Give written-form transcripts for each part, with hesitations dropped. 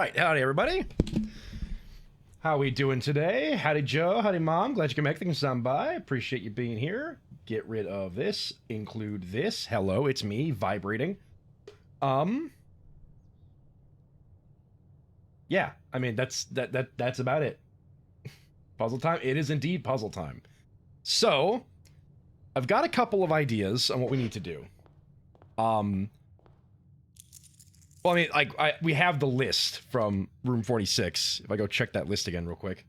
right, howdy everybody. How we doing today? Howdy Joe, howdy Mom. Glad you can make things stop by. Appreciate you being here. Get rid of this. Include this. Hello, it's me vibrating. Yeah, I mean that's about it. Puzzle time. It is indeed puzzle time. So, I've got a couple of ideas on what we need to do. Well, I mean, like, we have the list from room 46. If I go check that list again real quick.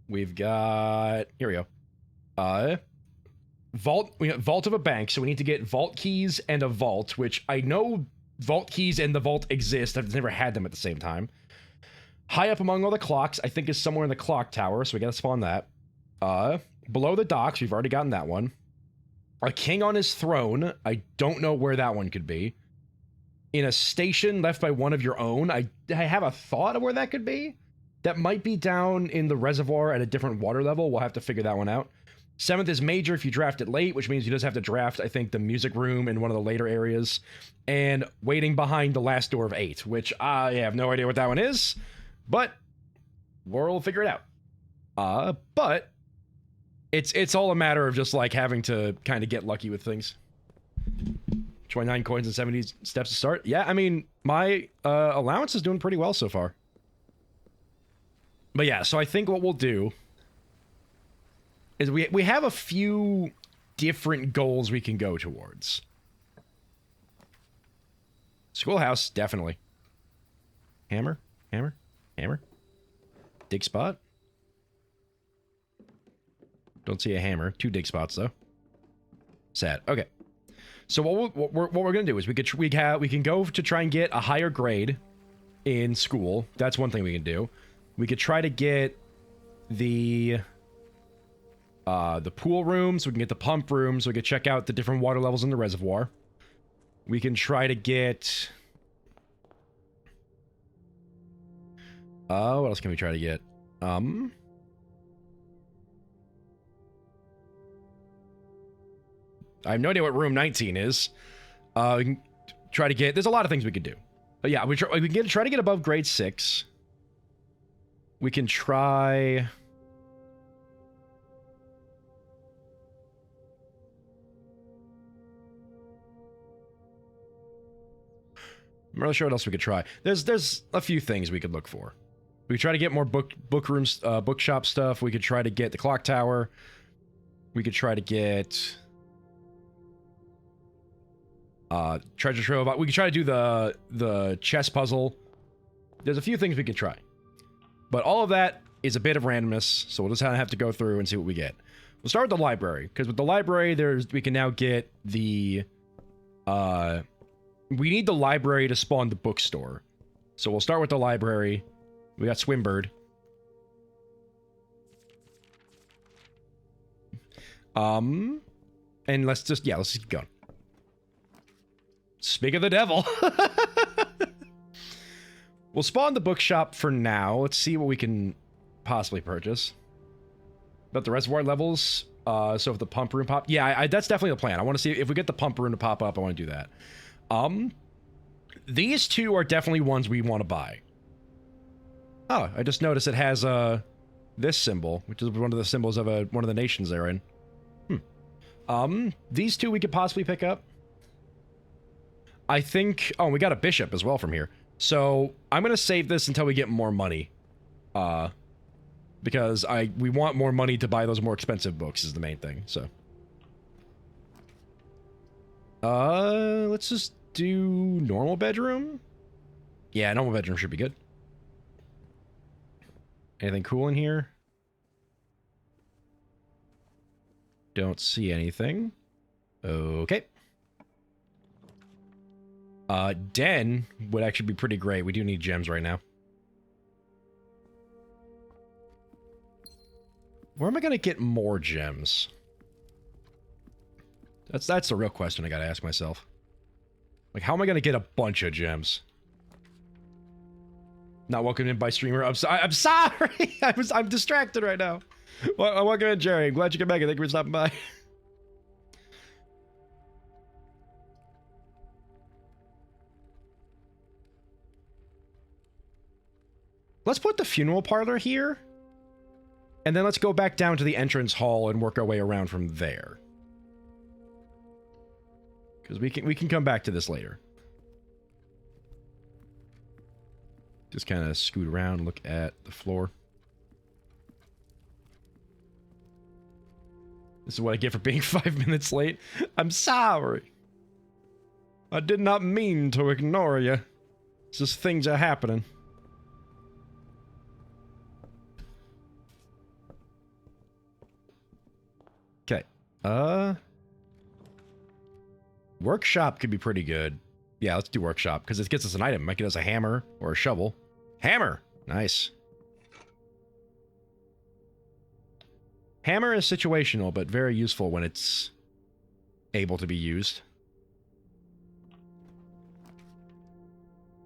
We've got... Here we go. We got vault of a bank, so we need to get vault keys and a vault, which I know vault keys and the vault exist. I've never had them at the same time. High up among all the clocks, I think is somewhere in the clock tower, so we gotta spawn that. Below the docks, we've already gotten that one. A king on his throne, I don't know where that one could be. In a station left by one of your own, I have a thought of where that could be. That might be down in the reservoir at a different water level. We'll have to figure that one out. 7th is major if you draft it late, which means you just have to draft, I think, the music room in one of the later areas. And waiting behind the last door of 8, which I have no idea what that one is. But we'll figure it out. But it's all a matter of just like having to kind of get lucky with things. 29 coins and 70 steps to start. Yeah, I mean, my allowance is doing pretty well so far. But yeah, so I think what we'll do is we have a few different goals we can go towards. Schoolhouse, definitely. Hammer, hammer, hammer. Dig spot. Don't see a hammer. 2 dig spots though. Sad. Okay. So what we're gonna do is we can go to try and get a higher grade in school. That's one thing we can do. We could try to get the pool room, so we can get the pump room, so we can check out the different water levels in the reservoir. We can try to get what else can we try to get? I have no idea what room 19 is. We can try to get... There's a lot of things we could do. But yeah, we can try to get above grade 6. We can try... I'm not really sure what else we could try. There's a few things we could look for. We could try to get more book rooms, bookshop stuff. We could try to get the clock tower. We could try to get... treasure trove. We could try to do the chess puzzle. There's a few things we could try, but all of that is a bit of randomness, so we'll just have to go through and see what we get. We'll start with the library, because with the library we can now get the we need the library to spawn the bookstore, so we'll start with the library. We got Swimbird. And let's just keep going. Speak of the devil. We'll spawn the bookshop for now. Let's see what we can possibly purchase. But the reservoir levels, so if the pump room pop... Yeah, that's definitely the plan. I want to see if we get the pump room to pop up, I want to do that. These two are definitely ones we want to buy. Oh, I just noticed it has this symbol, which is one of the symbols of one of the nations they're in. These two we could possibly pick up. I think... Oh, we got a bishop as well from here. So, I'm going to save this until we get more money. Because we want more money to buy those more expensive books is the main thing, so. Let's just do normal bedroom? Yeah, normal bedroom should be good. Anything cool in here? Don't see anything. Okay. Den would actually be pretty great. We do need gems right now. Where am I gonna get more gems? That's the real question I gotta ask myself. Like, how am I gonna get a bunch of gems? Not welcomed in by streamer. I'm sorry. I'm distracted right now. Well, welcome in, Jerry. I'm glad you came back. Thank you for stopping by. Let's put the funeral parlor here. And then let's go back down to the entrance hall and work our way around from there. Because we can come back to this later. Just kind of scoot around and look at the floor. This is what I get for being 5 minutes late. I'm sorry. I did not mean to ignore you. It's just things are happening. Okay. Workshop could be pretty good. Yeah, let's do workshop, because it gets us an item. Might get us a hammer or a shovel. Hammer! Nice. Hammer is situational, but very useful when it's able to be used.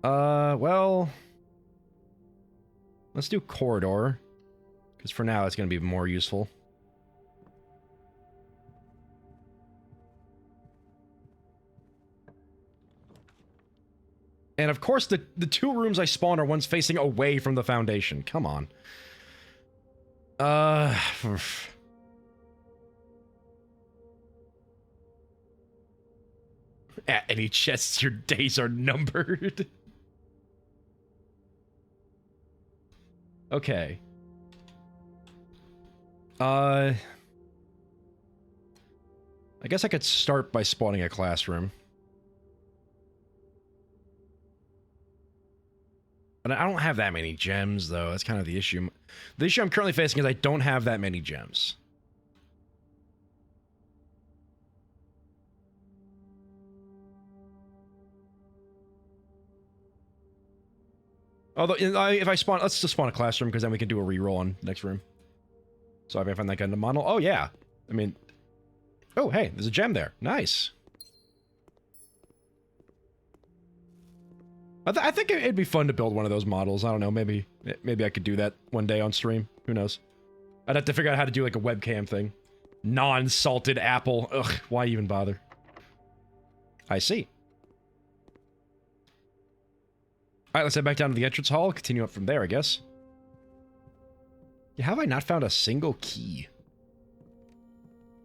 Well... let's do corridor, because for now it's going to be more useful. And of course, the two rooms I spawn are ones facing away from the foundation. Come on. At any chests, your days are numbered. Okay. I guess I could start by spawning a classroom. But I don't have that many gems, though. That's kind of the issue. The issue I'm currently facing is I don't have that many gems. Although, if I spawn... let's just spawn a classroom, because then we can do a reroll on the next room. So if I find that kind of model... oh, yeah. I mean... oh, hey, there's a gem there. Nice. I think it'd be fun to build one of those models. I don't know, maybe I could do that one day on stream. Who knows? I'd have to figure out how to do like a webcam thing. Non-salted apple. Ugh, why even bother? I see. Alright, let's head back down to the entrance hall. Continue up from there, I guess. Yeah, how have I not found a single key?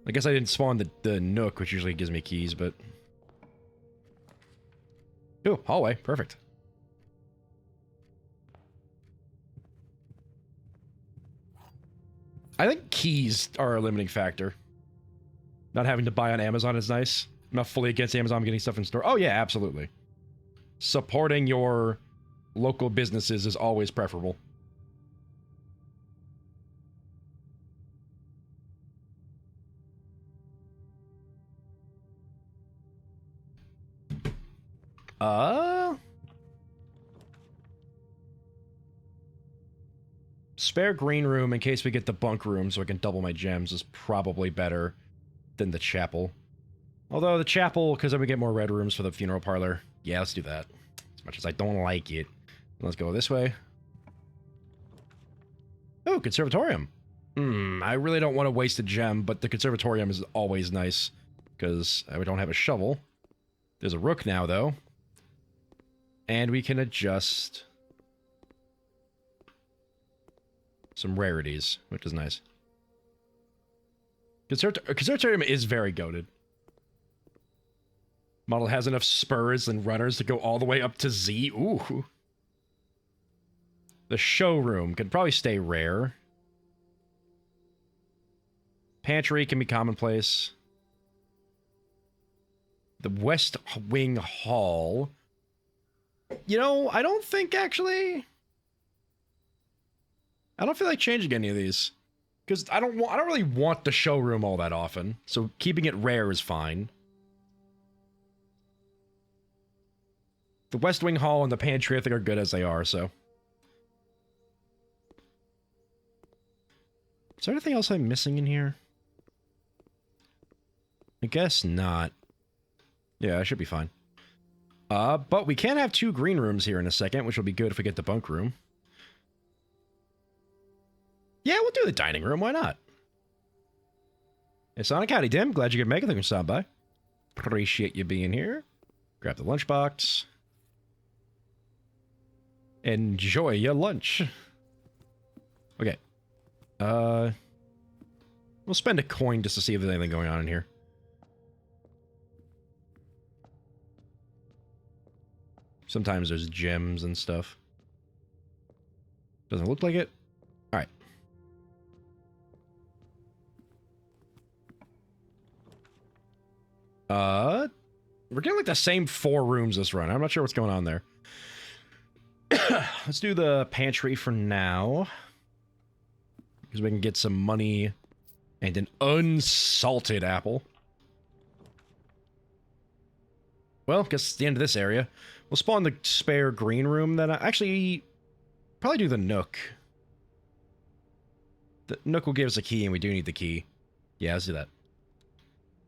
I guess I didn't spawn the nook, which usually gives me keys, but... ooh, hallway. Perfect. I think keys are a limiting factor. Not having to buy on Amazon is nice. I'm not fully against Amazon getting stuff in store. Oh yeah, absolutely. Supporting your local businesses is always preferable. Spare green room in case we get the bunk room so I can double my gems is probably better than the chapel. Although the chapel, because then we get more red rooms for the funeral parlor. Yeah, let's do that. As much as I don't like it. Let's go this way. Oh, conservatorium. I really don't want to waste a gem, but the conservatorium is always nice because I don't have a shovel. There's a rook now, though. And we can adjust some rarities, which is nice. Conservatorium is very goated. Model has enough spurs and runners to go all the way up to Z. Ooh. The showroom could probably stay rare. Pantry can be commonplace. The West Wing Hall. You know, I don't think actually... I don't feel like changing any of these. Because I don't really want the showroom all that often. So keeping it rare is fine. The West Wing Hall and the Pantry I think are good as they are, so... Is there anything else I'm missing in here? I guess not. Yeah, I should be fine. But we can have 2 green rooms here in a second, which will be good if we get the bunk room. Yeah, we'll do the dining room. Why not? Hey, Sonic, howdy, Dim. Glad you could make it. Thanks for stopping by. Appreciate you being here. Grab the lunchbox. Enjoy your lunch. Okay. We'll spend a coin just to see if there's anything going on in here. Sometimes there's gems and stuff. Doesn't look like it. Alright. We're getting like the same 4 rooms this run. I'm not sure what's going on there. Let's do the pantry for now. Because we can get some money and an unsalted apple. Well, guess it's the end of this area. We'll spawn the spare green room then. Actually, probably do the Nook. The Nook will give us a key, and we do need the key. Yeah, let's do that.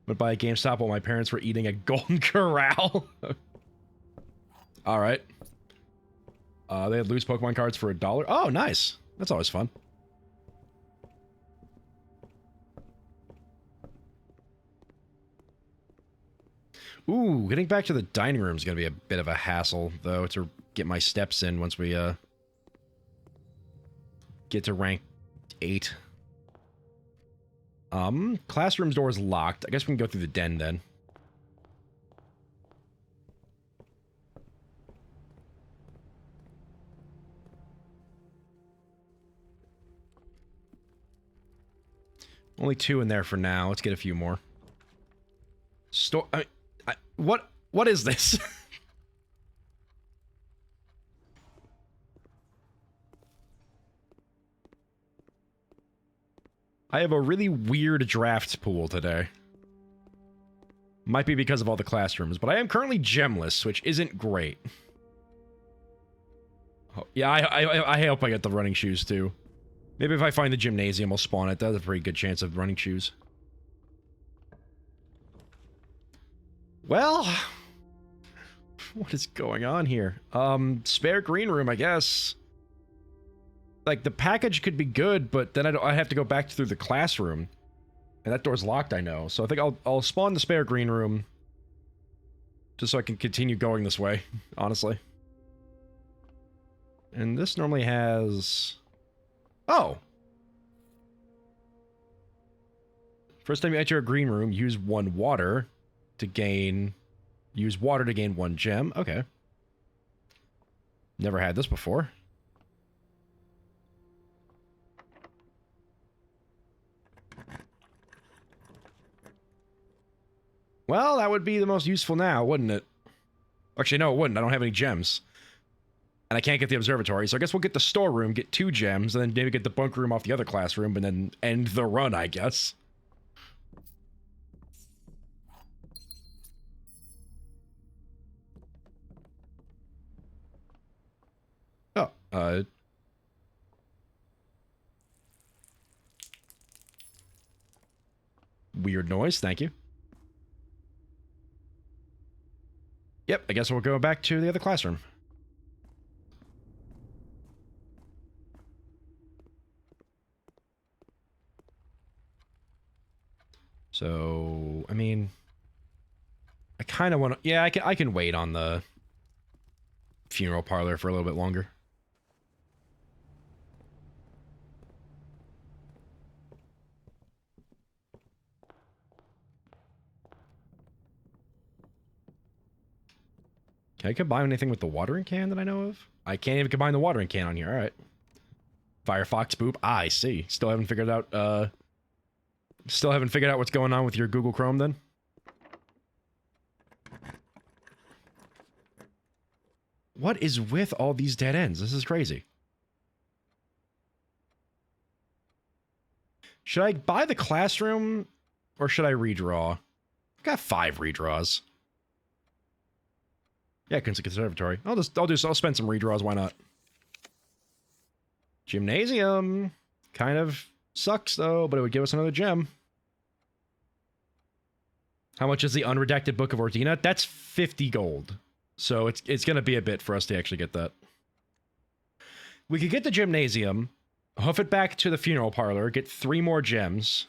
Went by a GameStop while my parents were eating a Golden Corral. Alright. They had loose Pokemon cards for $1. Oh, nice. That's always fun. Ooh, getting back to the dining room is going to be a bit of a hassle, though, to get my steps in once we, get to rank 8. Classroom's door is locked. I guess we can go through the den, then. Only 2 in there for now. Let's get a few more. What is this? I have a really weird draft pool today. Might be because of all the classrooms, but I am currently gemless, which isn't great. Oh, yeah, I hope I get the running shoes, too. Maybe if I find the gymnasium, I'll spawn it. That's a pretty good chance of running shoes. Well, what is going on here? Spare green room, I guess. Like, the package could be good, but then I have to go back through the classroom. And that door's locked, I know. So I think I'll spawn the spare green room. Just so I can continue going this way, honestly. And this normally has... Oh! First time you enter a green room, use 1 water to gain... Use water to gain 1 gem. Okay. Never had this before. Well, that would be the most useful now, wouldn't it? Actually, no, it wouldn't. I don't have any gems. And I can't get the observatory, so I guess we'll get the storeroom, get 2 gems, and then maybe get the bunk room off the other classroom, and then end the run, I guess. Oh, weird noise, thank you. Yep, I guess we'll go back to the other classroom. So, I mean... I kind of want to... Yeah, I can wait on the funeral parlor for a little bit longer. Can I combine anything with the watering can that I know of? I can't even combine the watering can on here. All right. Firefox boop. I see. Still haven't figured out what's going on with your Google Chrome then? What is with all these dead ends? This is crazy. Should I buy the classroom or should I redraw? I've got 5 redraws. Yeah, conservatory. I'll spend some redraws, why not? Gymnasium. Kind of sucks, though, but it would give us another gem. How much is the unredacted Book of Ordina? That's 50 gold. So it's gonna be a bit for us to actually get that. We could get the gymnasium, hoof it back to the funeral parlor, get 3 more gems.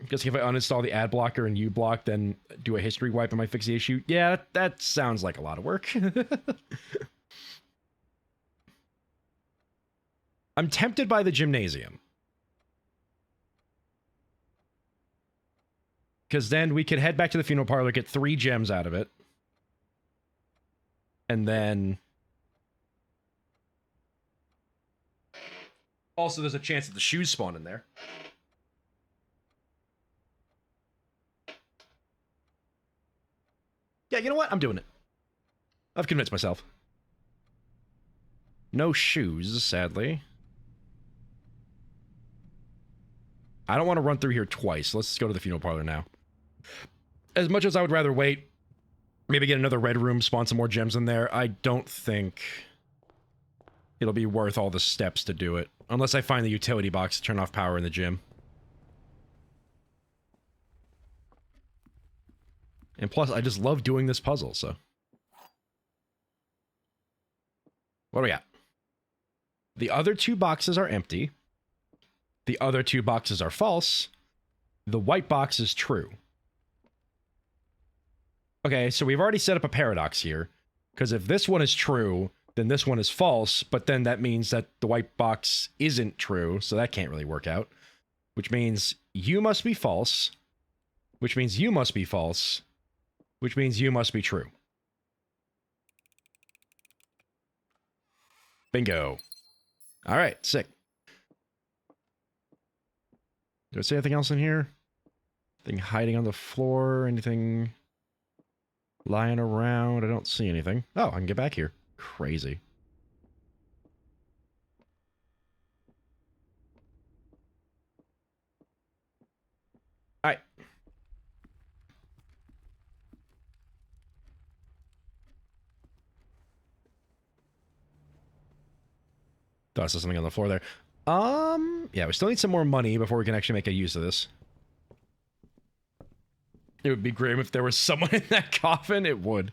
Guess if I uninstall the ad blocker and uBlock, then do a history wipe and might fix the issue. Yeah, that sounds like a lot of work. I'm tempted by the gymnasium. Because then we could head back to the funeral parlor, get 3 gems out of it. And then... Also, there's a chance that the shoes spawn in there. Yeah, you know what? I'm doing it. I've convinced myself. No shoes, sadly. I don't want to run through here twice. Let's go to the funeral parlor now. As much as I would rather wait, maybe get another red room, spawn some more gems in there, I don't think it'll be worth all the steps to do it. Unless I find the utility box to turn off power in the gym. And plus, I just love doing this puzzle, so. What do we got? The other 2 boxes are empty. The other 2 boxes are false. The white box is true. Okay, so we've already set up a paradox here. Because if this one is true, then this one is false, but then that means that the white box isn't true, so that can't really work out. Which means you must be false. Which means you must be false. Which means you must be true. Bingo. Alright, sick. Did I see anything else in here? Anything hiding on the floor? Anything lying around? I don't see anything. Oh, I can get back here. Crazy. Alright. Thought I saw something on the floor there. Yeah, we still need some more money before we can actually make a use of this. It would be grim if there was someone in that coffin. It would.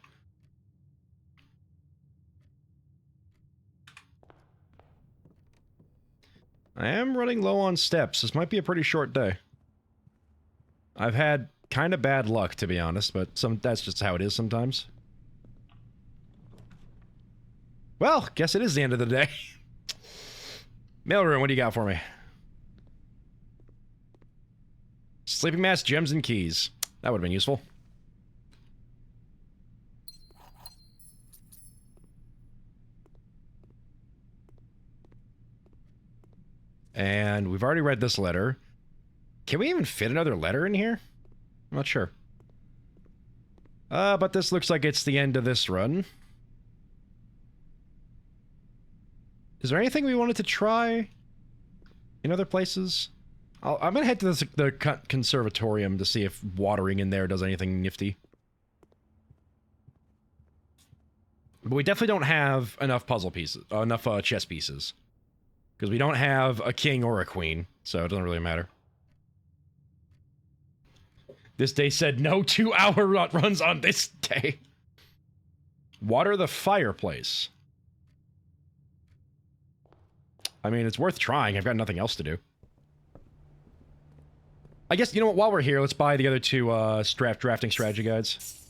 I am running low on steps. This might be a pretty short day. I've had kind of bad luck, to be honest, but that's just how it is sometimes. Well, guess it is the end of the day. Mailroom, what do you got for me? Sleeping mask, gems, and keys. That would have been useful. And we've already read this letter. Can we even fit another letter in here? I'm not sure. But this looks like it's the end of this run. Is there anything we wanted to try in other places? I'm gonna head to the conservatorium to see if watering in there does anything nifty. But we definitely don't have enough puzzle pieces, enough chess pieces. Because we don't have a king or a queen, so it doesn't really matter. This day said no 2-hour runs on this day. Water the fireplace. I mean, it's worth trying. I've got nothing else to do. I guess, you know what, while we're here, let's buy the other 2 drafting strategy guides.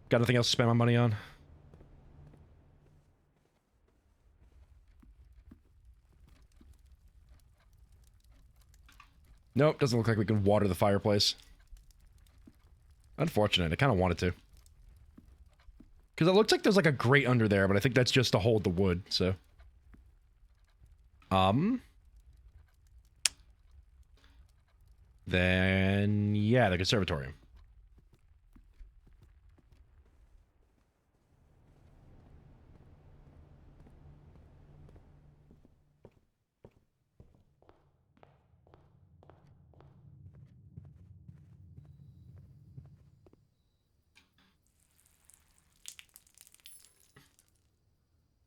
Got nothing else to spend my money on. Nope, doesn't look like we can water the fireplace. Unfortunate, I kind of wanted to. Because it looks like there's like a grate under there, but I think that's just to hold the wood, so... Then, yeah, the conservatorium.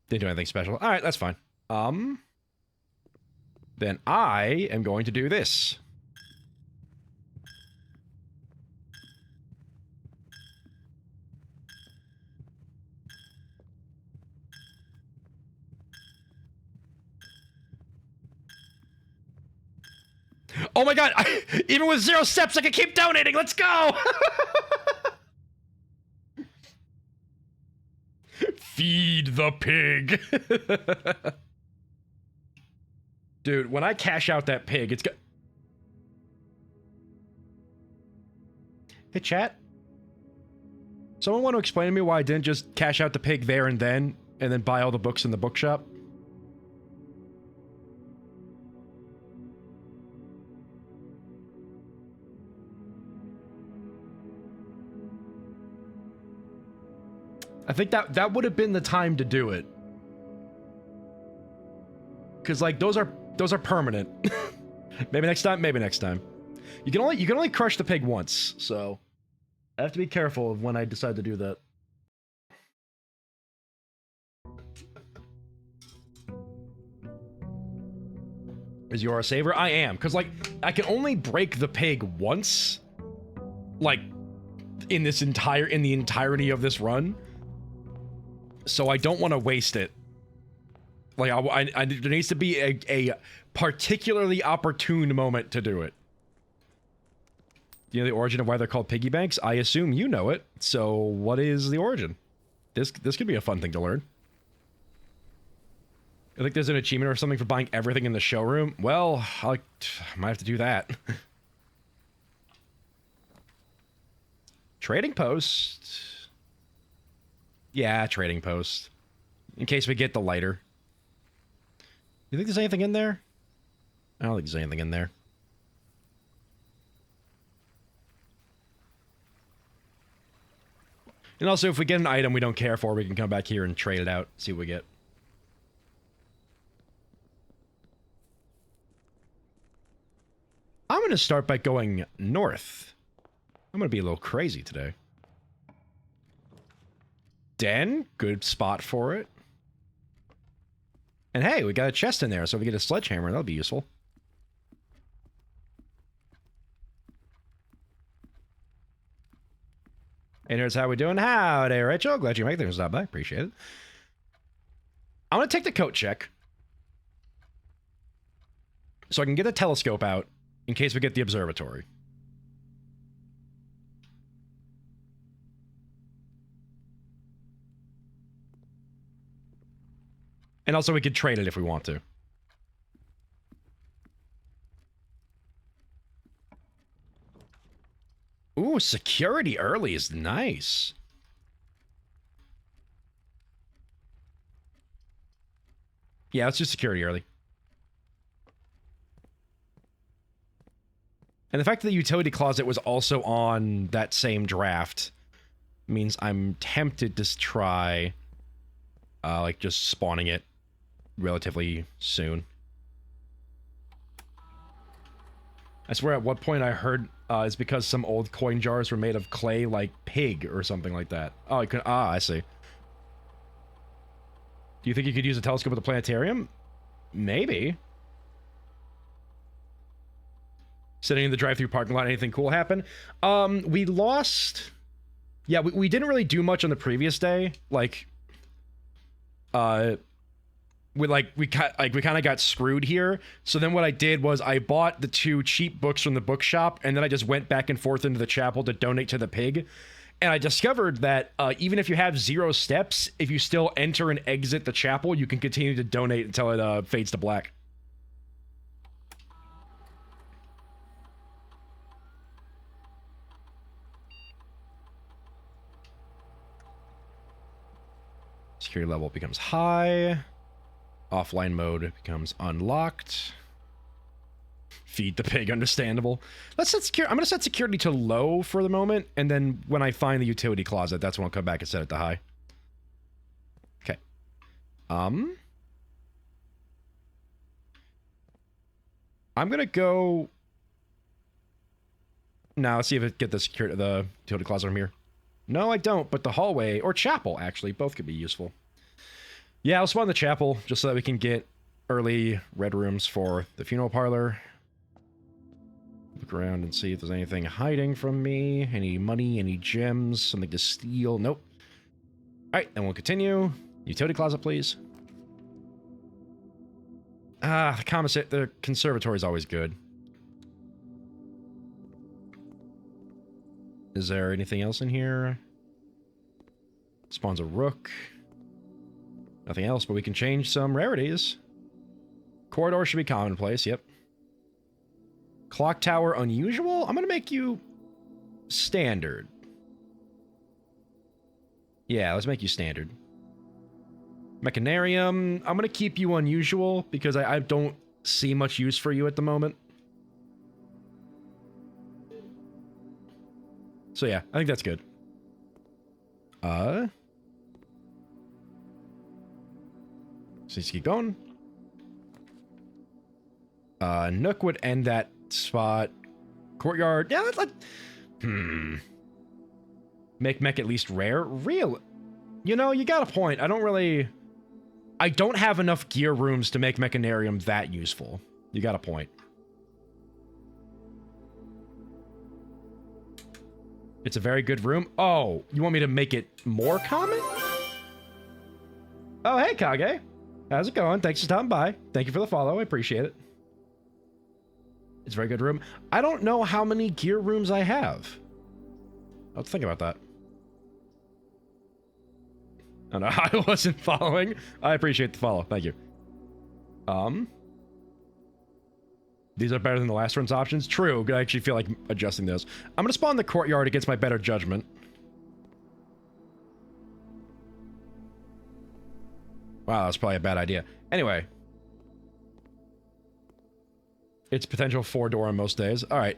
Didn't do anything special. All right, that's fine. Then I am going to do this. Oh my god, even with 0 steps, I can keep donating. Let's go. Feed the pig. Dude, when I cash out that pig, it's got... Hey, chat. Someone want to explain to me why I didn't just cash out the pig there and then buy all the books in the bookshop? I think that would have been the time to do it. Cause like those are permanent. Maybe next time, maybe next time. You can only crush the pig once, so I have to be careful of when I decide to do that. Is you a saver? I am, because like I can only break the pig once, like in the entirety of this run. So I don't want to waste it. Like there needs to be a particularly opportune moment to do it. You know the origin of why they're called piggy banks? I assume you know it. So what is the origin? This could be a fun thing to learn. I think there's an achievement or something for buying everything in the showroom. Well, I might have to do that. Trading post. Yeah, trading post. In case we get the lighter. You think there's anything in there? I don't think there's anything in there. And also, if we get an item we don't care for, we can come back here and trade it out, see what we get. I'm going to start by going north. I'm going to be a little crazy today. Den, good spot for it. And hey, we got a chest in there, so if we get a sledgehammer, that'll be useful. And here's how we doing. Howdy, Rachel. Glad you make things stop by. Appreciate it. I'm going to take the coat check. So I can get the telescope out in case we get the observatory. And also we could trade it if we want to. Ooh, security early is nice. Yeah, let's do security early. And the fact that the utility closet was also on that same draft means I'm tempted to try, like, just spawning it relatively soon. I swear at what point I heard it's because some old coin jars were made of clay like pig or something like that. Oh, you could, I see. Do you think you could use a telescope at the planetarium? Maybe. Sitting in the drive-thru parking lot, anything cool happen? We lost... Yeah, we didn't really do much on the previous day. Like, we kind of got screwed here. So then what I did was I bought the 2 cheap books from the bookshop, and then I just went back and forth into the chapel to donate to the pig. And I discovered that even if you have 0 steps, if you still enter and exit the chapel, you can continue to donate until it fades to black. Security level becomes high. Offline mode becomes unlocked. Feed the pig, understandable. Let's set security. I'm going to set security to low for the moment, and then when I find the utility closet, that's when I'll come back and set it to high. Okay. I'm going to go... Now, let's see if I get the utility closet from here. No, I don't, but the hallway, or chapel, actually, both could be useful. Yeah, I'll spawn the chapel, just so that we can get early red rooms for the funeral parlor. Look around and see if there's anything hiding from me. Any money, any gems, something to steal. Nope. Alright, then we'll continue. Utility closet, please. The conservatory is always good. Is there anything else in here? Spawns a rook. Nothing else, but we can change some rarities. Corridor should be commonplace, yep. Clock tower unusual? I'm gonna make you standard. Yeah, let's make you standard. Mechanarium, I'm gonna keep you unusual because I don't see much use for you at the moment. So yeah, I think that's good. So let's keep going. Nook would end that spot. Courtyard, yeah, let's Make mech at least rare? Real? You know, you got a point. I don't have enough gear rooms to make Mechanarium that useful. You got a point. It's a very good room. Oh, you want me to make it more common? Oh, hey, Kage. How's it going? Thanks for stopping by. Thank you for the follow. I appreciate it. It's a very good room. I don't know how many gear rooms I have. I'll think about that. Oh, no, I wasn't following. I appreciate the follow. Thank you. These are better than the last run's options. True. I actually feel like adjusting those. I'm going to spawn the courtyard against my better judgment. Wow, that's probably a bad idea. Anyway. It's potential 4-door on most days. All right.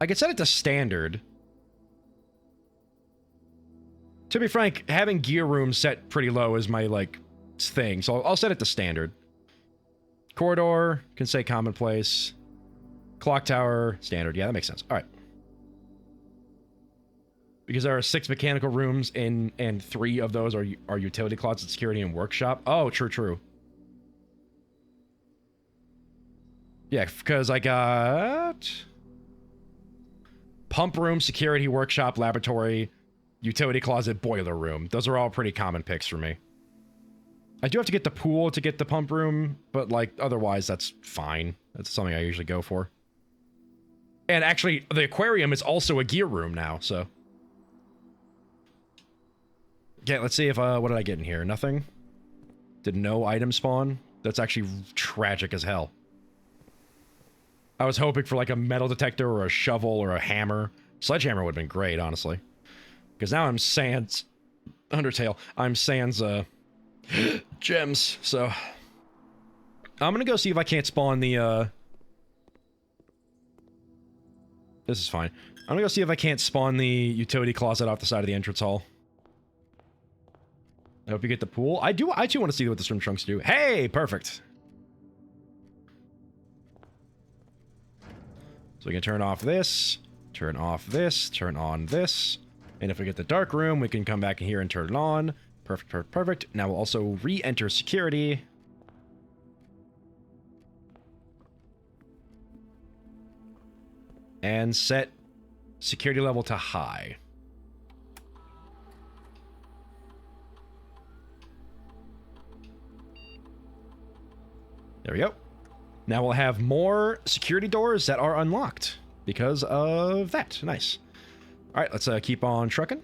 I could set it to standard. To be frank, having gear rooms set pretty low is my, like, thing. So I'll set it to standard. Corridor, can say commonplace. Clock tower, standard. Yeah, that makes sense. All right. Because there are 6 mechanical rooms and 3 of those are utility closet, security, and workshop. Oh, true. Yeah, because I got pump room, security, workshop, laboratory, utility closet, boiler room. Those are all pretty common picks for me. I do have to get the pool to get the pump room, but, like, otherwise, that's fine. That's something I usually go for. And actually, the aquarium is also a gear room now, so. Okay, let's see if, what did I get in here? Nothing? Did no item spawn? That's actually tragic as hell. I was hoping for, like, a metal detector or a shovel or a hammer. Sledgehammer would have been great, honestly. Because now I'm sans Undertale. I'm sans, gems, so. I'm gonna go see if I can't spawn the, This is fine. I'm gonna go see if I can't spawn the utility closet off the side of the entrance hall. I hope you get the pool. I too want to see what the swim trunks do. Hey, perfect. So we can turn off this, turn off this, turn on this. And if we get the dark room, we can come back in here and turn it on. Perfect. Now we'll also re-enter security. And set security level to high. There we go. Now we'll have more security doors that are unlocked because of that. Nice. All right, let's keep on trucking.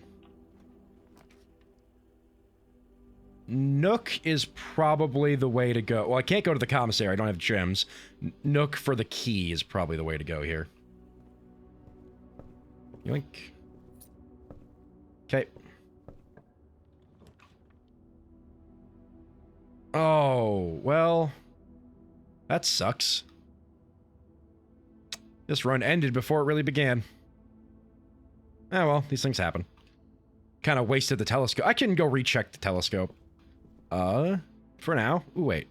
Nook is probably the way to go. Well, I can't go to the commissary. I don't have gems. Nook for the key is probably the way to go here. Yoink. Okay. Oh, well. That sucks. This run ended before it really began. Oh, well, these things happen. Kind of wasted the telescope. I can go recheck the telescope. For now. Ooh, wait.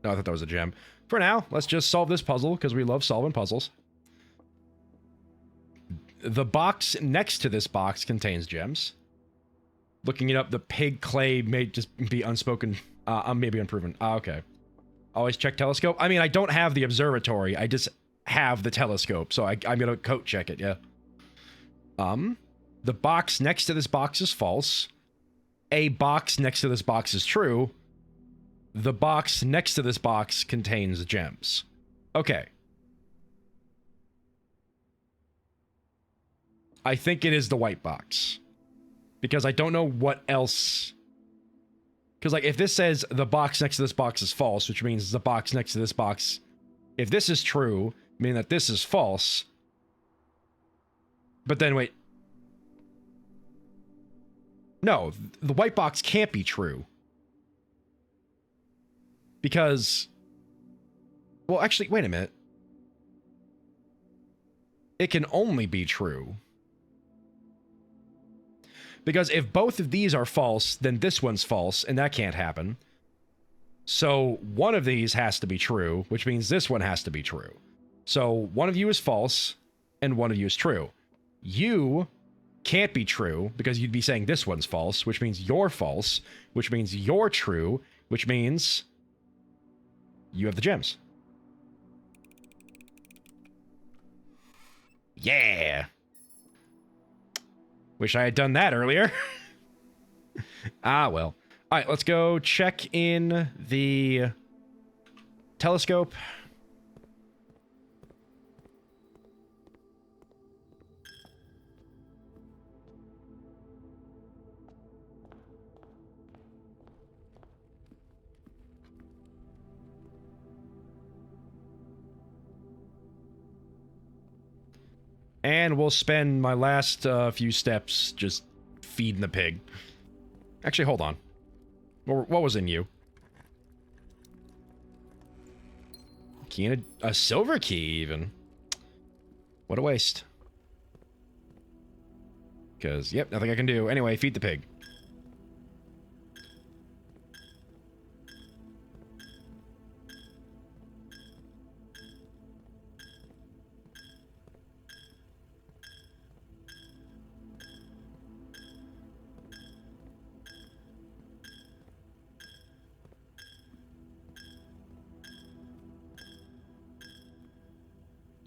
No, I thought that was a gem. For now, let's just solve this puzzle, because we love solving puzzles. The box next to this box contains gems. Looking it up, the pig clay may just be unspoken, maybe unproven. Okay. Always check telescope. I mean, I don't have the observatory. I just have the telescope, so I'm gonna coat check it, yeah. The box next to this box is false. A box next to this box is true. The box next to this box contains gems. Okay. I think it is the white box. Because I don't know what else Because, like, if this says the box next to this box is false, which means the box next to this box... If this is true, meaning that this is false... But then, wait... No, the white box can't be true. Because... Well, actually, wait a minute. It can only be true. Because if both of these are false, then this one's false, and that can't happen. So one of these has to be true, which means this one has to be true. So one of you is false, and one of you is true. You can't be true, because you'd be saying this one's false, which means you're false, which means you're true, which means you have the gems. Yeah! Wish I had done that earlier. Ah, well. Alright, let's go check in the telescope. And we'll spend my last few steps just feeding the pig. Actually, hold on. What was in you? Key and a silver key, even. What a waste. Because, yep, nothing I can do. Anyway, feed the pig.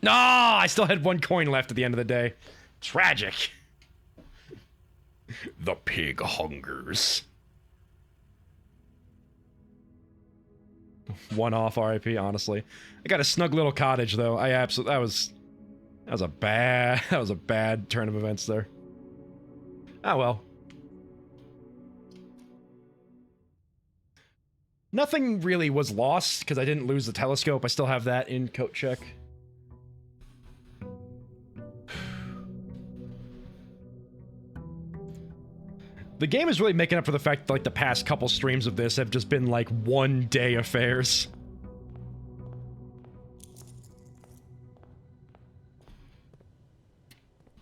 No, I still had one coin left at the end of the day. Tragic. The pig hungers. One off RIP, honestly. I got a snug little cottage though. I absolutely that was a bad turn of events there. Ah well. Nothing really was lost because I didn't lose the telescope. I still have that in coat check. The game is really making up for the fact that, like, the past couple streams of this have just been, like, one-day affairs.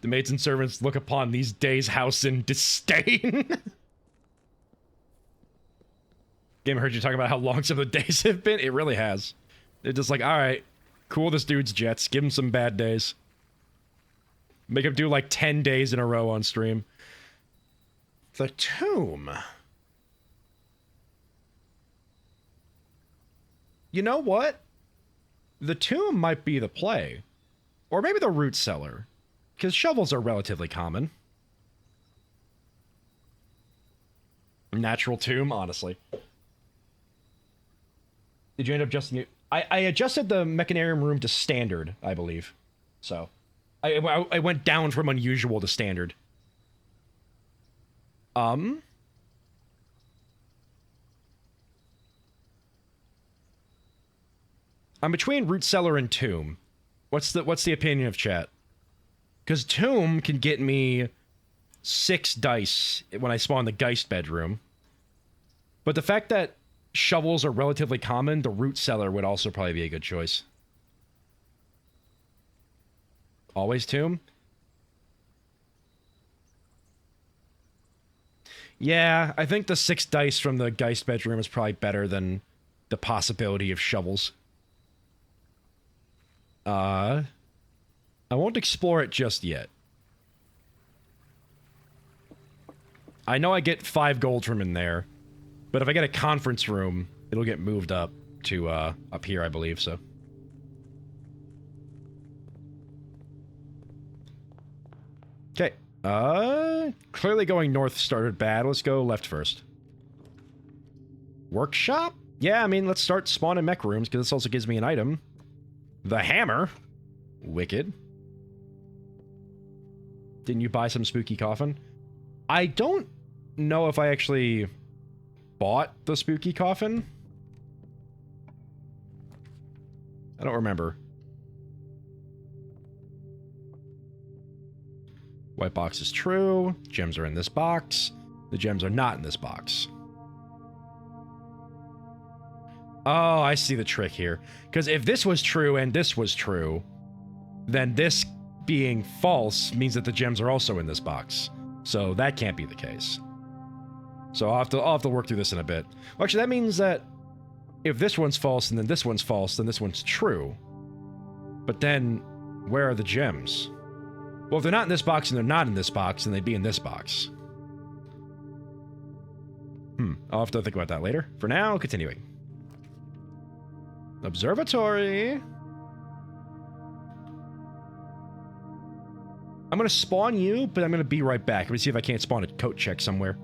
The maids and servants look upon these days' house in disdain. Game, I heard you talking about how long some of the days have been. It really has. They're just like, alright, cool this dude's jets. Give him some bad days. Make him do, like, 10 days in a row on stream. The tomb. You know what? The tomb might be the play. Or maybe the root cellar. Because shovels are relatively common. Natural tomb, honestly. Did you end up adjusting it? I adjusted the mechanarium room to standard, I believe. So, I went down from unusual to standard. I'm between root cellar and tomb. What's the opinion of chat? Because tomb can get me 6 dice when I spawn the Geist bedroom. But the fact that shovels are relatively common, the root cellar would also probably be a good choice. Always tomb? Yeah, I think the 6 dice from the Geist bedroom is probably better than the possibility of shovels. I won't explore it just yet. I know I get 5 gold from in there, but if I get a conference room, it'll get moved up to, up here, I believe, so. Okay. Clearly going north started bad. Let's go left first. Workshop? Yeah, I mean, let's start spawning mech rooms, because this also gives me an item. The hammer. Wicked. Didn't you buy some spooky coffin? I don't know if I actually bought the spooky coffin? I don't remember. White box is true. Gems are in this box. The gems are not in this box. Oh, I see the trick here. Because if this was true and this was true, then this being false means that the gems are also in this box. So that can't be the case. So I'll have to work through this in a bit. Well, actually, that means that if this one's false and then this one's false, then this one's true. But then, where are the gems? Well, if they're not in this box and they're not in this box, then they'd be in this box. I'll have to think about that later. For now, continuing. Observatory. I'm going to spawn you, but I'm going to be right back. Let me see if I can't spawn a coat check somewhere.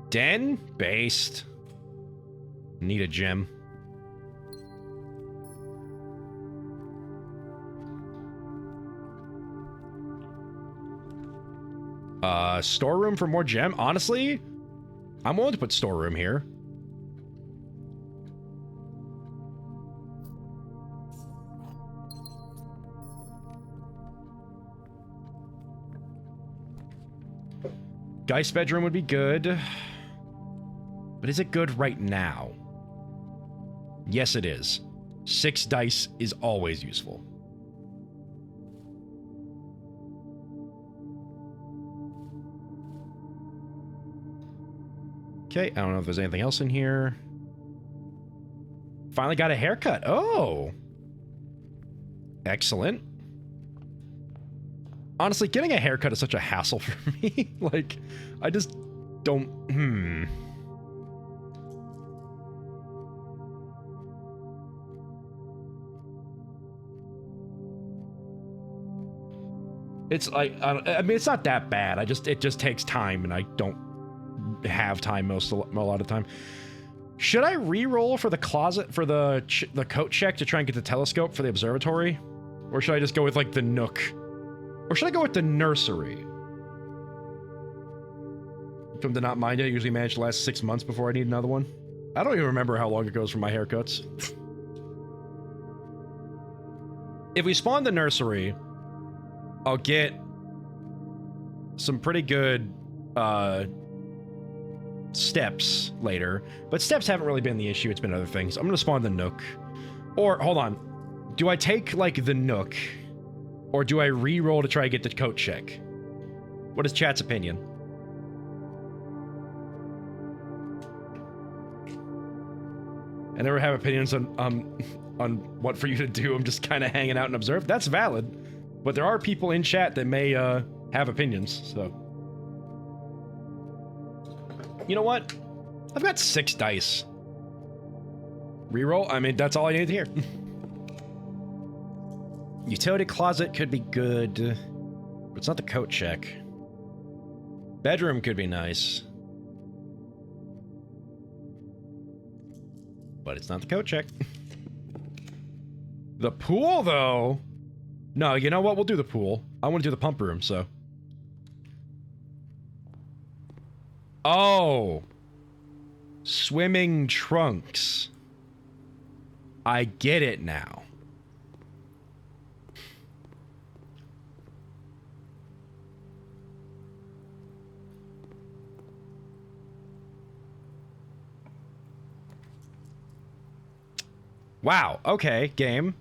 Den? Based. Need a gem. Storeroom for more gem? Honestly, I'm willing to put storeroom here. Geist bedroom would be good. But is it good right now? Yes, it is. 6 dice is always useful. Okay, I don't know if there's anything else in here. Finally got a haircut. Oh! Excellent. Honestly, getting a haircut is such a hassle for me. Like, I just don't... It's like, I mean, it's not that bad. It just takes time, and I don't have time a lot of the time. Should I re-roll for the closet, for the coat check to try and get the telescope for the observatory? Or should I just go with, like, the nook? Or should I go with the nursery? From to not mind it, I usually manage to last 6 months before I need another one. I don't even remember how long it goes for my haircuts. If we spawn the nursery, I'll get some pretty good steps later, but steps haven't really been the issue. It's been other things. I'm gonna spawn the nook. Or hold on, do I take like the nook, or do I re-roll to try to get the coat check? What is chat's opinion? I never have opinions on what for you to do. I'm just kind of hanging out and observe. That's valid. But there are people in chat that may have opinions, so. You know what? I've got 6 dice. Reroll? I mean, that's all I need to hear. Utility closet could be good, but it's not the coat check. Bedroom could be nice. But it's not the coat check. The pool, though? No, you know what? We'll do the pool. I want to do the pump room, so. Oh. Swimming trunks. I get it now. Wow. Okay, game.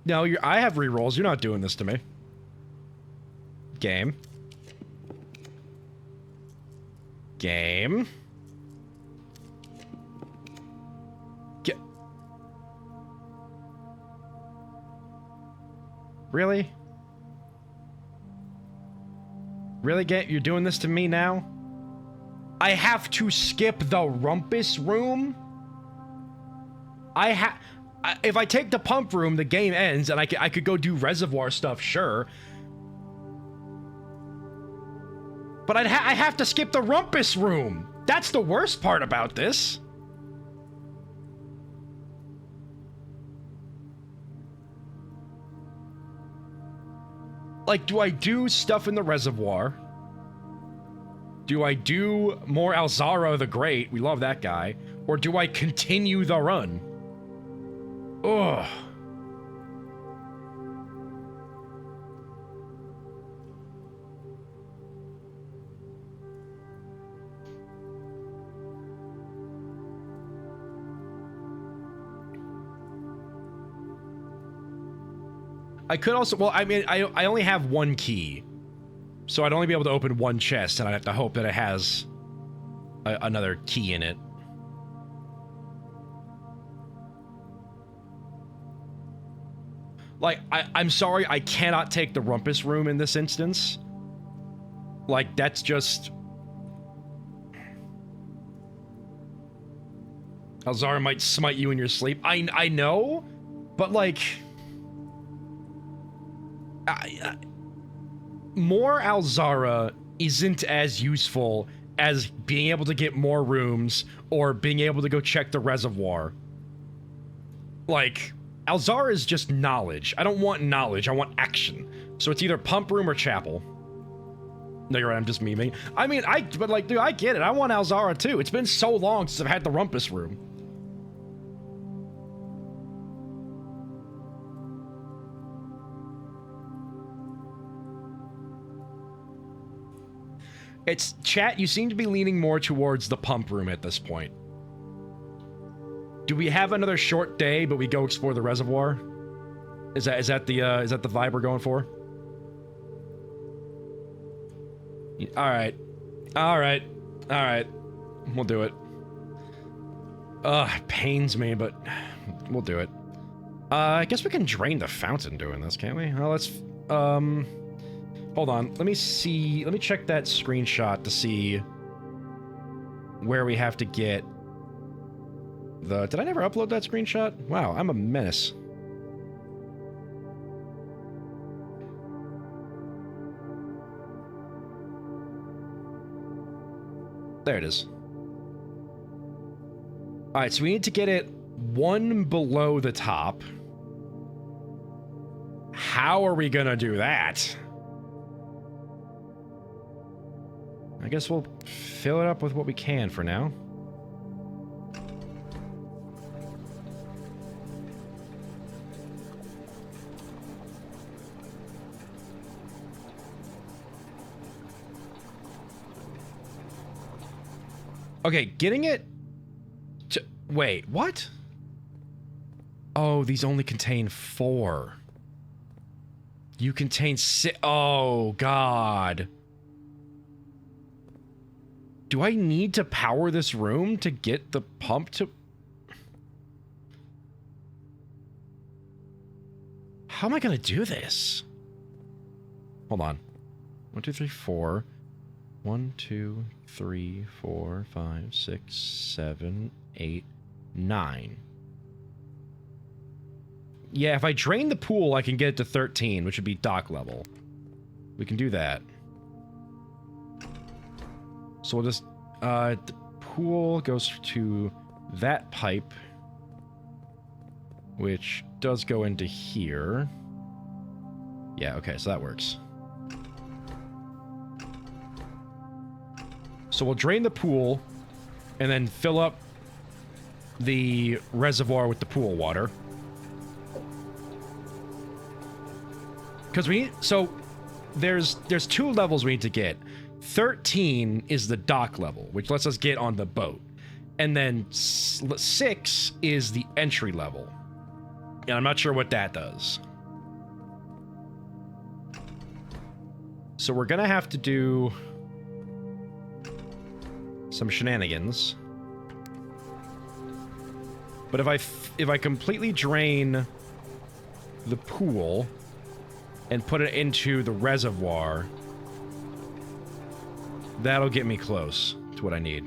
No, I have rerolls. You're not doing this to me. Game. Game. Get. Really? Really, you're doing this to me now? I have to skip the rumpus room? If I take the pump room, the game ends, and I could go do reservoir stuff, sure. But I have to skip the rumpus room. That's the worst part about this. Like, do I do stuff in the reservoir? Do I do more Alzara the Great? We love that guy. Or do I continue the run? Ugh. I could also, well, I mean, I only have one key. So I'd only be able to open one chest, and I'd have to hope that it has another key in it. Like, I'm sorry, I cannot take the Rumpus Room in this instance. Like, that's just... Alzara might smite you in your sleep. I know, but like... more Alzara isn't as useful as being able to get more rooms or being able to go check the reservoir. Like, Alzara is just knowledge. I don't want knowledge, I want action. So it's either pump room or chapel. No, you're right, I'm just memeing. I mean, but like, dude, I get it. I want Alzara too. It's been so long since I've had the Rumpus Room. It's, chat, you seem to be leaning more towards the pump room at this point. Do we have another short day, but we go explore the reservoir? Is that the vibe we're going for? Alright. Alright. Alright. We'll do it. It pains me, but we'll do it. I guess we can drain the fountain doing this, can't we? Well, let's, hold on, let me see, let me check that screenshot to see where we have to get the... Did I never upload that screenshot? Wow, I'm a menace. There it is. Alright, so we need to get it one below the top. How are we gonna do that? I guess we'll fill it up with what we can for now. Okay, getting it to... Wait, what? Oh, these only contain 4. You contain 6... Oh, God. Do I need to power this room to get the pump to... How am I gonna do this? Hold on. 1, 2, 3, 4. 1, 2, 3, 4, 5, 6, 7, 8, 9. Yeah, if I drain the pool, I can get it to 13, which would be dock level. We can do that. So we'll just, the pool goes to that pipe, which does go into here. Yeah, okay, so that works. So we'll drain the pool, and then fill up the reservoir with the pool water. Because we need, so there's 2 levels we need to get. 13 is the dock level, which lets us get on the boat. And then 6 is the entry level. And I'm not sure what that does. So we're gonna have to do some shenanigans. But if I completely drain the pool and put it into the reservoir, that'll get me close to what I need.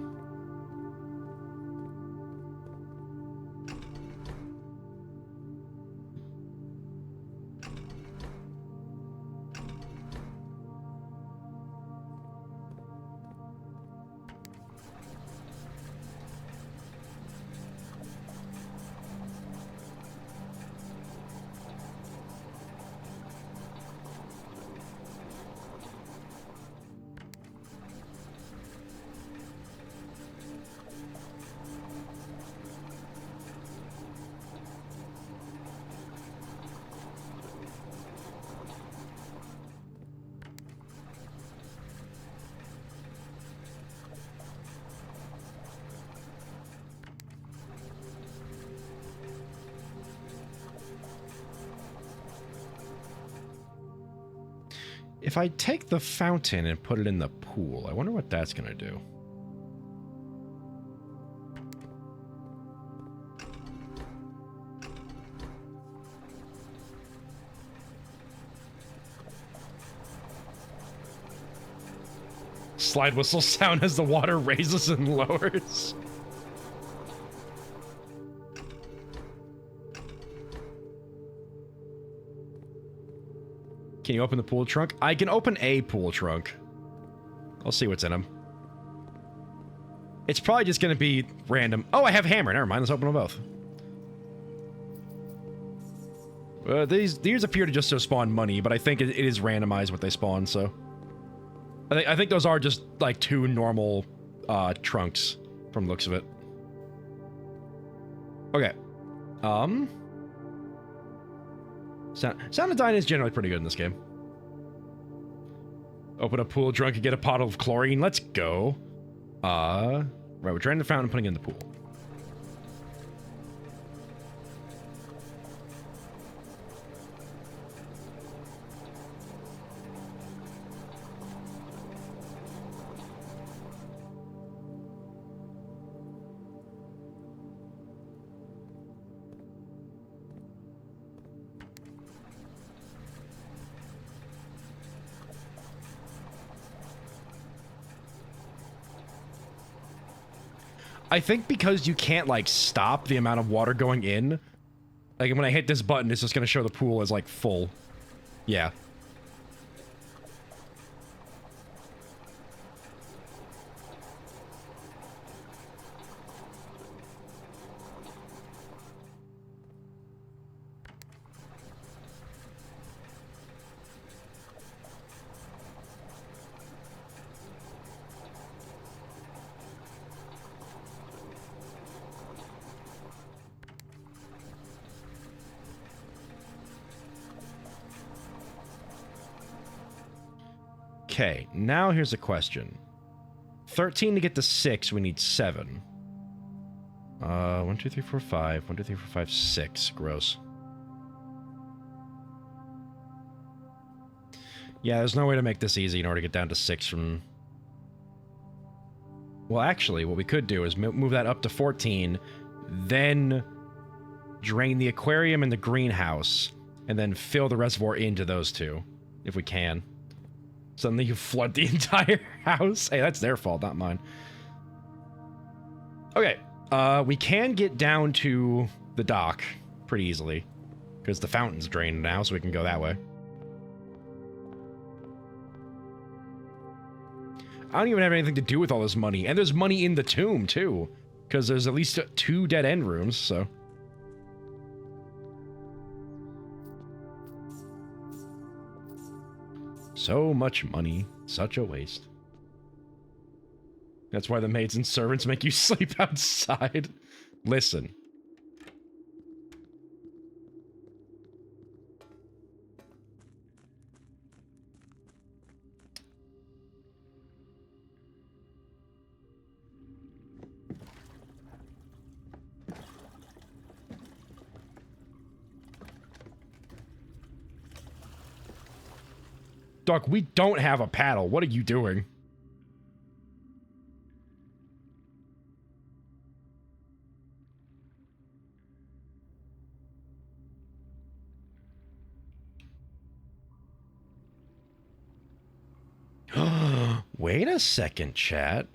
If I take the fountain and put it in the pool, I wonder what that's gonna do. Slide whistle sound as the water raises and lowers. Can you open the pool trunk? I can open a pool trunk. I'll see what's in them. It's probably just going to be random. Oh, I have hammer. Never mind. Let's open them both. These appear to just spawn money, but I think it is randomized what they spawn, so... I think those are just, like, 2 normal, trunks, from the looks of it. Okay. Sound of Dying is generally pretty good in this game. Open a pool trunk and get a bottle of chlorine. Let's go. Right, we're draining the fountain and putting it in the pool. I think because you can't, like, stop the amount of water going in, like, when I hit this button, it's just gonna show the pool as, like, full. Yeah. Okay, now here's a question. 13 to get to 6, we need 7. 1, 2, 3, 4, 5. 1, 2, 3, 4, 5, 6. Gross. Yeah, there's no way to make this easy in order to get down to 6 from... Well, actually, what we could do is move that up to 14, then drain the aquarium and the greenhouse, and then fill the reservoir into those 2, if we can. Suddenly you flood the entire house. Hey, that's their fault, not mine. Okay, we can get down to the dock pretty easily, because the fountain's drained now, so we can go that way. I don't even have anything to do with all this money, and there's money in the tomb, too, because there's at least 2 dead-end rooms, so... So much money, such a waste. That's why the maids and servants make you sleep outside. Listen. Doc, we don't have a paddle. What are you doing? Wait a second, chat.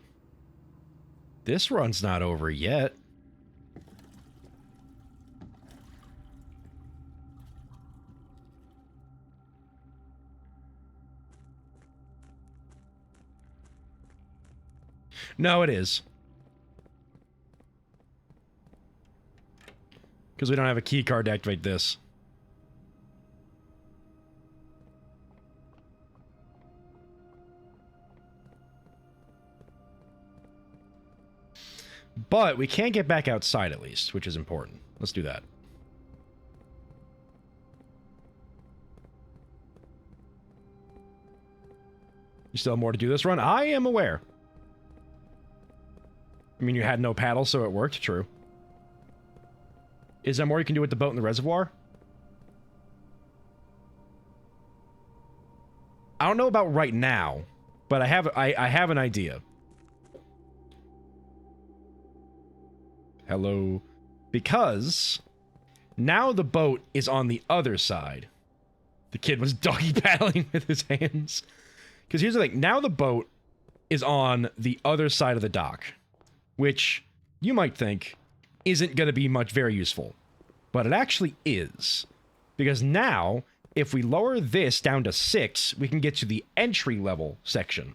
This run's not over yet. No, it is. Because we don't have a key card to activate this. But we can get back outside at least, which is important. Let's do that. You still have more to do this run? I am aware. I mean, you had no paddle, so it worked. True. Is there more you can do with the boat in the reservoir? I don't know about right now, but I have an idea. Hello. Because now the boat is on the other side. The kid was doggy paddling with his hands. Because here's the thing. Now the boat is on the other side of the dock, which you might think isn't going to be very useful. But it actually is. Because now, if we lower this down to 6, we can get to the entry level section.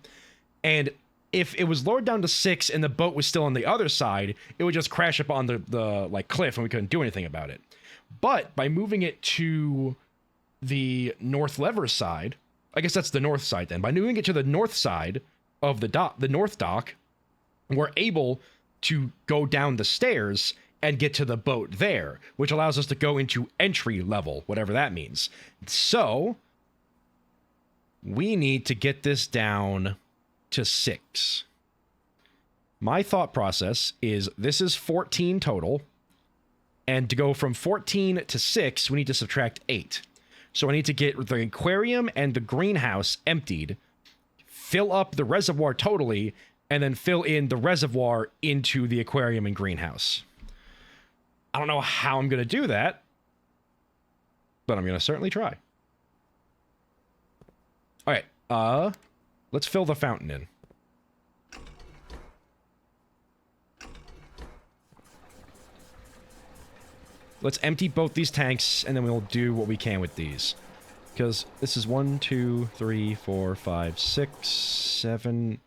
And if it was lowered down to 6 and the boat was still on the other side, it would just crash up on the like cliff and we couldn't do anything about it. But by moving it to the north lever side, I guess that's the north side then. By moving it to the north side of the north dock, we're able to go down the stairs and get to the boat there, which allows us to go into entry level, whatever that means. So we need to get this down to 6. My thought process is this is 14 total, and to go from 14 to 6, we need to subtract 8. So I need to get the aquarium and the greenhouse emptied, fill up the reservoir totally, and then fill in the reservoir into the aquarium and greenhouse. I don't know how I'm going to do that, but I'm going to certainly try. All right, let's fill the fountain in. Let's empty both these tanks, and then we'll do what we can with these. Because this is 1, 2, 3, 4, 5, 6, 7,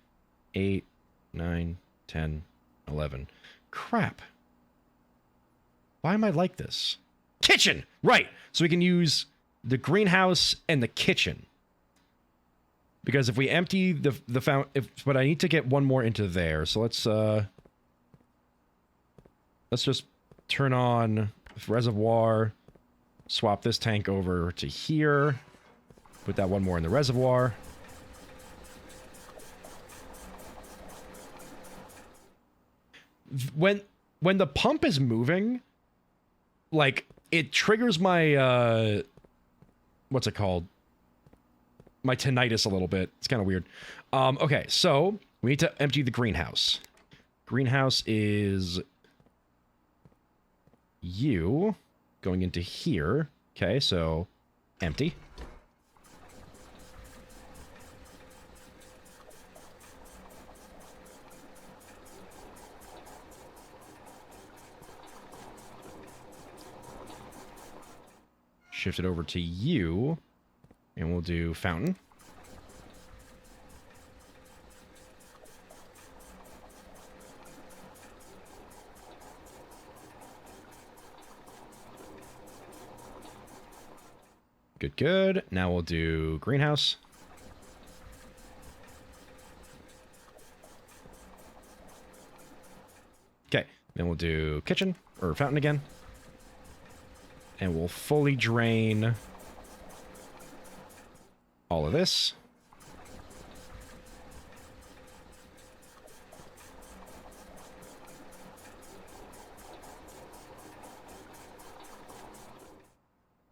8, 9, 10, 11. Crap. Why am I like this? Kitchen! Right! So we can use the greenhouse and the kitchen. Because if we empty the fountain... But I need to get one more into there. So let's just turn on reservoir. Swap this tank over to here. Put that one more in the reservoir. When the pump is moving, like, it triggers my, what's it called? My tinnitus a little bit. It's kind of weird. Okay, so we need to empty the greenhouse. Greenhouse is you going into here. Okay, so empty. Shift it over to you, and we'll do fountain. Good, good. Now we'll do greenhouse. Okay, then we'll do kitchen, or fountain again. And we'll fully drain all of this.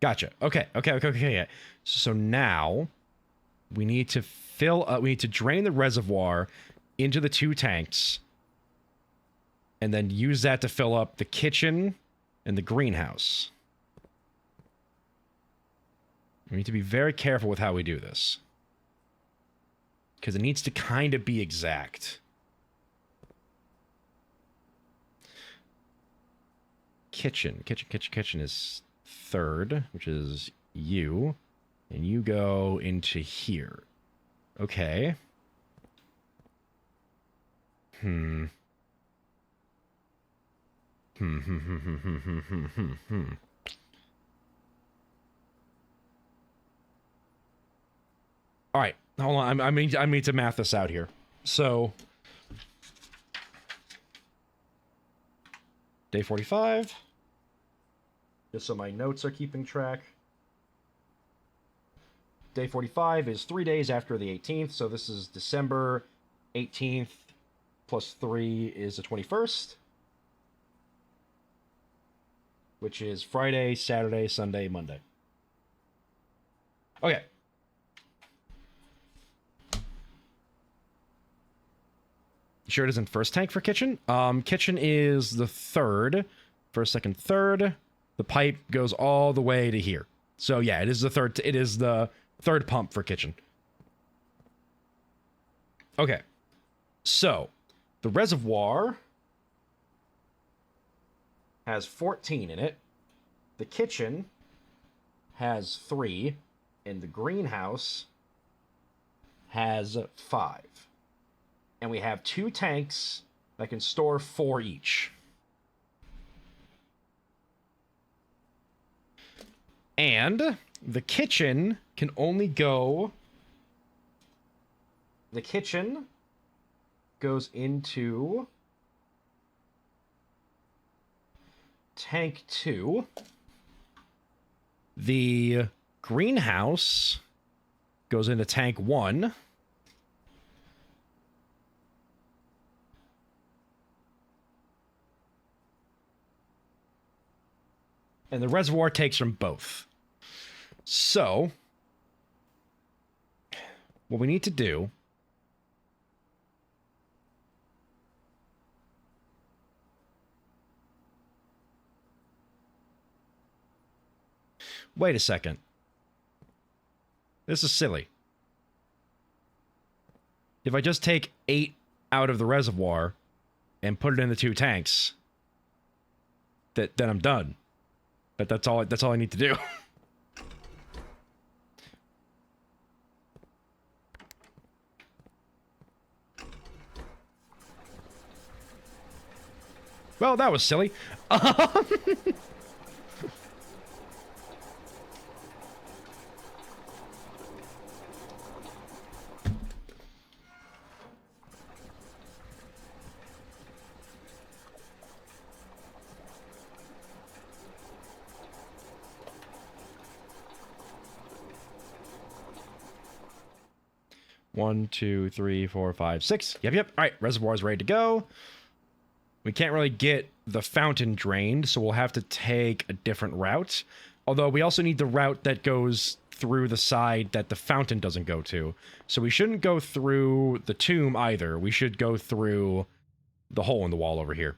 Gotcha. Okay. Yeah. So now we need to we need to drain the reservoir into the 2 tanks and then use that to fill up the kitchen and the greenhouse. We need to be very careful with how we do this, because it needs to kind of be exact. Kitchen is 3rd, which is you, and you go into here. Okay. All right, hold on. I need to math this out here. So, day 45. Just so my notes are keeping track. Day 45 is 3 days after the 18th, so this is December 18th plus 3 is the 21st, which is Friday, Saturday, Sunday, Monday. Okay. Sure it isn't first tank for kitchen? Kitchen is the third. First, second, third. The pipe goes all the way to here. So yeah, it is the third pump for kitchen. Okay. So, the reservoir has 14 in it. The kitchen has 3. And the greenhouse has 5. And we have 2 tanks that can store 4 each. And the kitchen can only go... The kitchen goes into tank 2. The greenhouse goes into tank 1. And the reservoir takes from both. So, what we need to do wait a second. This is silly. If I just take 8 out of the reservoir and put it in the 2 tanks, then I'm done. That's all I need to do. Well, that was silly. 1, 2, 3, 4, 5, 6. Yep. All right, reservoir's ready to go. We can't really get the fountain drained, so we'll have to take a different route. Although we also need the route that goes through the side that the fountain doesn't go to. So we shouldn't go through the tomb either. We should go through the hole in the wall over here.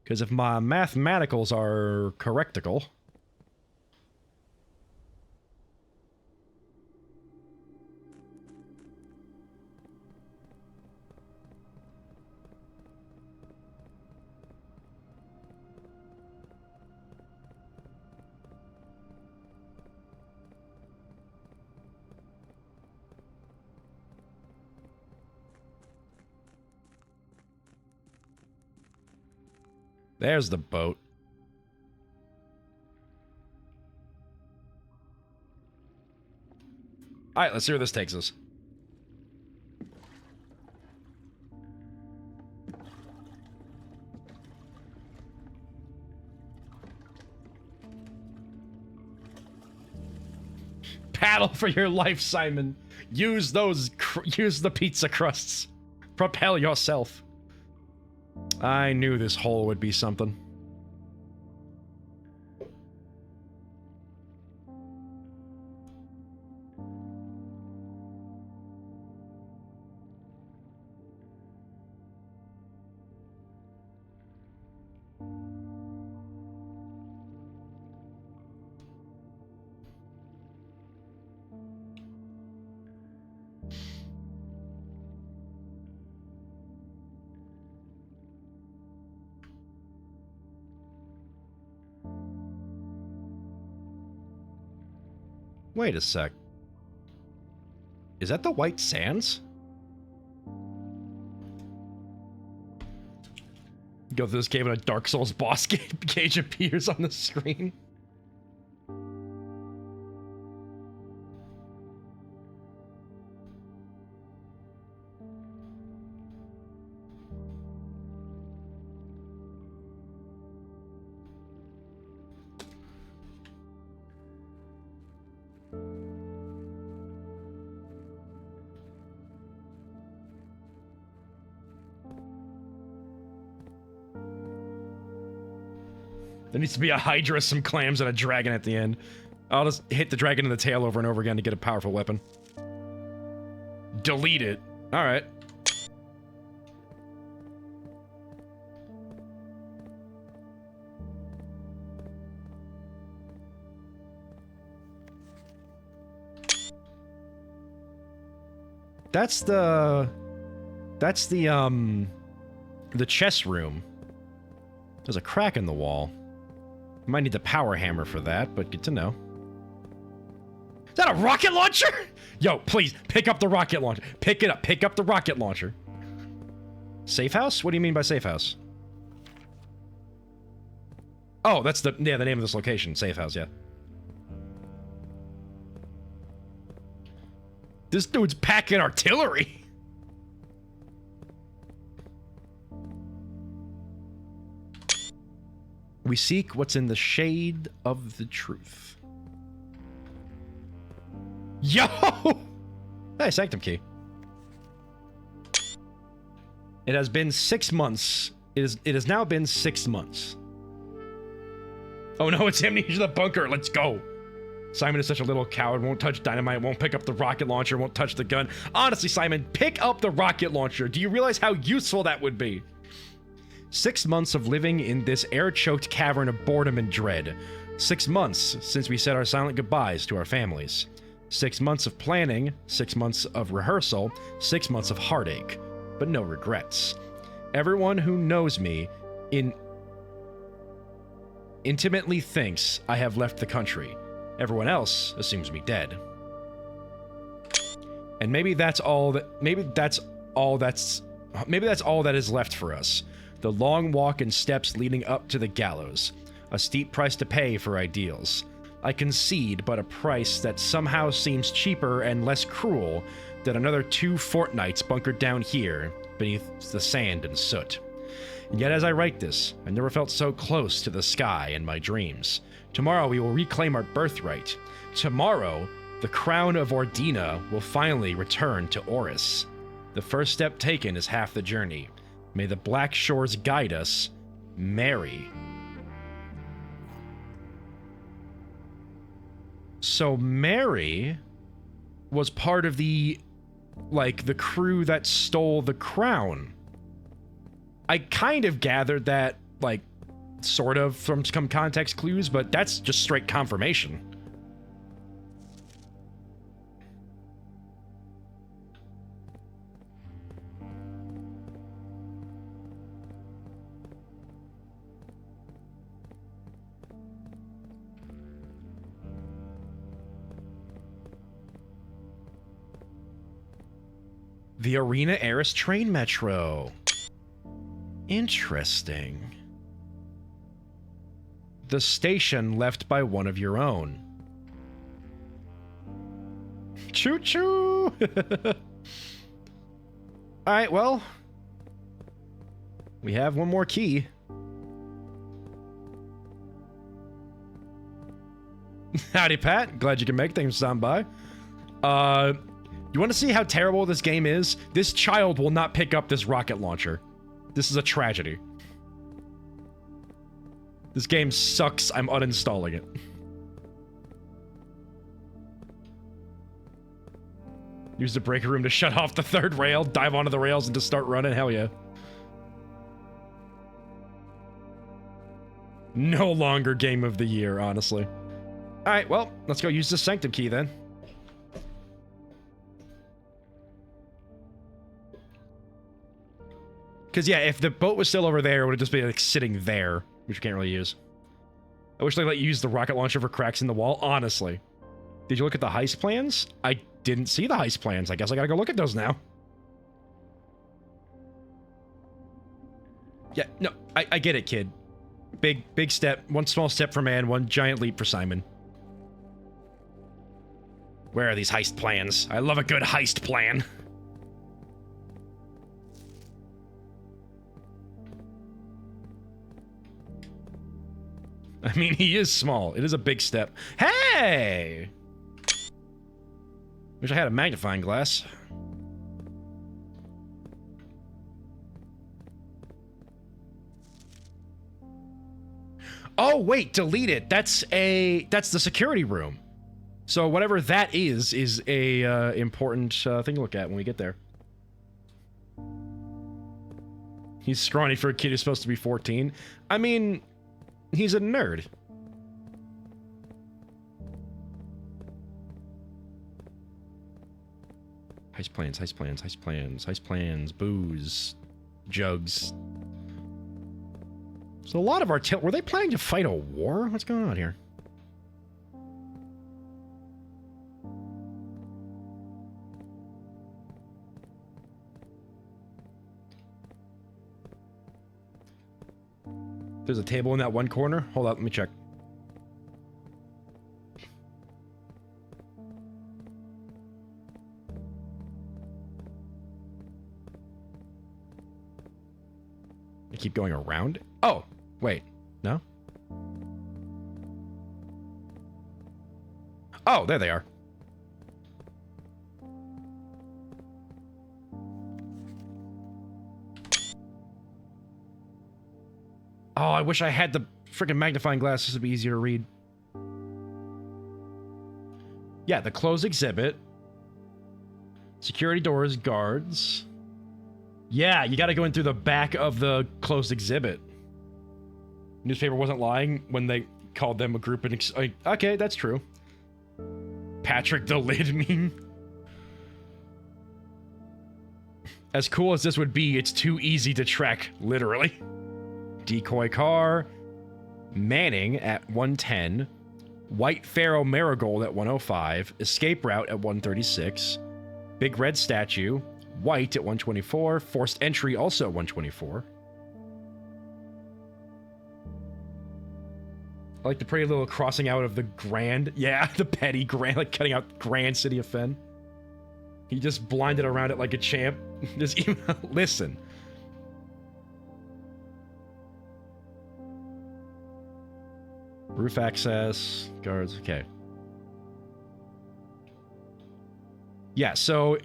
Because if my mathematicals are correctical... There's the boat. Alright, let's see where this takes us. Paddle for your life, Simon. Use the pizza crusts. Propel yourself. I knew this hole would be something. Wait a sec. Is that the White Sands? Go through this cave and a Dark Souls boss cage appears on the screen. There needs to be a Hydra, some clams, and a dragon at the end. I'll just hit the dragon in the tail over and over again to get a powerful weapon. Delete it. All right. That's the chess room. There's a crack in the wall. Might need the power hammer for that, but good to know. Is that a rocket launcher? Yo, please, pick up the rocket launcher. Pick it up. Pick up the rocket launcher. Safe house? What do you mean by safe house? Oh, that's the name of this location. Safe house, yeah. This dude's packing artillery. We seek what's in the shade of the truth. Yo! Hey, Sanctum Key. It has been 6 months. It has now been 6 months. Oh no, it's Amnesia the bunker. Let's go. Simon is such a little coward. Won't touch dynamite. Won't pick up the rocket launcher. Won't touch the gun. Honestly, Simon, pick up the rocket launcher. Do you realize how useful that would be? 6 months of living in this air-choked cavern of boredom and dread. 6 months since we said our silent goodbyes to our families. 6 months of planning, 6 months of rehearsal, 6 months of heartache, but no regrets. Everyone who knows me intimately thinks I have left the country. Everyone else assumes me dead. And maybe that's all that is left for us. The long walk and steps leading up to the gallows. A steep price to pay for ideals. I concede, but a price that somehow seems cheaper and less cruel than another 2 fortnights bunkered down here beneath the sand and soot. And yet as I write this, I never felt so close to the sky in my dreams. Tomorrow we will reclaim our birthright. Tomorrow, the crown of Ordina will finally return to Oris. The first step taken is half the journey. May the black shores guide us. Mary. So Mary was part of the crew that stole the crown. I kind of gathered that, sort of from some context clues, but that's just straight confirmation. The Arena Eris train metro. Interesting. The station left by one of your own. Choo-choo! Alright, well. We have one more key. Howdy, Pat. Glad you can make things sound by. You want to see how terrible this game is? This child will not pick up this rocket launcher. This is a tragedy. This game sucks. I'm uninstalling it. Use the breaker room to shut off the third rail, dive onto the rails, and just start running. Hell yeah. No longer game of the year, honestly. Alright, well, let's go use the Sanctum Key then. Because, yeah, if the boat was still over there, it would have just been, sitting there, which you can't really use. I wish they let you use the rocket launcher for cracks in the wall, honestly. Did you look at the heist plans? I didn't see the heist plans. I guess I gotta go look at those now. Yeah, no, I get it, kid. Big step. One small step for man, one giant leap for Simon. Where are these heist plans? I love a good heist plan. I mean, he is small. It is a big step. Hey! Wish I had a magnifying glass. Oh, wait, delete it. That's the security room. So whatever that is a important thing to look at when we get there. He's scrawny for a kid who's supposed to be 14. I mean, he's a nerd. Heist plans, heist plans, heist plans, heist plans, booze, jugs. So a lot of were they planning to fight a war? What's going on here? There's a table in that one corner. Hold up, let me check. I keep going around. Oh, wait. No? Oh, there they are. Oh, I wish I had the freaking magnifying glass. This would be easier to read. Yeah, the closed exhibit. Security doors, guards. Yeah, you gotta go in through the back of the closed exhibit. Newspaper wasn't lying when they called them a group and... okay, that's true. Patrick the Lid meme. As cool as this would be, it's too easy to track, literally. Decoy car, Manning at 110, White Pharaoh Marigold at 105, Escape Route at 136, Big Red Statue, White at 124, Forced Entry also at 124. I like the pretty little crossing out of the Grand. Yeah, the petty Grand, like cutting out Grand City of Fen. He just blinded around it like a champ. Just even, listen. Roof access, guards, okay. Yeah, so,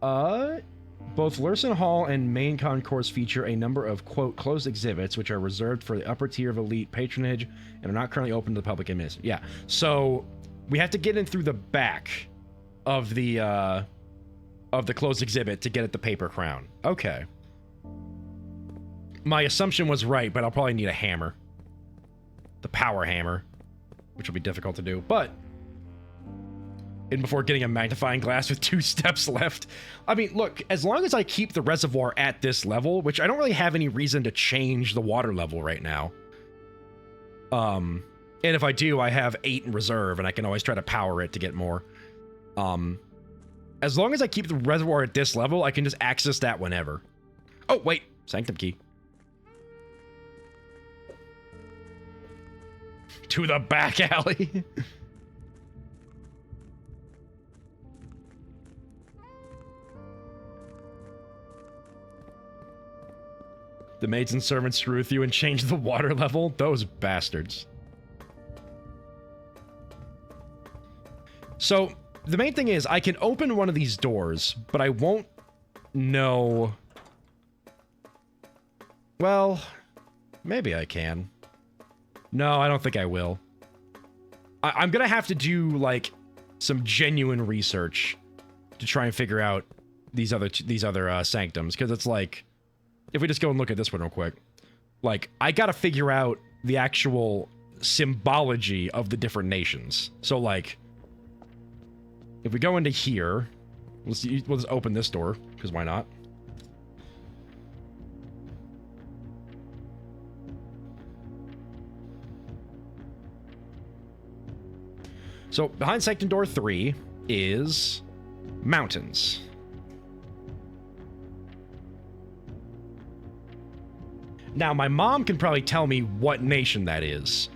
both Lursen Hall and main concourse feature a number of, quote, closed exhibits, which are reserved for the upper tier of elite patronage and are not currently open to the public admission. Yeah, so we have to get in through the back of the closed exhibit to get at the paper crown. Okay. My assumption was right, but I'll probably need a hammer. The power hammer, which will be difficult to do, but and before getting a magnifying glass with 2 steps left. I mean, look, as long as I keep the reservoir at this level, which I don't really have any reason to change the water level right now. And if I do, I have 8 in reserve, and I can always try to power it to get more. As long as I keep the reservoir at this level, I can just access that whenever. Oh, wait, Sanctum Key. To the back alley. The maids and servants screw with you and change the water level? Those bastards. So, the main thing is, I can open one of these doors, but I won't know... Well, maybe I can. No, I don't think I will. I'm gonna have to do, like, some genuine research to try and figure out these other sanctums, because it's like, if we just go and look at this one real quick, like, I gotta figure out the actual symbology of the different nations. So, like, if we go into here, we'll just open this door, because why not? So, behind Sanctum Door 3 is mountains. Now, my mom can probably tell me what nation that is,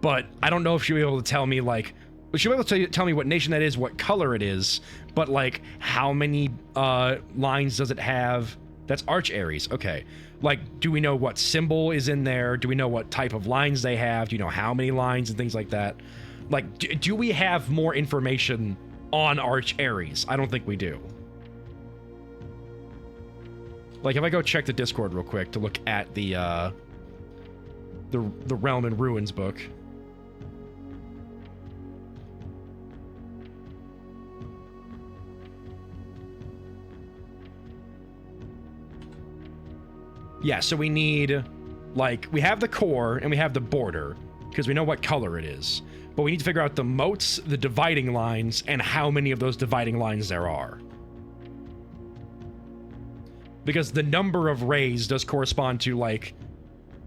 but I don't know if she'll be able to tell me, like... She'll be able to tell me what nation that is, what color it is, but, like, how many lines does it have? That's Arch Aries, okay. Like, do we know what symbol is in there? Do we know what type of lines they have? Do you know how many lines and things like that? Like, do we have more information on Arch Aries? I don't think we do. Like, if I go check the Discord real quick to look at the Realm and Ruins book. Yeah, so we need, like, we have the core and we have the border, because we know what color it is. But we need to figure out the moats, the dividing lines, and how many of those dividing lines there are. Because the number of rays does correspond to, like,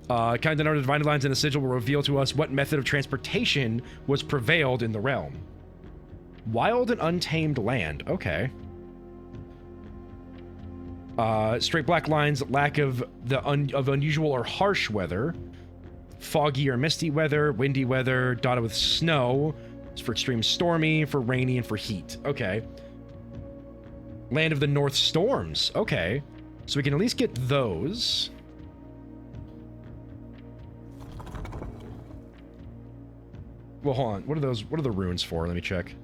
kind of number of dividing lines in the sigil will reveal to us what method of transportation was prevailed in the realm. Wild and untamed land. Okay. Straight black lines, lack of unusual or harsh weather. Foggy or misty weather, windy weather, dotted with snow. It's for extreme stormy, for rainy, and for heat. Okay. Land of the North Storms. Okay. So we can at least get those. Well, hold on. What are those? What are the runes for? Let me check.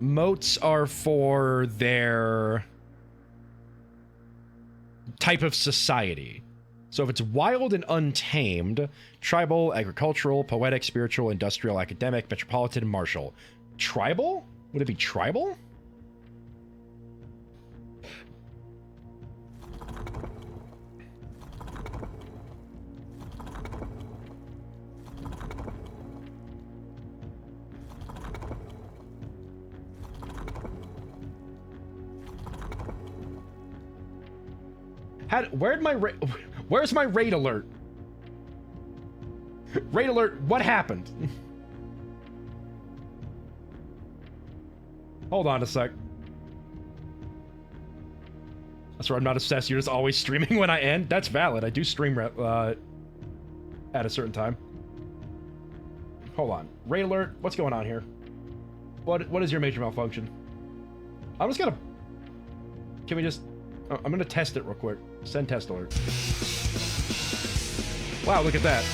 Moats are for their type of society. So if it's wild and untamed, tribal, agricultural, poetic, spiritual, industrial, academic, metropolitan, martial. Tribal? Would it be tribal? Where's my raid alert? Raid alert, what happened? Hold on a sec. That's where I'm not obsessed. You're just always streaming when I end. That's valid. I do stream at a certain time. Hold on. Raid alert, what's going on here? What is your major malfunction? I'm just gonna... Can we just... I'm gonna test it real quick. Send test alert. Wow, look at that.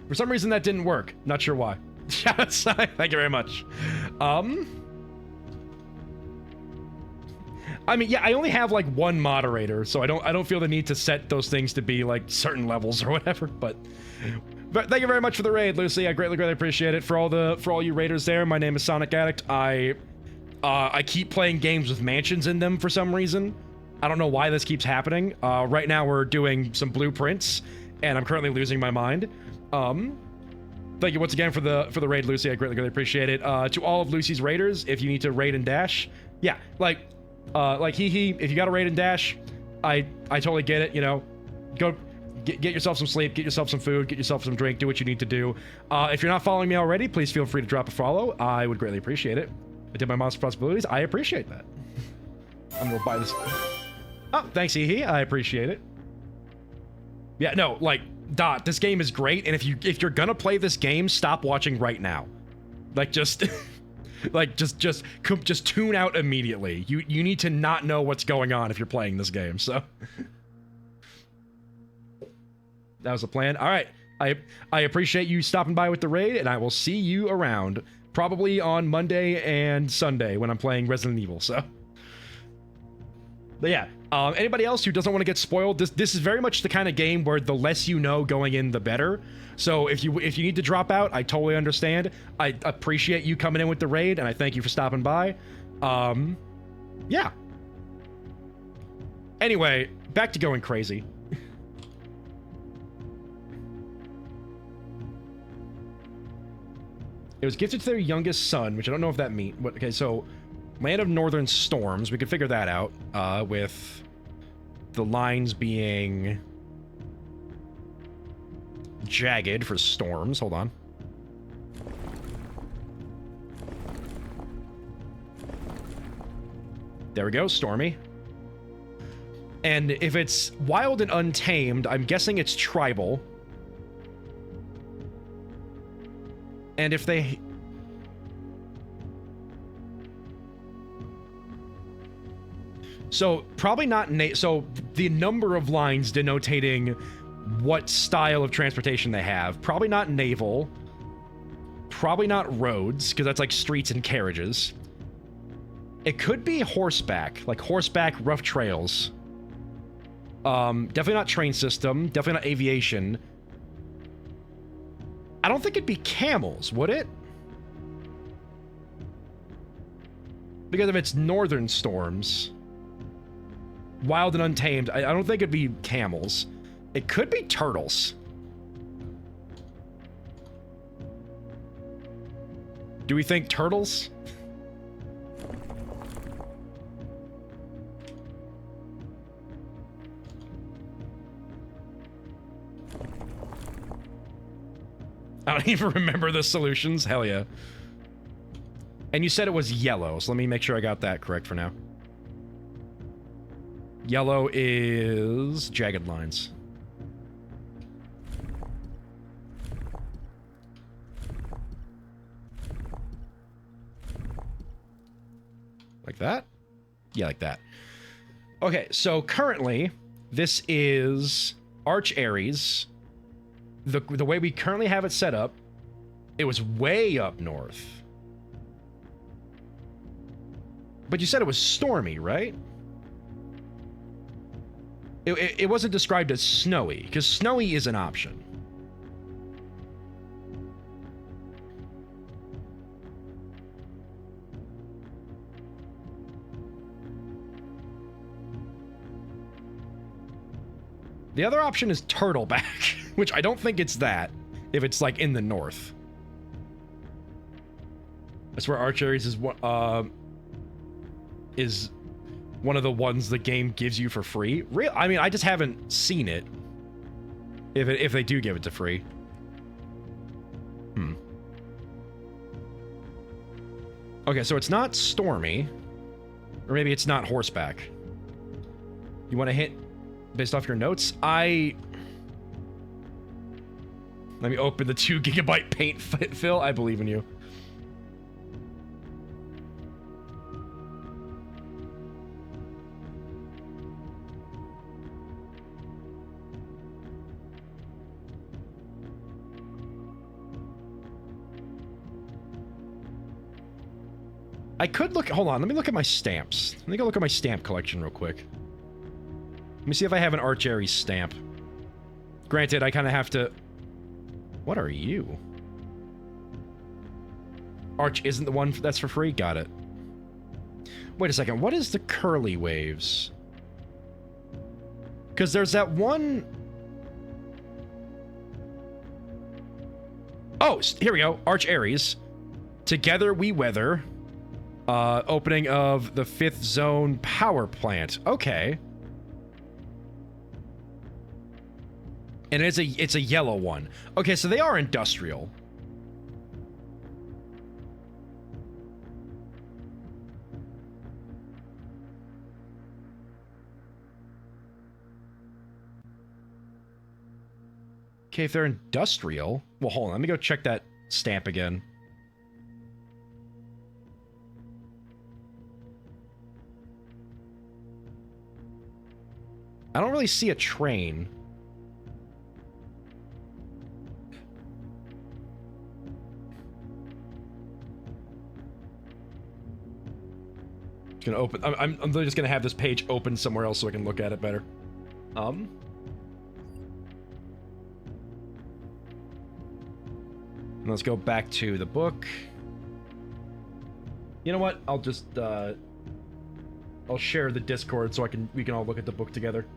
For some reason that didn't work. Not sure why. Thank you very much. I mean, yeah, I only have like one moderator, so I don't feel the need to set those things to be like certain levels or whatever. But thank you very much for the raid, Lucy. I greatly appreciate it. For all you raiders there, my name is Sonic Addict. I keep playing games with mansions in them for some reason. I don't know why this keeps happening. Right now we're doing some blueprints, and I'm currently losing my mind. Thank you once again for the raid, Lucy. I greatly appreciate it. To all of Lucy's raiders, if you need to raid and dash, yeah, like hee, if you got to raid and dash, I totally get it. You know, go get yourself some sleep, get yourself some food, get yourself some drink, do what you need to do. If you're not following me already, please feel free to drop a follow. I would greatly appreciate it. I did my mom's responsibilities. I appreciate that. I'm gonna buy this. Oh, thanks, hee. I appreciate it. Yeah, no, like, Dot, this game is great, and if you're gonna play this game, stop watching right now. Like, just like just tune out immediately. You need to not know what's going on if you're playing this game. So that was the plan. All right, I appreciate you stopping by with the raid, and I will see you around probably on Monday and Sunday when I'm playing Resident Evil. So, but yeah. Anybody else who doesn't want to get spoiled, this is very much the kind of game where the less you know going in, the better. So if you need to drop out, I totally understand. I appreciate you coming in with the raid, and I thank you for stopping by. Yeah. Anyway, back to going crazy. It was gifted to their youngest son, which I don't know if that means. Okay, so Land of Northern Storms, we could figure that out with the lines being jagged for storms. Hold on. There we go, stormy. And if it's wild and untamed, I'm guessing it's tribal. And if they... So, probably not... So, the number of lines denotating what style of transportation they have. Probably not naval. Probably not roads, because that's like streets and carriages. It could be horseback. Like horseback rough trails. Definitely not train system. Definitely not aviation. I don't think it'd be camels, would it? Because of its northern storms. Wild and untamed. I don't think it'd be camels. It could be turtles. Do we think turtles? I don't even remember the solutions. Hell yeah. And you said it was yellow, so let me make sure I got that correct for now. Yellow is jagged lines. Like that? Yeah, like that. Okay, so currently, this is Arch Ares. The way we currently have it set up, it was way up north. But you said it was stormy, right? It wasn't described as snowy, because snowy is an option. The other option is turtleback, which I don't think it's that, if it's like in the north. That's where Arch Ares is one of the ones the game gives you for free. I mean, I just haven't seen it. If they do give it to free. Okay, so it's not stormy. Or maybe it's not horseback. You want to hit based off your notes? Let me open the 2 GB paint fill. I believe in you. I could look... Hold on, let me look at my stamps. Let me go look at my stamp collection real quick. Let me see if I have an Arch Ares stamp. Granted, I kind of have to... What are you? Arch isn't the one that's for free? Got it. Wait a second, what is the curly waves? Because there's that one... Oh, here we go. Arch Ares. Together we weather. Opening of the 5th zone power plant. Okay. And it's a yellow one. Okay, so they are industrial. Okay, if they're industrial... Well, hold on. Let me go check that stamp again. I don't really see a train. Just gonna open... I'm just gonna have this page open somewhere else so I can look at it better. Let's go back to the book. You know what? I'll just, I'll share the Discord so we can all look at the book together.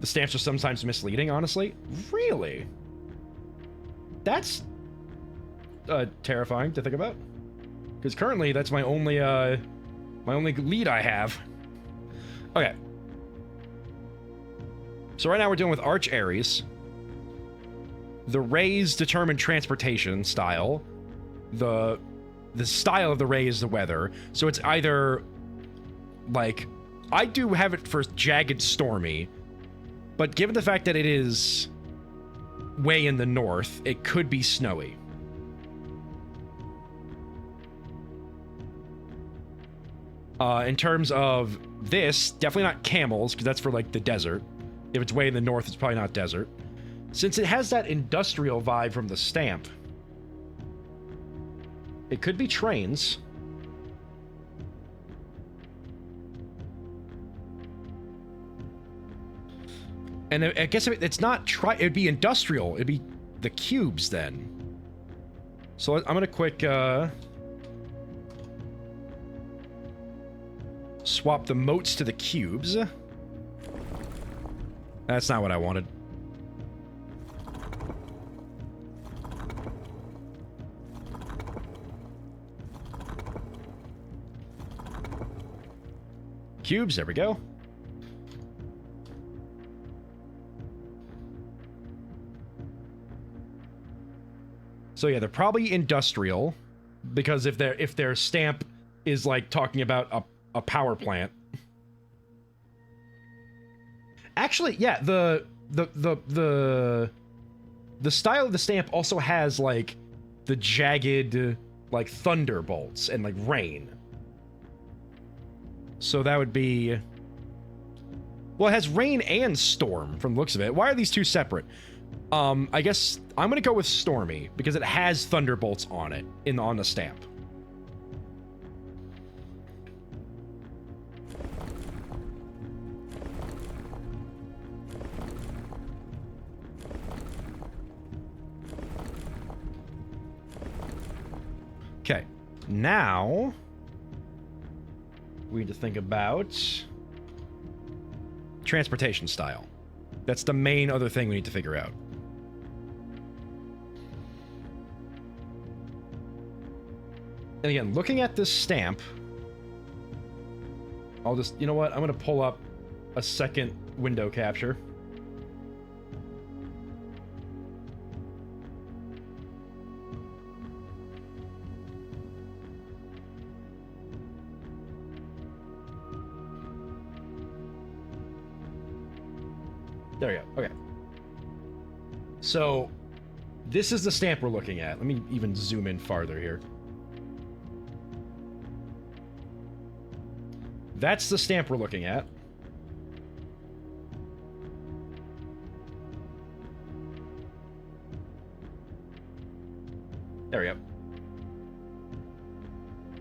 The stamps are sometimes misleading, honestly. Really? That's terrifying to think about. Because currently, that's my only lead I have. Okay. So right now we're dealing with Arch Ares. The rays determine transportation style. The style of the ray is the weather. So it's either, like, I do have it for jagged stormy, but given the fact that it is way in the north, it could be snowy. In terms of this, definitely not camels, because that's for, like, the desert. If it's way in the north, it's probably not desert. Since it has that industrial vibe from the stamp, it could be trains. And I guess if it's not it'd be industrial. It'd be the cubes then. So I'm gonna quick swap the moats to the cubes. That's not what I wanted. Cubes, there we go. So yeah, they're probably industrial, because if their stamp is like talking about a power plant. Actually, yeah, the style of the stamp also has like the jagged like thunderbolts and like rain. So that would be, well, it has rain and storm from the looks of it. Why are these two separate? I guess I'm gonna go with stormy because it has thunderbolts on it on the stamp. Okay, now we need to think about transportation style. That's the main other thing we need to figure out. And again, looking at this stamp, I'll just, you know what? I'm going to pull up a second window capture. There we go. Okay. So, this is the stamp we're looking at. Let me even zoom in farther here. That's the stamp we're looking at. There we go.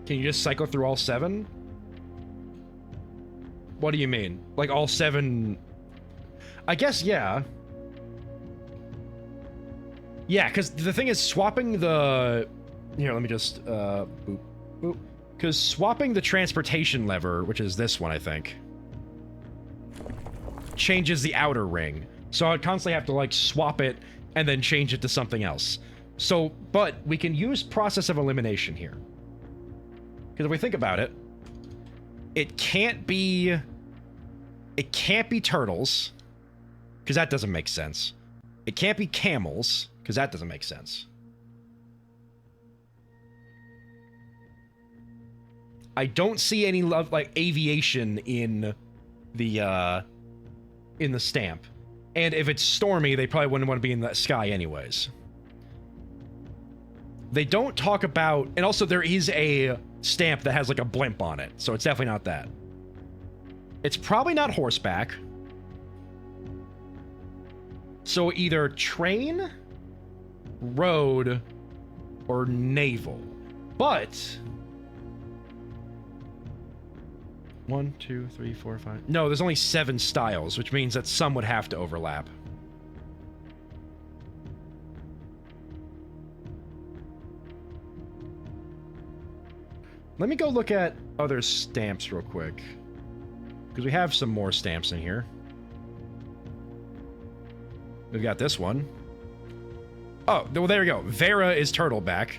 Can you just cycle through all 7? What do you mean? Like all 7... I guess, yeah. Yeah, because the thing is, swapping the... Here, let me just, boop, boop. Because swapping the transportation lever, which is this one, I think, changes the outer ring. So I'd constantly have to, like, swap it and then change it to something else. So, but we can use process of elimination here. Because if we think about it, it can't be turtles, because that doesn't make sense. It can't be camels, because that doesn't make sense. I don't see any like aviation in the stamp. And if it's stormy, they probably wouldn't want to be in the sky anyways. They don't talk about, and also there is a stamp that has like a blimp on it, so it's definitely not that. It's probably not horseback. So either train, road, or naval. But 1, 2, 3, 4, 5. No, there's only 7 styles, which means that some would have to overlap. Let me go look at other stamps real quick, because we have some more stamps in here. We've got this one. Oh, well, there we go. Vera is turtleback.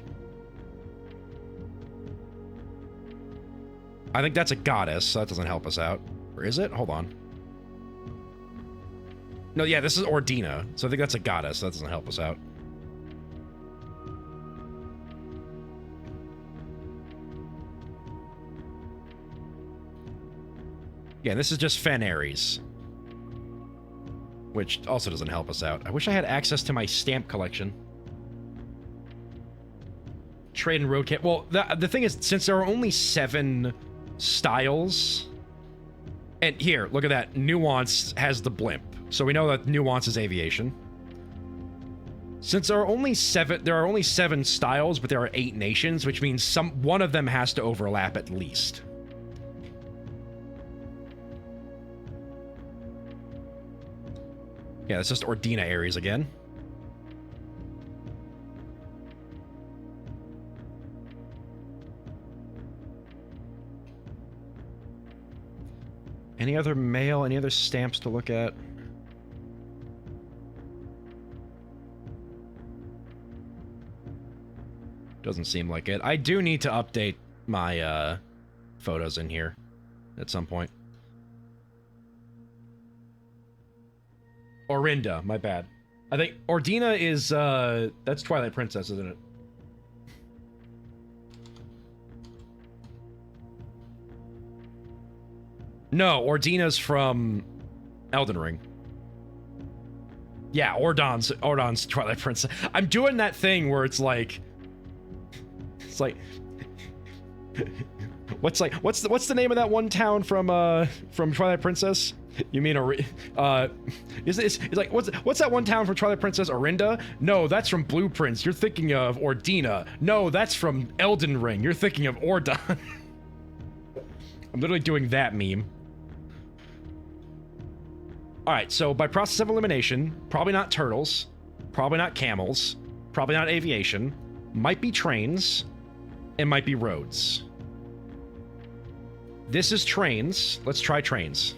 I think that's a goddess, so that doesn't help us out. Or is it? Hold on. No, yeah, this is Ordina, so I think that's a goddess, so that doesn't help us out. Yeah, this is just Fenaries, which also doesn't help us out. I wish I had access to my stamp collection. Trade and road kit. Well, the thing is, since there are only 7 styles, and here, look at that. Nuance has the blimp, so we know that Nuance is aviation. Since there are only 7 styles, but there are 8 nations, which means one of them has to overlap at least. Yeah, it's just Ordina Ares again. Any other mail? Any other stamps to look at? Doesn't seem like it. I do need to update my photos in here at some point. Orinda, my bad. I think Ordina is that's Twilight Princess, isn't it? No, Ordina's from Elden Ring. Yeah, Ordon's Twilight Princess. I'm doing that thing where it's like what's the name of that one town from Twilight Princess? You mean it's like what's that one town from Twilight Princess? Orinda? No, that's from Blueprints. You're thinking of Ordina. No, that's from Elden Ring. You're thinking of Ordon. I'm literally doing that meme. Alright, so by process of elimination, probably not turtles, probably not camels, probably not aviation, might be trains, it might be roads. This is trains. Let's try trains.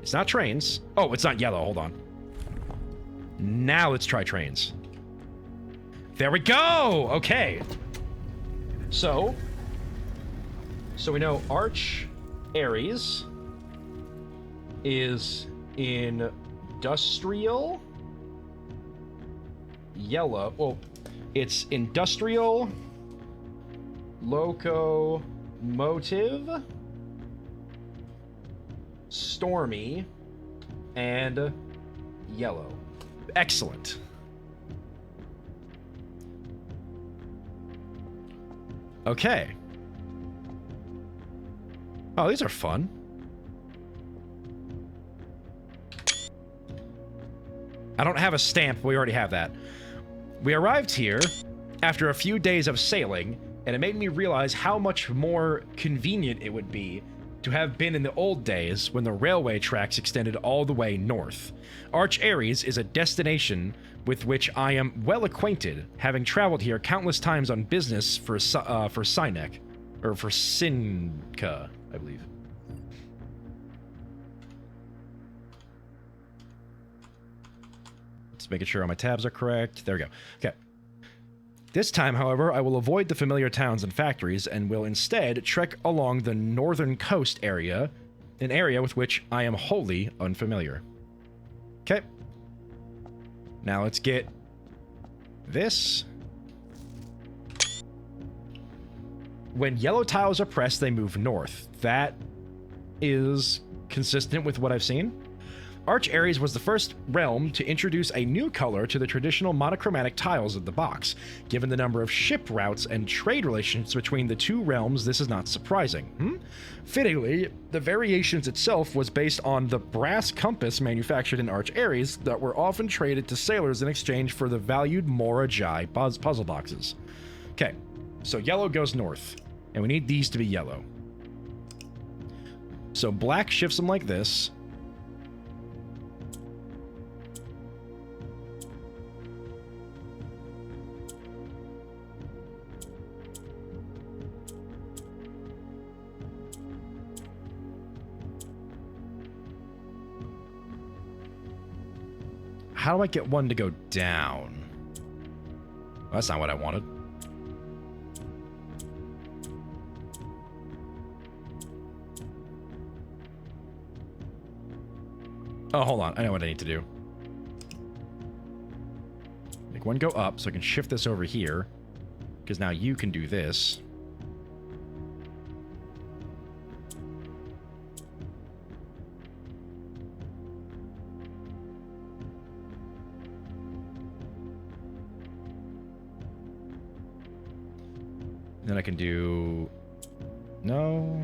It's not trains. Oh, it's not yellow. Hold on. Now let's try trains. There we go! Okay. So we know Arch Ares is industrial yellow. Well, it's industrial locomotive stormy and yellow. Excellent. Okay. Oh, these are fun. I don't have a stamp, but we already have that. We arrived here after a few days of sailing, and it made me realize how much more convenient it would be to have been in the old days when the railway tracks extended all the way north. Arch Ares is a destination with which I am well acquainted, having traveled here countless times on business for Sinek, or for Sinka, I believe. Just making sure all my tabs are correct. There we go. Okay. This time, however, I will avoid the familiar towns and factories and will instead trek along the northern coast area, an area with which I am wholly unfamiliar. Okay. Now let's get this. When yellow tiles are pressed, they move north. That is consistent with what I've seen. Arch Ares was the first realm to introduce a new color to the traditional monochromatic tiles of the box. Given the number of ship routes and trade relations between the two realms, this is not surprising. Fittingly, the variations itself was based on the brass compass manufactured in Arch Ares that were often traded to sailors in exchange for the valued Mora Jai puzzle boxes. Okay, so yellow goes north, and we need these to be yellow. So black shifts them like this. How do I get one to go down? Well, that's not what I wanted. Oh, hold on. I know what I need to do. Make one go up so I can shift this over here. Because now you can do this. Then I can do... No.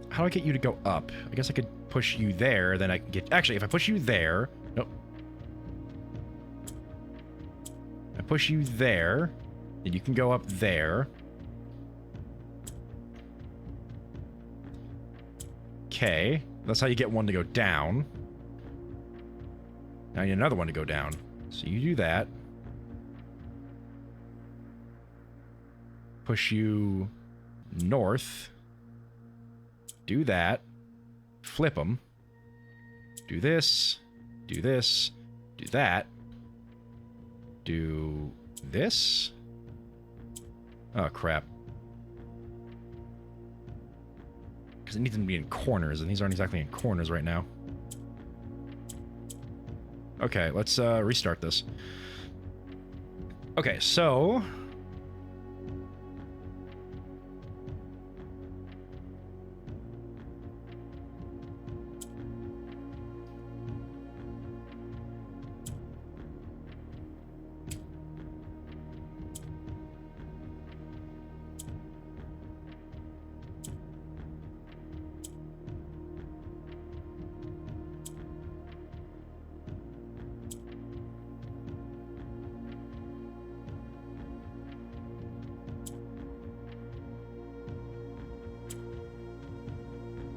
How do I get you to go up? I guess I could push you there, then I can get... Actually, if I push you there... Nope. I push you there, then you can go up there. Okay, that's how you get one to go down. Now I need another one to go down. So you do that. Push you north. Do that. Flip them. Do this. Do this. Do that. Do this. Oh, crap. Because it needs them to be in corners, and these aren't exactly in corners right now. Okay, let's restart this. Okay, so...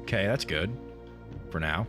Okay, that's good. For now.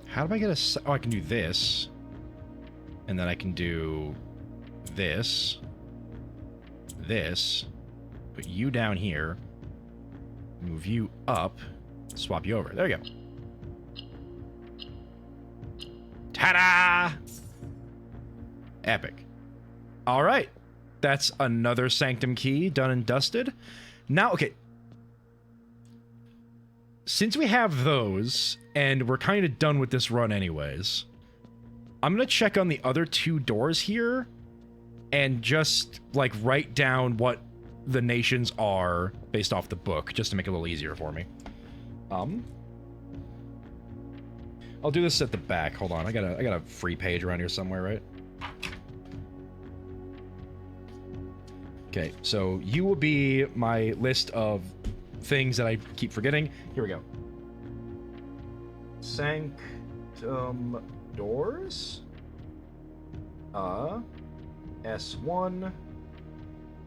How do I get a... Oh, I can do this. And then I can do this. This. Put you down here. Move you up. Swap you over. There you go. Ta-da! Epic. All right. That's another Sanctum key done and dusted. Now, okay. Since we have those, and we're kind of done with this run anyways, I'm going to check on the other two doors here and just, like, write down what the nations are based off the book, just to make it a little easier for me. I'll do this at the back. Hold on. I got a free page around here somewhere, right? Okay, so you will be my list of things that I keep forgetting. Here we go. Sanctum doors. S1.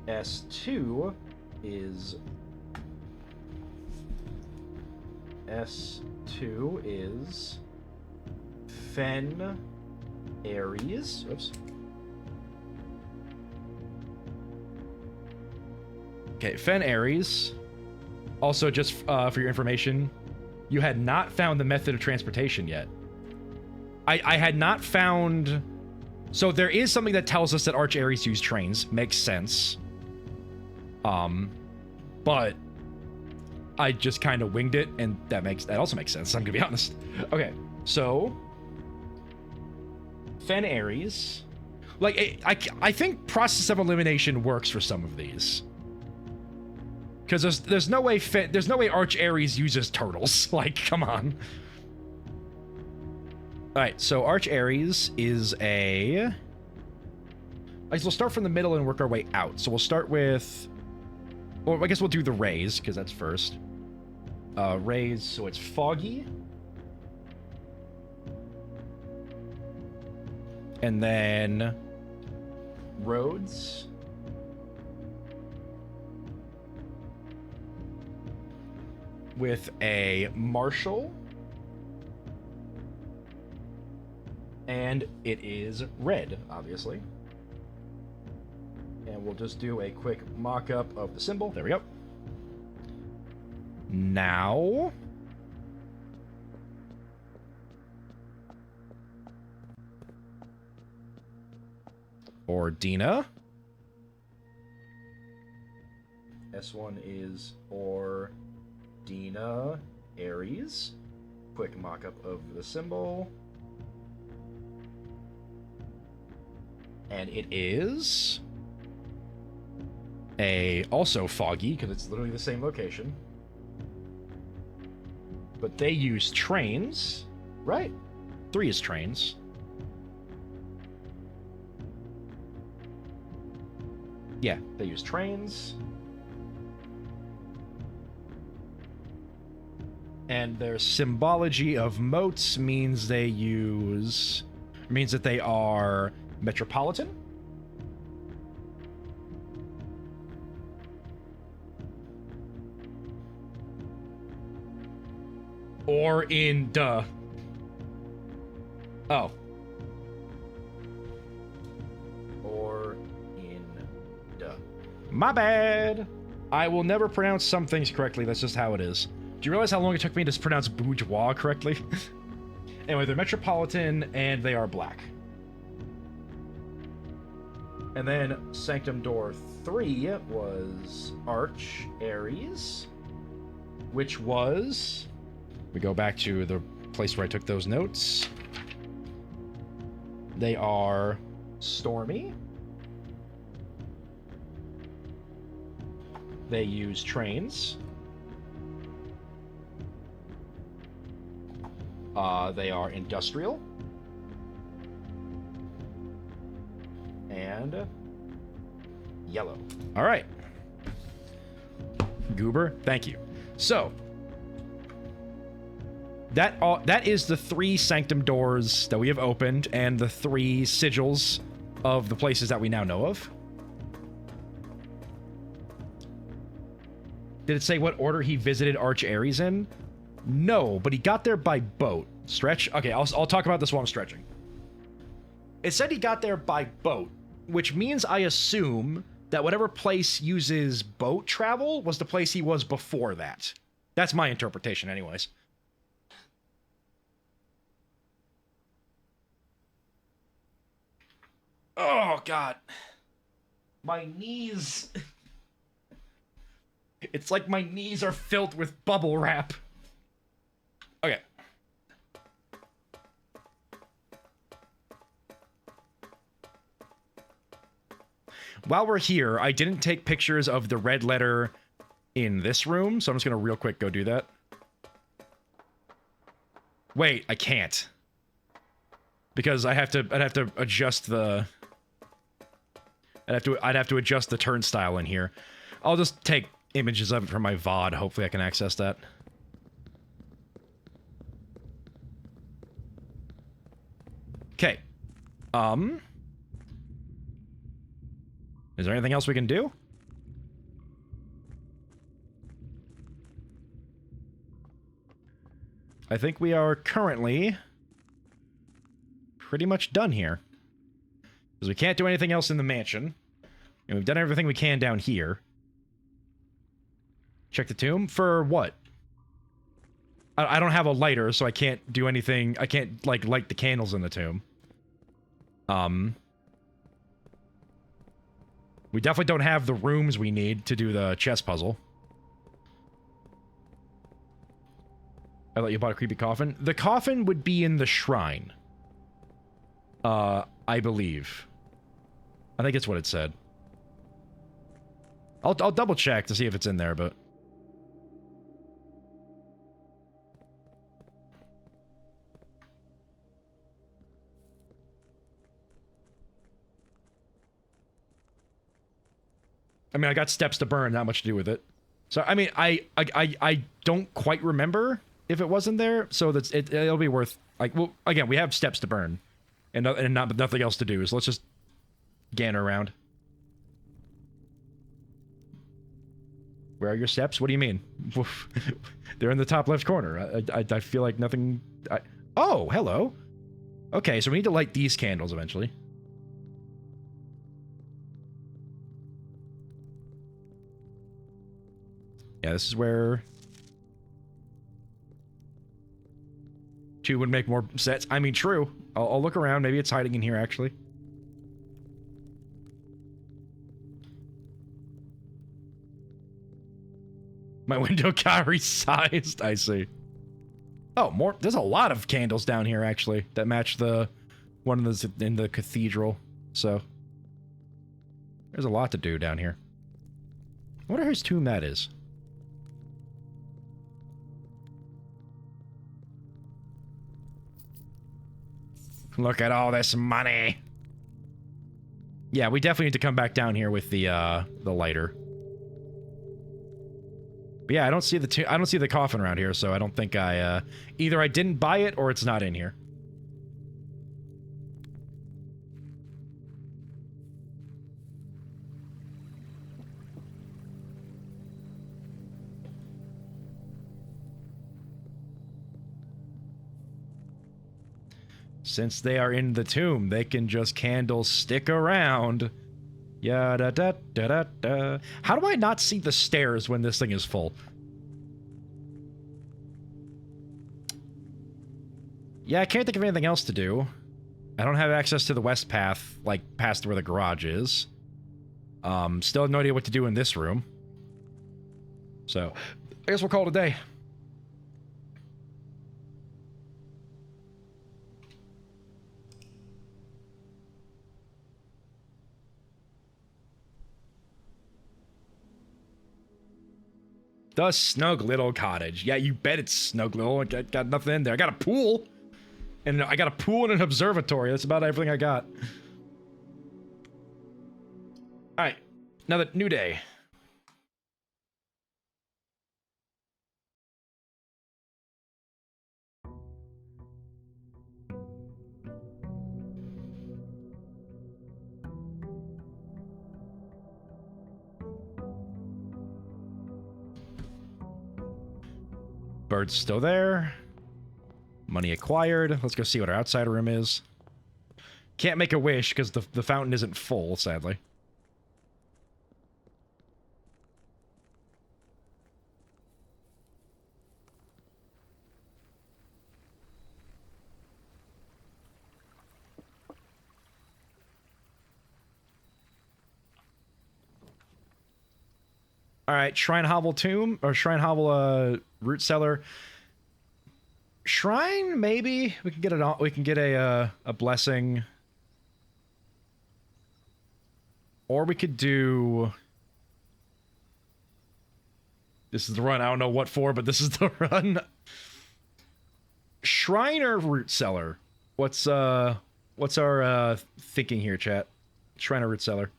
S2 is... S2 is... Fen Aries. Oops. Okay, Fen Aries. Also, just for your information, you had not found the method of transportation yet. I had not found... So there is something that tells us that Arch Aries use trains. Makes sense. But I just kind of winged it, and that also makes sense, I'm gonna be honest. Okay, so... Fen Aries. Like, I think process of elimination works for some of these. Because there's no way Arch Aries uses turtles. Like, come on. Alright, so Arch Aries is a... I guess we'll start from the middle and work our way out. So we'll start with... Well, I guess we'll do the rays, because that's first. Rays, so it's Foggy. And then... Roads. With a Marshall. And it is red, obviously. And we'll just do a quick mock-up of the symbol. There we go. Now... Ordina. S1 is Ordina Aries. Quick mock-up of the symbol. And it is also foggy, because it's literally the same location. But they use trains, right? 3 is trains. Yeah, they use trains. And their symbology of moats means that they are metropolitan. Or in duh. Oh. Or in duh. My bad. I will never pronounce some things correctly. That's just how it is. Do you realize how long it took me to pronounce bourgeois correctly? Anyway, they're metropolitan and they are black. And then Sanctum Door 3 was Arch Aries, which was... We go back to the place where I took those notes. They are Stormy. They use trains. They are industrial. And yellow. All right. Goober, thank you. So, that is the 3 sanctum doors that we have opened and the 3 sigils of the places that we now know of. Did it say what order he visited Arch Aries in? No, but he got there by boat. Stretch? Okay, I'll talk about this while I'm stretching. It said he got there by boat, which means I assume that whatever place uses boat travel was the place he was before that. That's my interpretation anyways. Oh, God. My knees. It's like my knees are filled with bubble wrap. Okay. While we're here, I didn't take pictures of the red letter in this room, so I'm just gonna real quick go do that. Wait, I can't. Because I'd have to adjust the... I'd have to adjust the turnstile in here. I'll just take images of it from my VOD. Hopefully I can access that. Okay. Is there anything else we can do? I think we are currently pretty much done here. Because we can't do anything else in the mansion. And we've done everything we can down here. Check the tomb? For what? I don't have a lighter, so I can't do anything. I can't, like, light the candles in the tomb. We definitely don't have the rooms we need to do the chess puzzle. I thought you bought a creepy coffin. The coffin would be in the shrine. I believe. I think it's what it said. I'll double check to see if it's in there, but... I mean, I got steps to burn, not much to do with it. So, I mean, I don't quite remember if it wasn't there, so that's it'll be worth... Like, well, again, we have steps to burn. And nothing else to do, so let's just gander around. Where are your steps? What do you mean? They're in the top left corner. I feel like nothing... Oh, hello. Okay, so we need to light these candles eventually. Yeah, this is where... 2 would make more sense. I mean, true. I'll look around. Maybe it's hiding in here, actually. My window got resized. I see. Oh, more. There's a lot of candles down here, actually, that match the one in the cathedral. So, there's a lot to do down here. I wonder whose tomb that is. Look at all this money. Yeah, we definitely need to come back down here with the lighter. But yeah, I don't see the coffin around here, so I don't think either I didn't buy it or it's not in here. Since they are in the tomb, they can just candlestick around. Yada da da da da. How do I not see the stairs when this thing is full? Yeah, I can't think of anything else to do. I don't have access to the west path, like past where the garage is. Still have no idea what to do in this room. So, I guess we'll call it a day. The snug little cottage. Yeah, you bet it's snug little. I got nothing in there. I got a pool. And I got a pool and an observatory. That's about everything I got. Alright. Another new day. Bird's still there. Money acquired. Let's go see what our outside room is. Can't make a wish because the fountain isn't full, sadly. All right, Shrine Hovel Tomb, or Shrine Hovel Root Cellar. Shrine, maybe we can get it. We can get a blessing, or we could do. This is the run. I don't know what for, but this is the run. Shrine or Root Cellar? What's our thinking here, chat? Shrine or Root Cellar?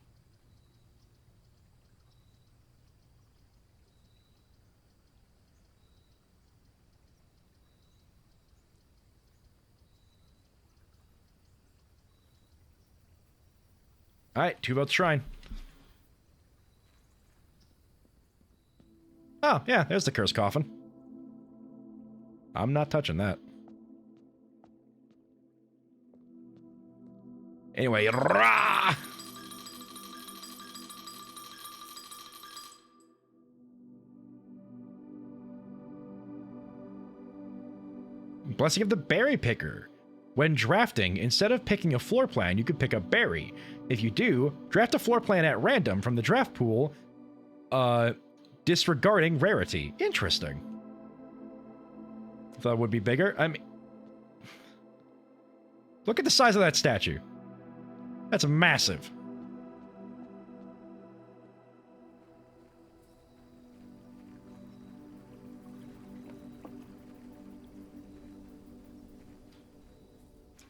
Alright, 2 votes Shrine. Oh, yeah, there's the cursed coffin. I'm not touching that. Anyway, rah! Blessing of the Berry Picker. When drafting, instead of picking a floor plan, you could pick a berry. If you do, draft a floor plan at random from the draft pool, disregarding rarity. Interesting. Thought it would be bigger. I mean, look at the size of that statue. That's massive.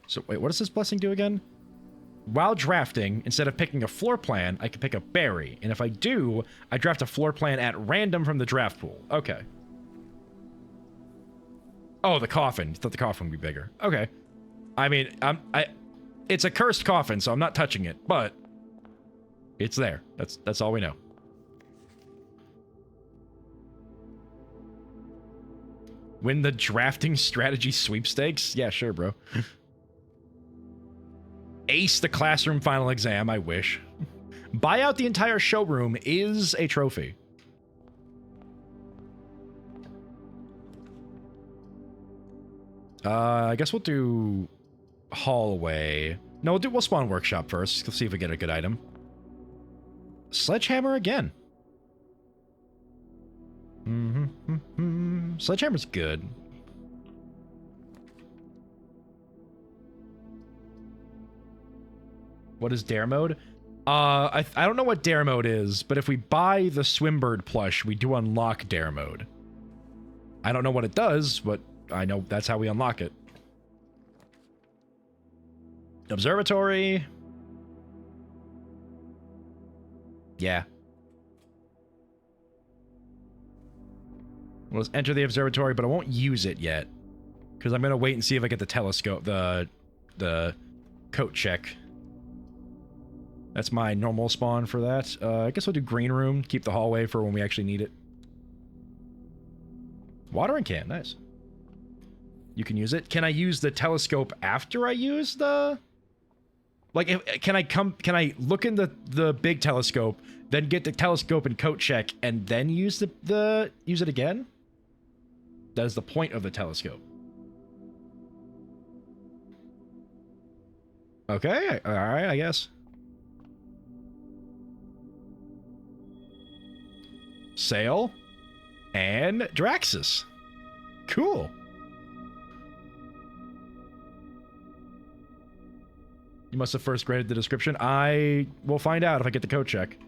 So wait, what does this blessing do again? While drafting, instead of picking a floor plan, I can pick a berry. And if I do, I draft a floor plan at random from the draft pool. Okay. Oh, the coffin. I thought the coffin would be bigger. Okay. I mean, it's a cursed coffin, so I'm not touching it, but it's there. That's all we know. Win the drafting strategy sweepstakes? Yeah, sure, bro. Ace the classroom final exam, I wish. Buy out the entire showroom is a trophy. I guess we'll do hallway. No, we'll spawn workshop first. Let's see if we get a good item. Sledgehammer again. Mm-hmm. Sledgehammer's good. What is dare mode? I don't know what dare mode is, but if we buy the Swimbird plush, we do unlock dare mode. I don't know what it does, but I know that's how we unlock it. Observatory. Yeah. Let's enter the observatory, but I won't use it yet. Because I'm going to wait and see if I get the telescope, the coat check. That's my normal spawn for that. I guess we'll do green room, keep the hallway for when we actually need it. Watering can, nice. You can use it. Can I use the telescope after I use the... Like, can I look in the big telescope, then get the telescope and coat check, and then use use it again? That is the point of the telescope. Okay, alright, I guess. Sail and Draxus. Cool. You must have first graded the description. I will find out if I get the code check.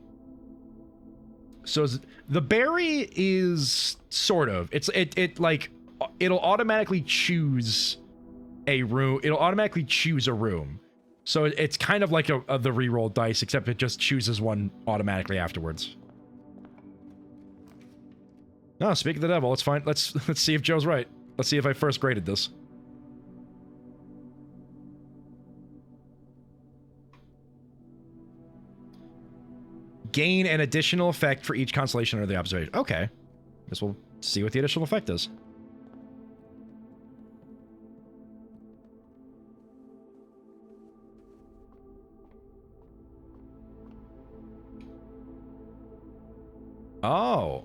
So the berry is sort of. It'll automatically choose a room. It'll automatically choose a room. So it's kind of like the reroll dice, except it just chooses one automatically afterwards. No, speak of the devil. Let's find. Let's see if Joe's right. Let's see if I first graded this. Gain an additional effect for each constellation under the observation. Okay. Guess we'll see what the additional effect is. Oh.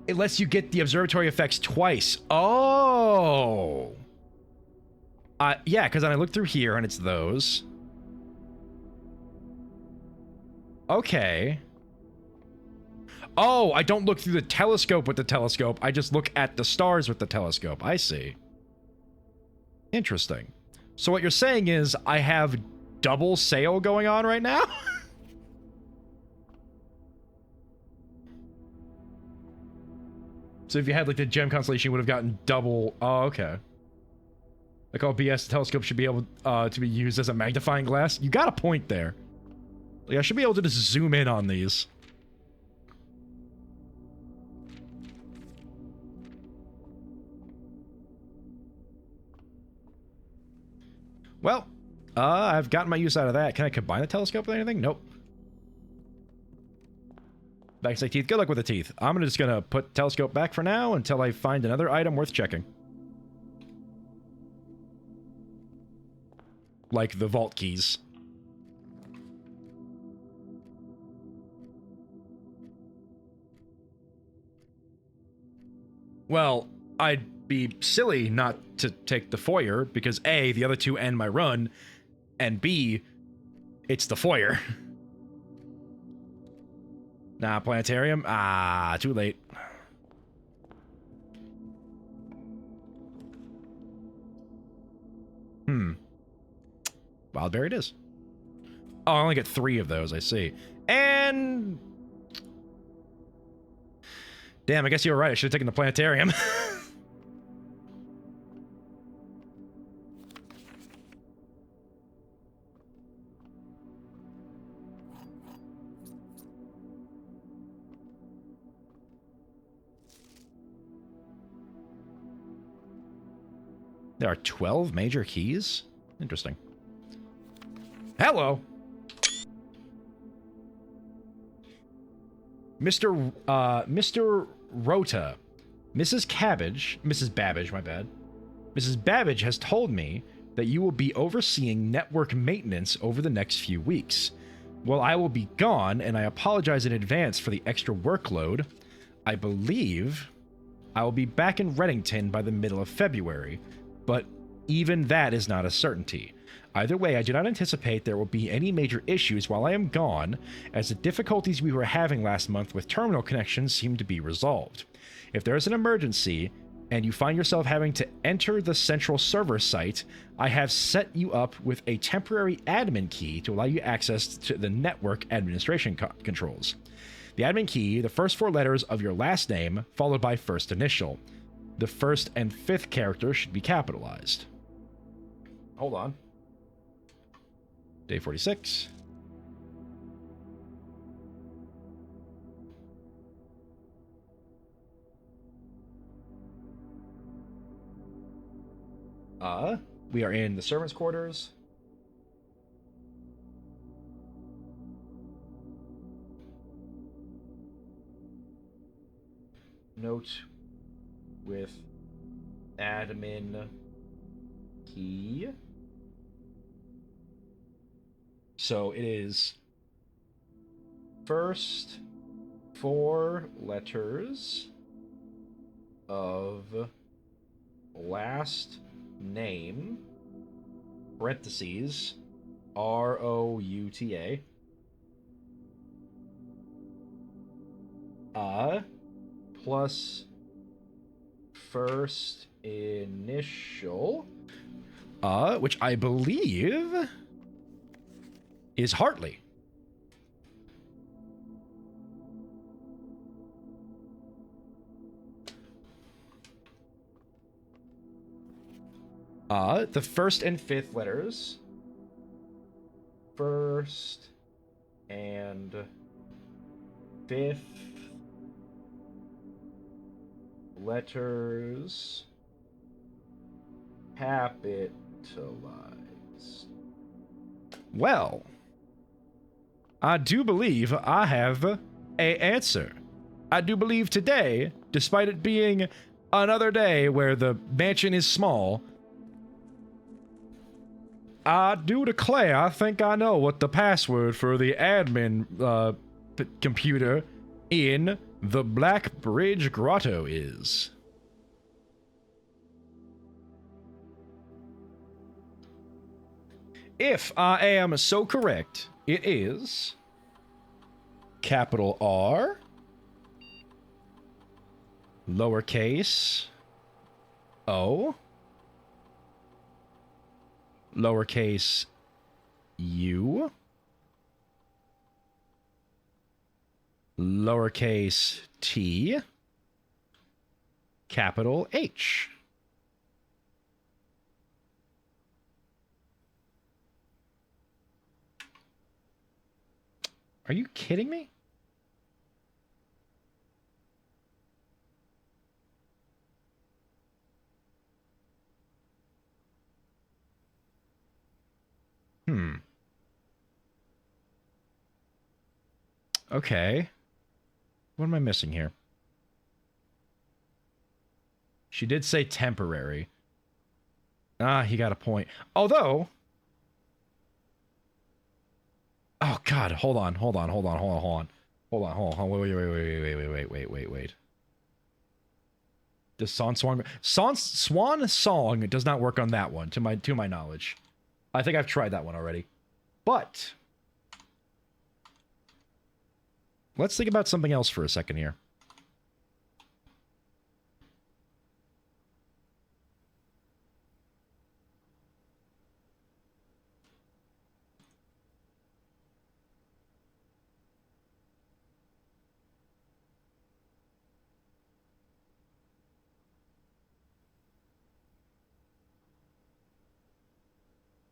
It lets you get the observatory effects twice. Oh. Yeah, because I look through here and it's those. Okay. Oh, I don't look through the telescope with the telescope. I just look at the stars with the telescope. I see. Interesting. So what you're saying is I have double sail going on right now? So if you had like the gem constellation, you would have gotten double. Oh, okay. Like all BS, the telescope should be able to be used as a magnifying glass. You got a point there. Like I should be able to just zoom in on these. Well, I've gotten my use out of that. Can I combine the telescope with anything? Nope. Backside teeth. Good luck with the teeth. I'm just gonna put telescope back for now until I find another item worth checking. Like the vault keys. Well, I'd be silly not to take the foyer because A, the other two end my run, and B, it's the foyer. Nah, planetarium. Ah, too late. Wildberry it is. Oh, I only get 3 of those, I see. And... Damn, I guess you were right. I should have taken the planetarium. There are 12 major keys? Interesting. Hello! Mr. Rota. Mrs. Babbage, my bad. Mrs. Babbage has told me that you will be overseeing network maintenance over the next few weeks. Well, I will be gone, and I apologize in advance for the extra workload. I believe I will be back in Reddington by the middle of February, but even that is not a certainty. Either way, I do not anticipate there will be any major issues while I am gone, as the difficulties we were having last month with terminal connections seem to be resolved. If there is an emergency, and you find yourself having to enter the central server site, I have set you up with a temporary admin key to allow you access to the network administration controls. The admin key, the first 4 letters of your last name, followed by first initial. The first and 5th character should be capitalized. Hold on. Day 46. We are in the servants' quarters. Note with admin key. So it is first 4 letters of last name, parentheses, ROUTA, plus first initial, which I believe is Hartley. The first and 5th letters. First and 5th letters capitalized. Well, I do believe I have a answer. I do believe today, despite it being another day where the mansion is small, I do declare I think I know what the password for the admin computer in the Black Bridge Grotto is. If I am so correct, it is capital R, lowercase o, lowercase u, lowercase t, capital H. Are you kidding me? Okay. What am I missing here? She did say temporary. Ah, he got a point. Although... Oh, God. Hold on. Wait. The Swan Song does not work on that one, to my knowledge. I think I've tried that one already. But... let's think about something else for a second here.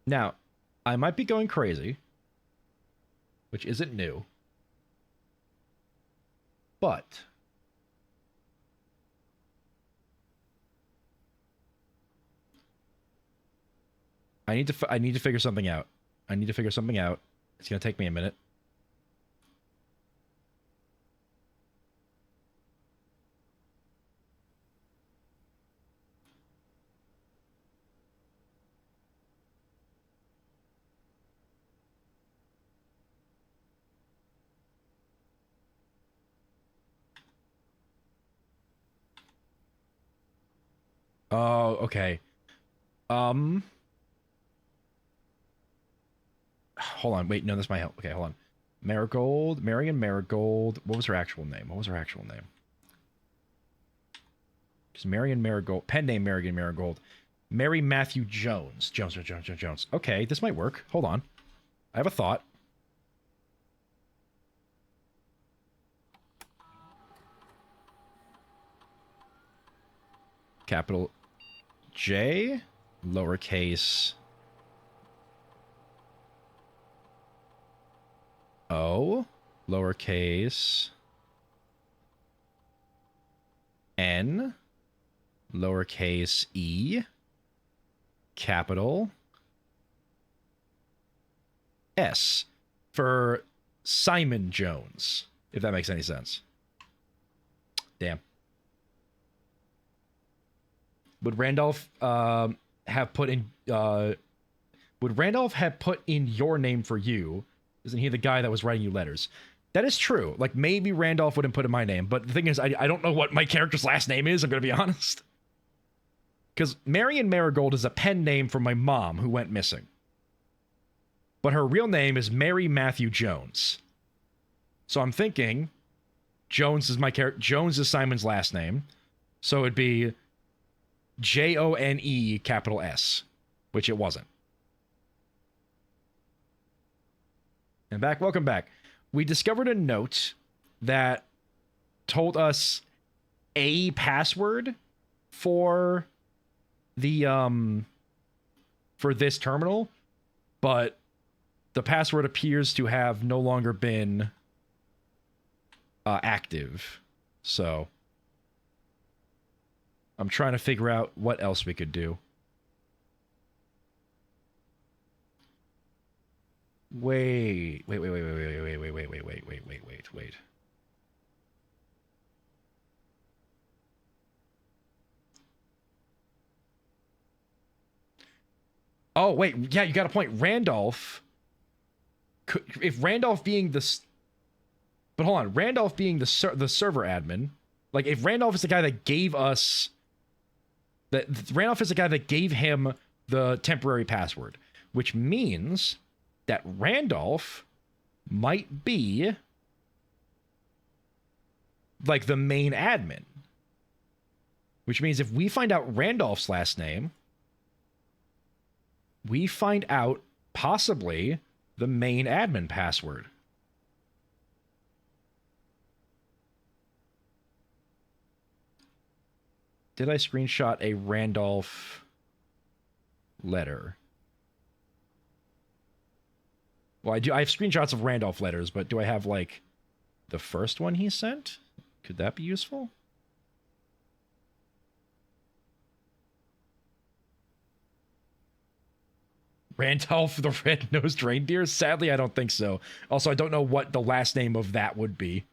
Now, I might be going crazy, which isn't new, but I need to figure something out. It's gonna take me a minute. Oh, okay. Um, hold on. Wait, no, this might help. Okay, hold on. Marigold, Marion Marigold. What was her actual name? What was her actual name? Just Marion Marigold. Pen name Marion Marigold. Mary Matthew Jones. Jones. Okay, this might work. Hold on. I have a thought. Capital J, lowercase o, lowercase n, lowercase e, capital S for Simon Jones, if that makes any sense. Damn. Would Randolph have put in would Randolph have put in your name for you? Isn't he the guy that was writing you letters? That is true. Like, maybe Randolph wouldn't put in my name, but the thing is, I don't know what my character's last name is, I'm gonna be honest. Because Marion Marigold is a pen name for my mom who went missing. But her real name is Mary Matthew Jones. So I'm thinking Jones is my character. Jones is Simon's last name. So it'd be Jone capital S, which it wasn't. And back, welcome back. We discovered a note that told us a password for the for this terminal, but the password appears to have no longer been active. So I'm trying to figure out what else we could do. Wait. Oh, wait. Yeah, you got a point. Randolph. If Randolph being the... But hold on. Randolph being the server admin. Like, if Randolph is the guy that gave us... Randolph is the guy that gave him the temporary password. Which means that Randolph might be... like, the main admin. Which means if we find out Randolph's last name... we find out, possibly, the main admin password. Did I screenshot a Randolph letter? Well, I do. I have screenshots of Randolph letters, but do I have, like, the first one he sent? Could that be useful? Randolph the Red-Nosed Reindeer? Sadly, I don't think so. Also, I don't know what the last name of that would be.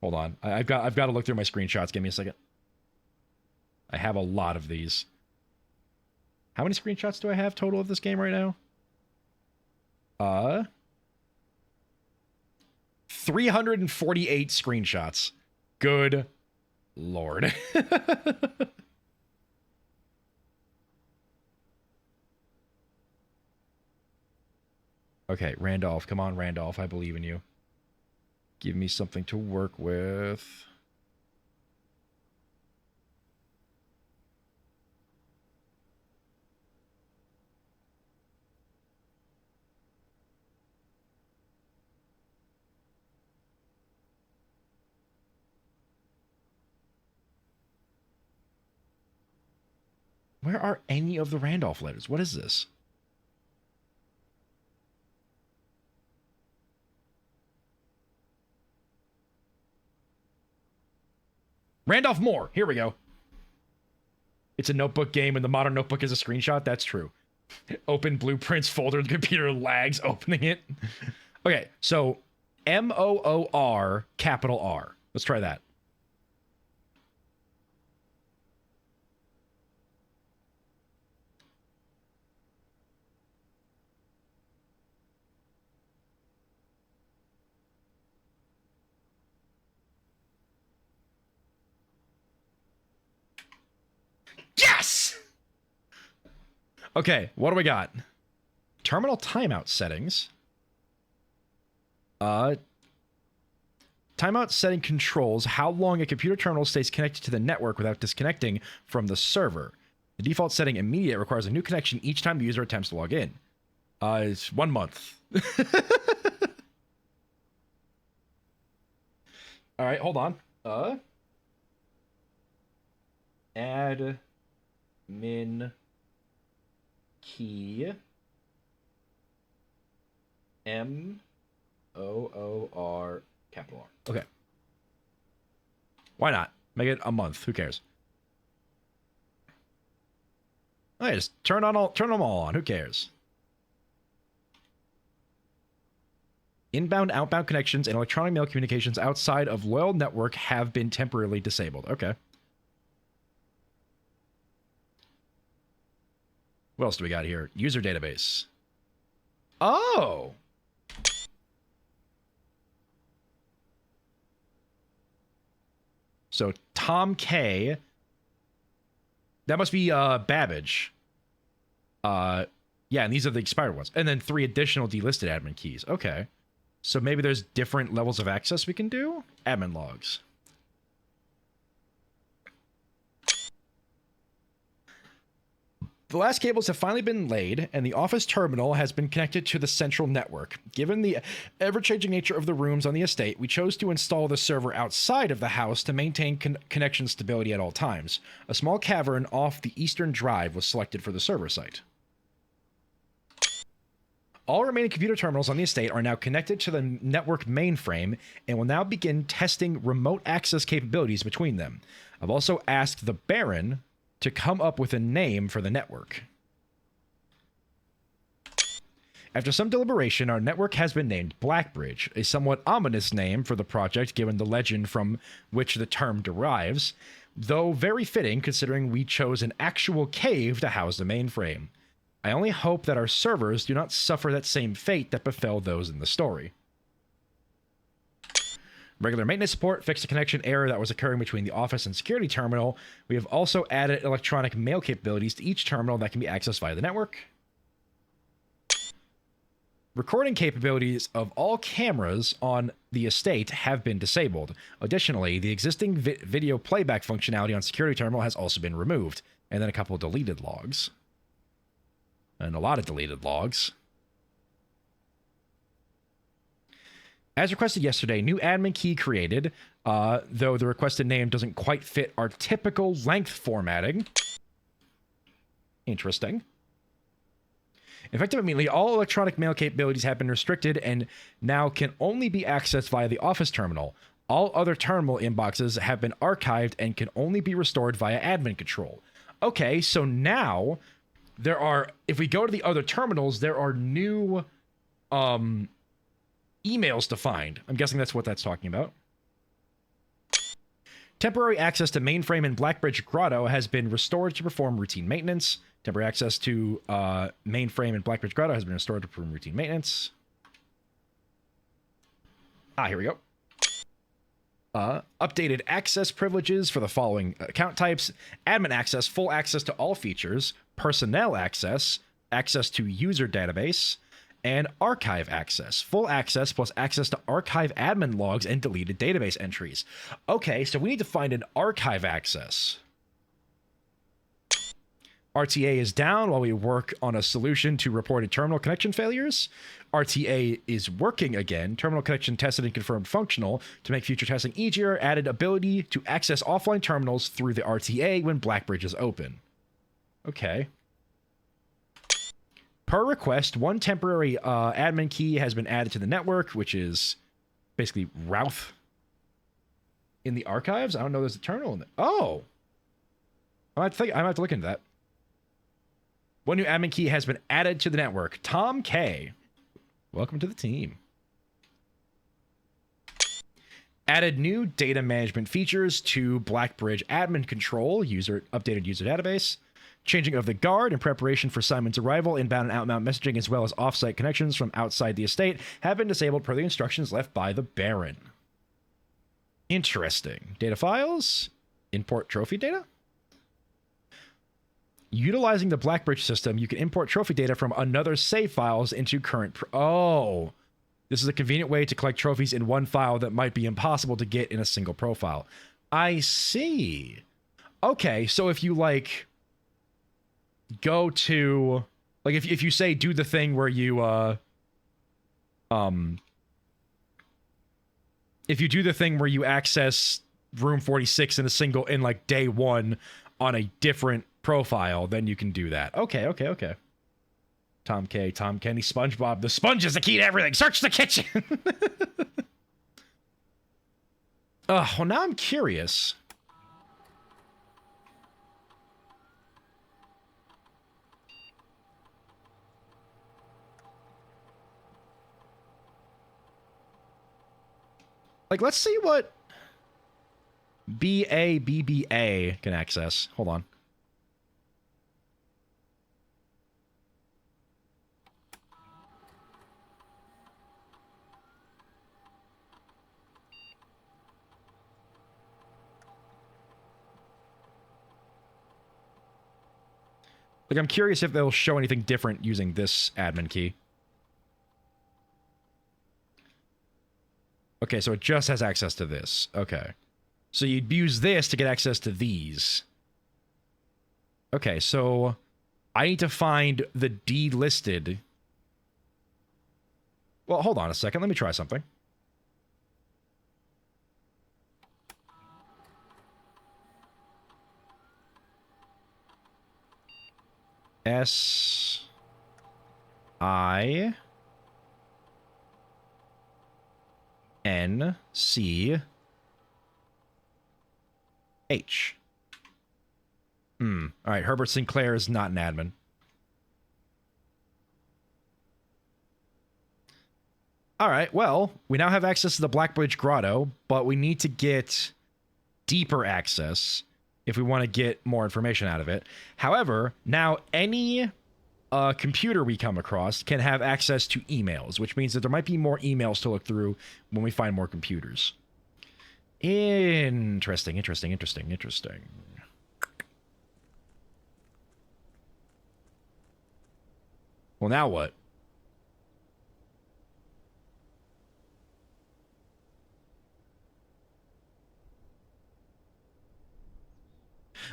Hold on. I've got to look through my screenshots. Give me a second. I have a lot of these. How many screenshots do I have total of this game right now? 348 screenshots. Good Lord. Okay, Randolph. Come on, Randolph. I believe in you. Give me something to work with. Where are any of the Randolph letters? What is this? Randolph Moore. Here we go. It's a notebook game and the modern notebook is a screenshot. That's true. Open blueprints folder. The computer lags opening it. Okay, so Moor capital R. Let's try that. Okay, what do we got? Terminal timeout settings. Timeout setting controls how long a computer terminal stays connected to the network without disconnecting from the server. The default setting immediate requires a new connection each time the user attempts to log in. It's 1 month. All right, hold on. Admin key MOOR capital R. Okay. Why not? Make it a month. Who cares? I just turn them all on. Who cares? Inbound, outbound connections and electronic mail communications outside of loyal network have been temporarily disabled. Okay. What else do we got here? User database. Oh! So Tom K. That must be Babbage. Yeah, and these are the expired ones. And then 3 additional delisted admin keys. Okay. So maybe there's different levels of access we can do? Admin logs. The last cables have finally been laid, and the office terminal has been connected to the central network. Given the ever-changing nature of the rooms on the estate, we chose to install the server outside of the house to maintain connection stability at all times. A small cavern off the eastern drive was selected for the server site. All remaining computer terminals on the estate are now connected to the network mainframe and will now begin testing remote access capabilities between them. I've also asked the Baron to come up with a name for the network. After some deliberation, our network has been named Blackbridge, a somewhat ominous name for the project given the legend from which the term derives, though very fitting considering we chose an actual cave to house the mainframe. I only hope that our servers do not suffer that same fate that befell those in the story. Regular maintenance support fixed a connection error that was occurring between the office and security terminal. We have also added electronic mail capabilities to each terminal that can be accessed via the network. Recording capabilities of all cameras on the estate have been disabled. Additionally, the existing video playback functionality on security terminal has also been removed. And then a couple of deleted logs. And a lot of deleted logs. As requested yesterday, new admin key created, though the requested name doesn't quite fit our typical length formatting. Interesting. Effective immediately, all electronic mail capabilities have been restricted and now can only be accessed via the office terminal. All other terminal inboxes have been archived and can only be restored via admin control. Okay, so now there are, if we go to the other terminals, there are new emails to find. I'm guessing that's what that's talking about. Temporary access to mainframe and Blackbridge Grotto has been restored to perform routine maintenance. Temporary access to mainframe and Blackbridge Grotto has been restored to perform routine maintenance. Here we go. Updated access privileges for the following account types: admin access, full access to all features, personnel access, access to user database, and archive access. Full access plus access to archive admin logs and deleted database entries. Okay, so we need to find an archive access. RTA is down while we work on a solution to reported terminal connection failures. RTA is working again. Terminal connection tested and confirmed functional. To make future testing easier, added ability to access offline terminals through the RTA when Blackbridge is open. Okay. Per request, one temporary admin key has been added to the network, which is basically Routh in the archives. I don't know there's a terminal in there. Oh! I might have to look into that. One new admin key has been added to the network. Tom K. Welcome to the team. Added new data management features to Blackbridge admin control, updated user database. Changing of the guard in preparation for Simon's arrival, inbound and outbound messaging, as well as off-site connections from outside the estate have been disabled per the instructions left by the Baron. Interesting. Data files. Import trophy data. Utilizing the Blackbridge system, you can import trophy data from another save files into current... Oh! This is a convenient way to collect trophies in one file that might be impossible to get in a single profile. I see. Okay, so if you, like, go to... Like, if you say do the thing where you, if you do the thing where you access room 46 in a single, in, like, day one on a different profile, then you can do that. Okay. Tom K, Tom Kenny, SpongeBob. The sponge is the key to everything. Search the kitchen. Well, now I'm curious. Like, let's see what BABBA can access. Hold on. Like, I'm curious if they'll show anything different using this admin key. Okay, so it just has access to this. Okay. So you'd use this to get access to these. Okay, so I need to find the delisted. Well, hold on a second. Let me try something. SINCH. All right, Herbert Sinclair is not an admin. All right, well, we now have access to the Blackbridge Grotto, but we need to get deeper access if we want to get more information out of it. However, now any computer we come across can have access to emails, which means that there might be more emails to look through when we find more computers. Interesting. Well, now what?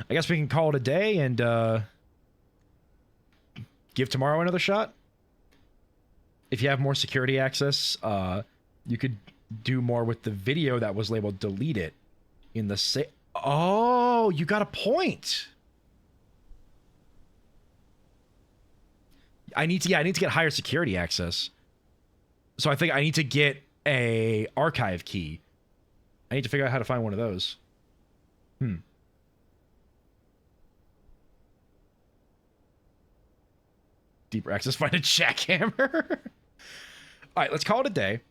I guess we can call it a day and give tomorrow another shot. If you have more security access, you could do more with the video that was labeled delete it in the Oh, you got a point. I need to get higher security access. So I think I need to get a archive key. I need to figure out how to find one of those. Deeper access, find a jackhammer. All right, let's call it a day.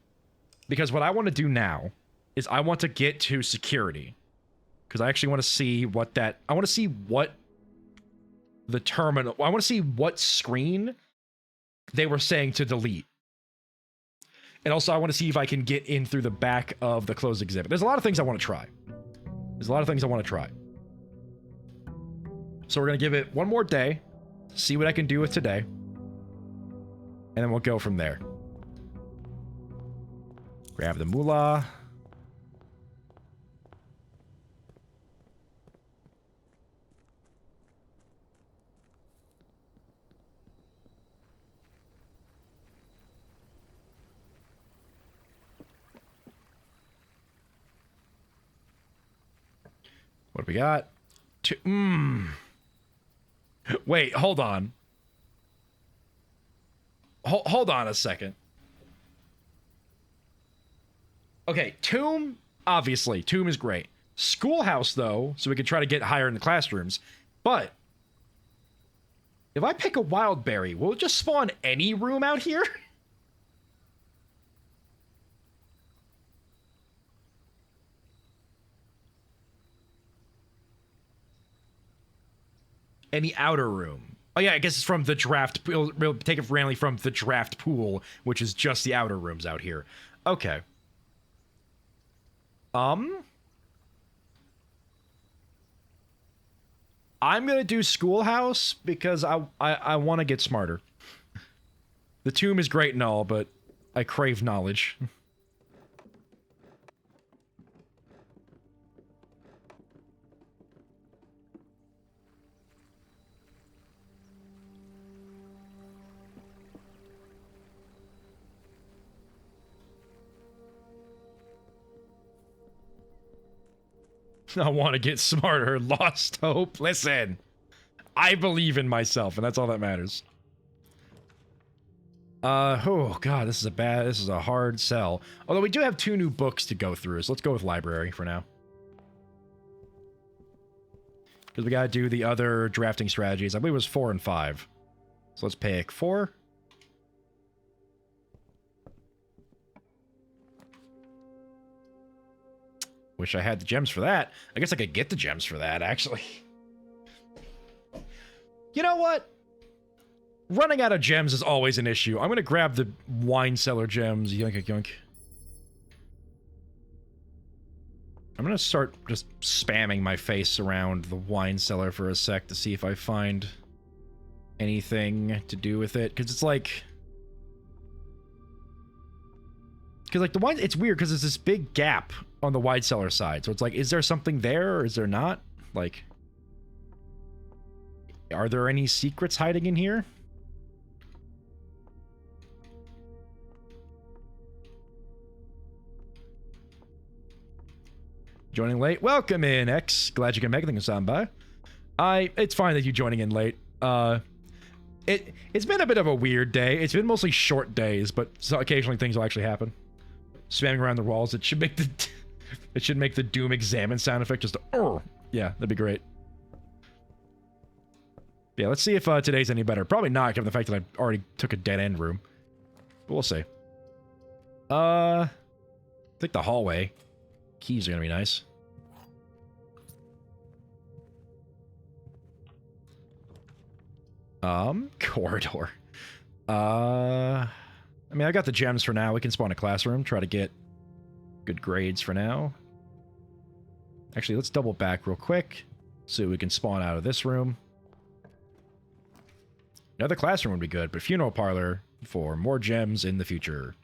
Because what I want to do now is I want to get to security. Because I actually want to see what that... I want to see what the terminal... I want to see what screen they were saying to delete. And also I want to see if I can get in through the back of the closed exhibit. There's a lot of things I want to try. So we're going to give it one more day. See what I can do with today. And then we'll go from there. Grab the moolah. What do we got? Wait, hold on. Hold on a second. Okay, Tomb, obviously. Tomb is great. Schoolhouse, though, so we can try to get higher in the classrooms. But if I pick a wild berry, will it just spawn any room out here? Any outer room. Oh yeah, I guess it's from the draft. We'll take it randomly from the draft pool, which is just the outer rooms out here. Okay. I'm gonna do schoolhouse because I want to get smarter. The tomb is great and all, but I crave knowledge. I want to get smarter. Lost hope. Listen, I believe in myself, and that's all that matters. Oh god, this is a hard sell. Although we do have 2 new books to go through, so let's go with library for now. Because we gotta do the other drafting strategies. I believe it was 4 and 5. So let's pick 4. Wish I had the gems for that. I guess I could get the gems for that, actually. You know what? Running out of gems is always an issue. I'm gonna grab the wine cellar gems. Yoink, yoink. I'm gonna start just spamming my face around the wine cellar for a sec to see if I find anything to do with it. Because it's like... Because, like, the wine... It's weird, because there's this big gap on the wine cellar side. So it's like, is there something there, or is there not? Like... Are there any secrets hiding in here? Joining late. Welcome in, X. Glad you can make things on by. It's fine that you joining in late. It's been a bit of a weird day. It's been mostly short days, but so occasionally things will actually happen. Spamming around the walls. It should make the Doom examine sound effect just yeah, that'd be great. Yeah, let's see if today's any better. Probably not, given the fact that I already took a dead end room. But we'll see. I think the hallway. Keys are gonna be nice. Corridor. I mean, I got the gems for now. We can spawn a classroom, try to get good grades for now. Actually, let's double back real quick so we can spawn out of this room. Another classroom would be good, but funeral parlor for more gems in the future.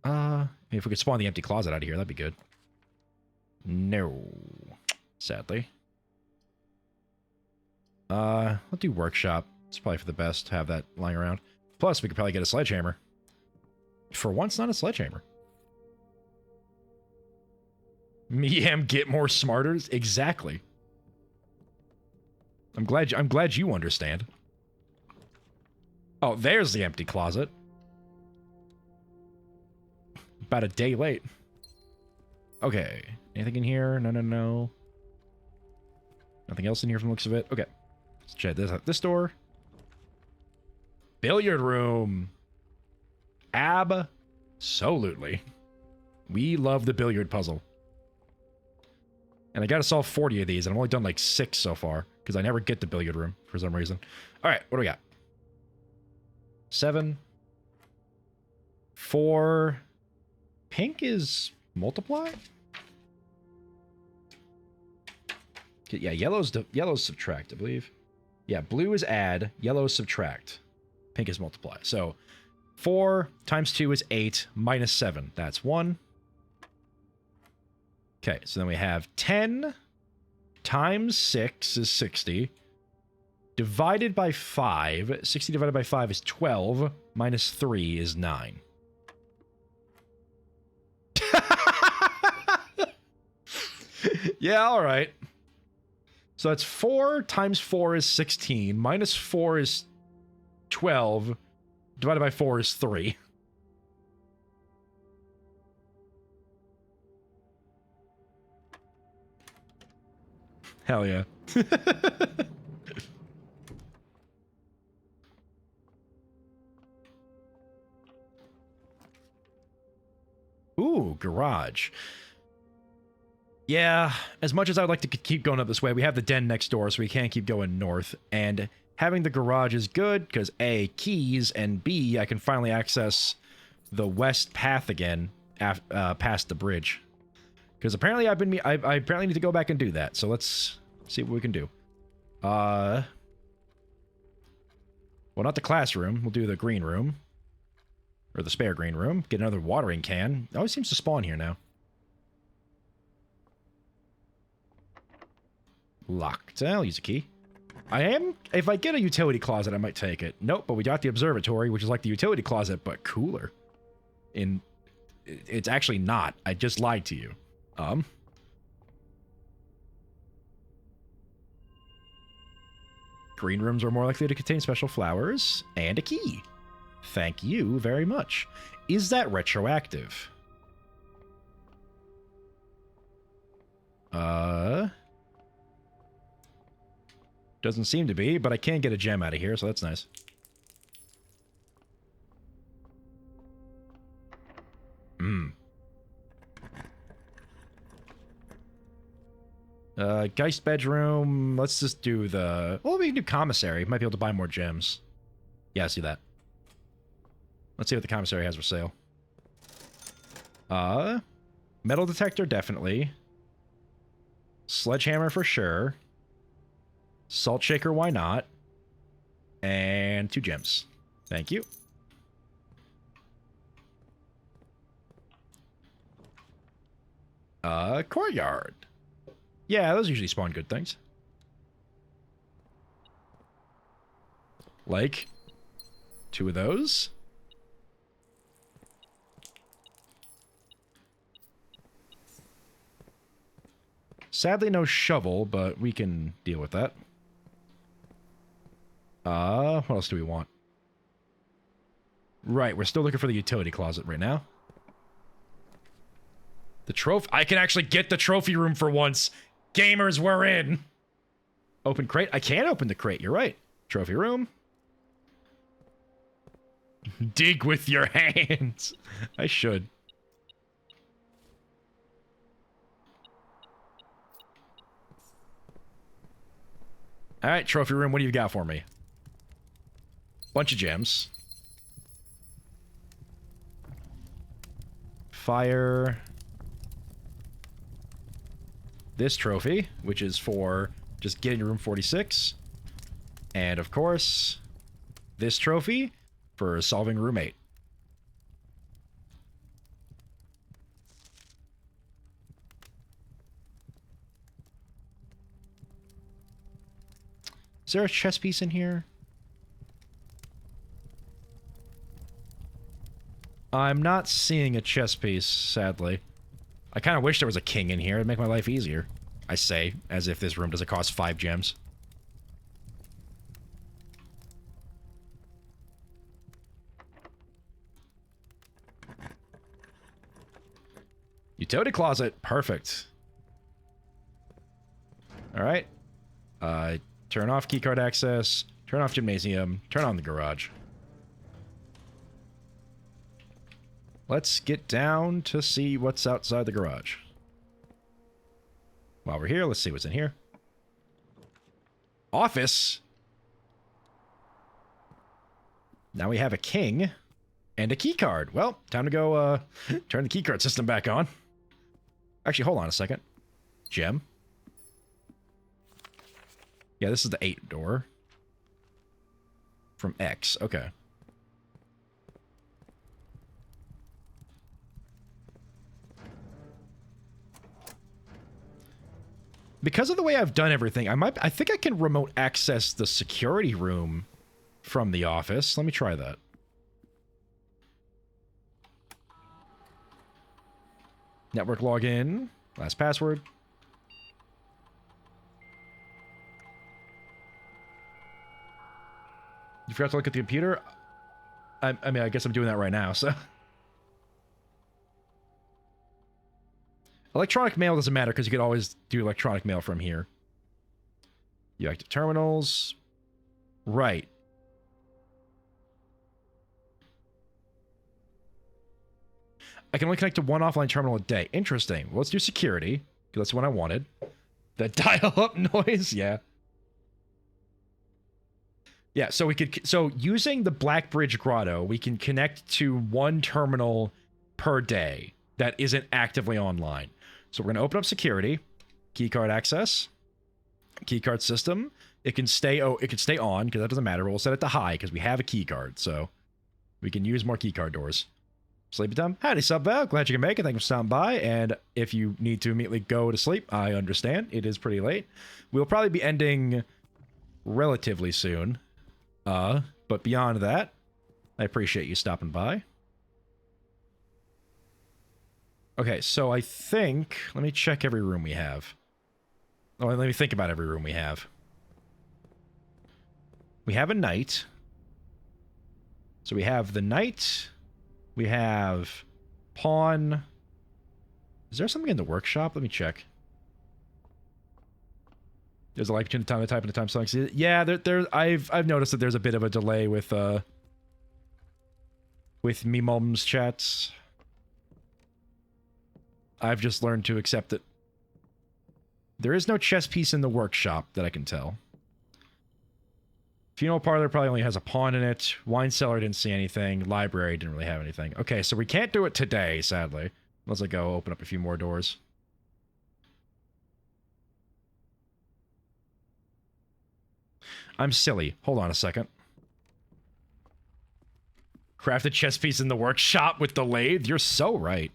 If we could spawn the empty closet out of here, that'd be good. No. Sadly. I'll do workshop. It's probably for the best to have that lying around. Plus, we could probably get a sledgehammer. For once, not a sledgehammer. Meam, get more smarters? Exactly. I'm glad you understand. Oh, there's the empty closet. About a day late. Okay. Anything in here? No, no, no. Nothing else in here from the looks of it. Okay. Let's check this door. Billiard room. Absolutely. We love the billiard puzzle. And I gotta solve 40 of these, and I've only done like 6 so far, because I never get the billiard room for some reason. Alright, what do we got? 7. 4. Pink is multiply? Yeah, yellow's subtract, I believe. Yeah, blue is add, yellow is subtract. Pink is multiply. So 4 times 2 is 8, minus 7. That's 1. Okay, so then we have 10 times 6 is 60. Divided by 5. 60 divided by 5 is 12. Minus 3 is 9. Yeah, all right. So that's 4 times 4 is 16. Minus 4 is 12. Divided by 4 is 3. Hell yeah. Ooh, garage. Yeah, as much as I'd like to keep going up this way, we have the den next door, so we can't keep going north. And having the garage is good, because A, keys, and B, I can finally access the west path again past the bridge. Because apparently I apparently need to go back and do that, so let's see what we can do. Well, not the classroom. We'll do the green room. Or the spare green room. Get another watering can. It always seems to spawn here now. Locked. I'll use a key. If I get a utility closet, I might take it. Nope, but we got the observatory, which is like the utility closet, but cooler. It's actually not. I just lied to you. Green rooms are more likely to contain special flowers and a key. Thank you very much. Is that retroactive? Doesn't seem to be, but I can get a gem out of here, so that's nice. Geist bedroom. Let's just do the... Well, we can do commissary. Might be able to buy more gems. Yeah, I see that. Let's see what the commissary has for sale. Metal detector, definitely. Sledgehammer for sure. Salt shaker, why not? And 2 gems. Thank you. Courtyard. Yeah, those usually spawn good things. Like 2 of those. Sadly, no shovel, but we can deal with that. What else do we want? Right, we're still looking for the utility closet right now. The trophy... I can actually get the trophy room for once. Gamers, we're in. Open crate. I can open the crate. You're right. Trophy room. Dig with your hands. I should. All right, trophy room. What do you got for me? Bunch of gems. Fire. This trophy, which is for just getting to room 46. And of course, this trophy for solving room 8. Is there a chess piece in here? I'm not seeing a chess piece, sadly. I kind of wish there was a king in here. It'd make my life easier. I say, as if this room doesn't cost 5 gems. Utility closet. Perfect. Alright. Turn off keycard access. Turn off gymnasium. Turn on the garage. Let's get down to see what's outside the garage. While we're here, let's see what's in here. Office. Now we have a king and a key card. Well, time to go turn the key card system back on. Actually, hold on a second. Gem. Yeah, this is the 8 door. From X. Okay. Because of the way I've done everything, I think I can remote access the security room from the office. Let me try that. Network login. Last password. You forgot to look at the computer? I mean, I guess I'm doing that right now, so... Electronic mail doesn't matter because you could always do electronic mail from here. You active terminals. Right. I can only connect to one offline terminal a day. Interesting. Well, let's do security, because that's the one I wanted. The dial-up noise, yeah. Yeah, so we could... So, using the Black Bridge Grotto, we can connect to one terminal per day that isn't actively online. So we're going to open up security, keycard access, keycard system, it can stay on because that doesn't matter. But we'll set it to high because we have a key card, so we can use more key card doors. Sleepy time. Howdy, sub Val. Glad you can make it. Thank you for stopping by. And if you need to immediately go to sleep, I understand. It is pretty late. We'll probably be ending relatively soon. But beyond that, I appreciate you stopping by. Okay, so I think... Let me check every room we have. Oh, let me think about every room we have. We have a knight. So we have the knight... We have pawn. Is there something in the workshop? Let me check. There's a light between the time I type and the time selling. Yeah, I've noticed that there's a bit of a delay with me mom's chats. I've just learned to accept it. There is no chess piece in the workshop that I can tell. Funeral parlor probably only has a pawn in it. Wine cellar didn't see anything. Library didn't really have anything. Okay, so we can't do it today, sadly. Unless I go open up a few more doors. I'm silly. Hold on a second. Craft a chess piece in the workshop with the lathe? You're so right.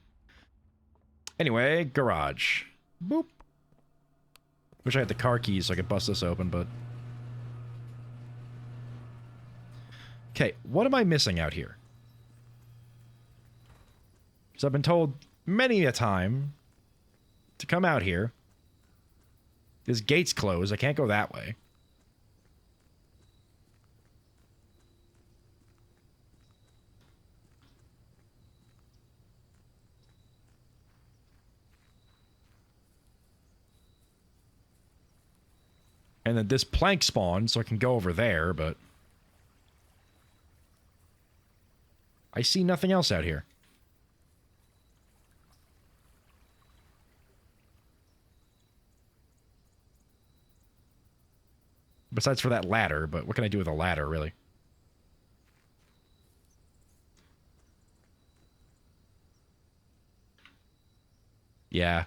Anyway, garage. Boop. Wish I had the car keys so I could bust this open, but... Okay, what am I missing out here? Because I've been told many a time to come out here. This gate's closed. I can't go that way. And then this plank spawned, so I can go over there, but... I see nothing else out here. Besides for that ladder, but what can I do with a ladder, really? Yeah.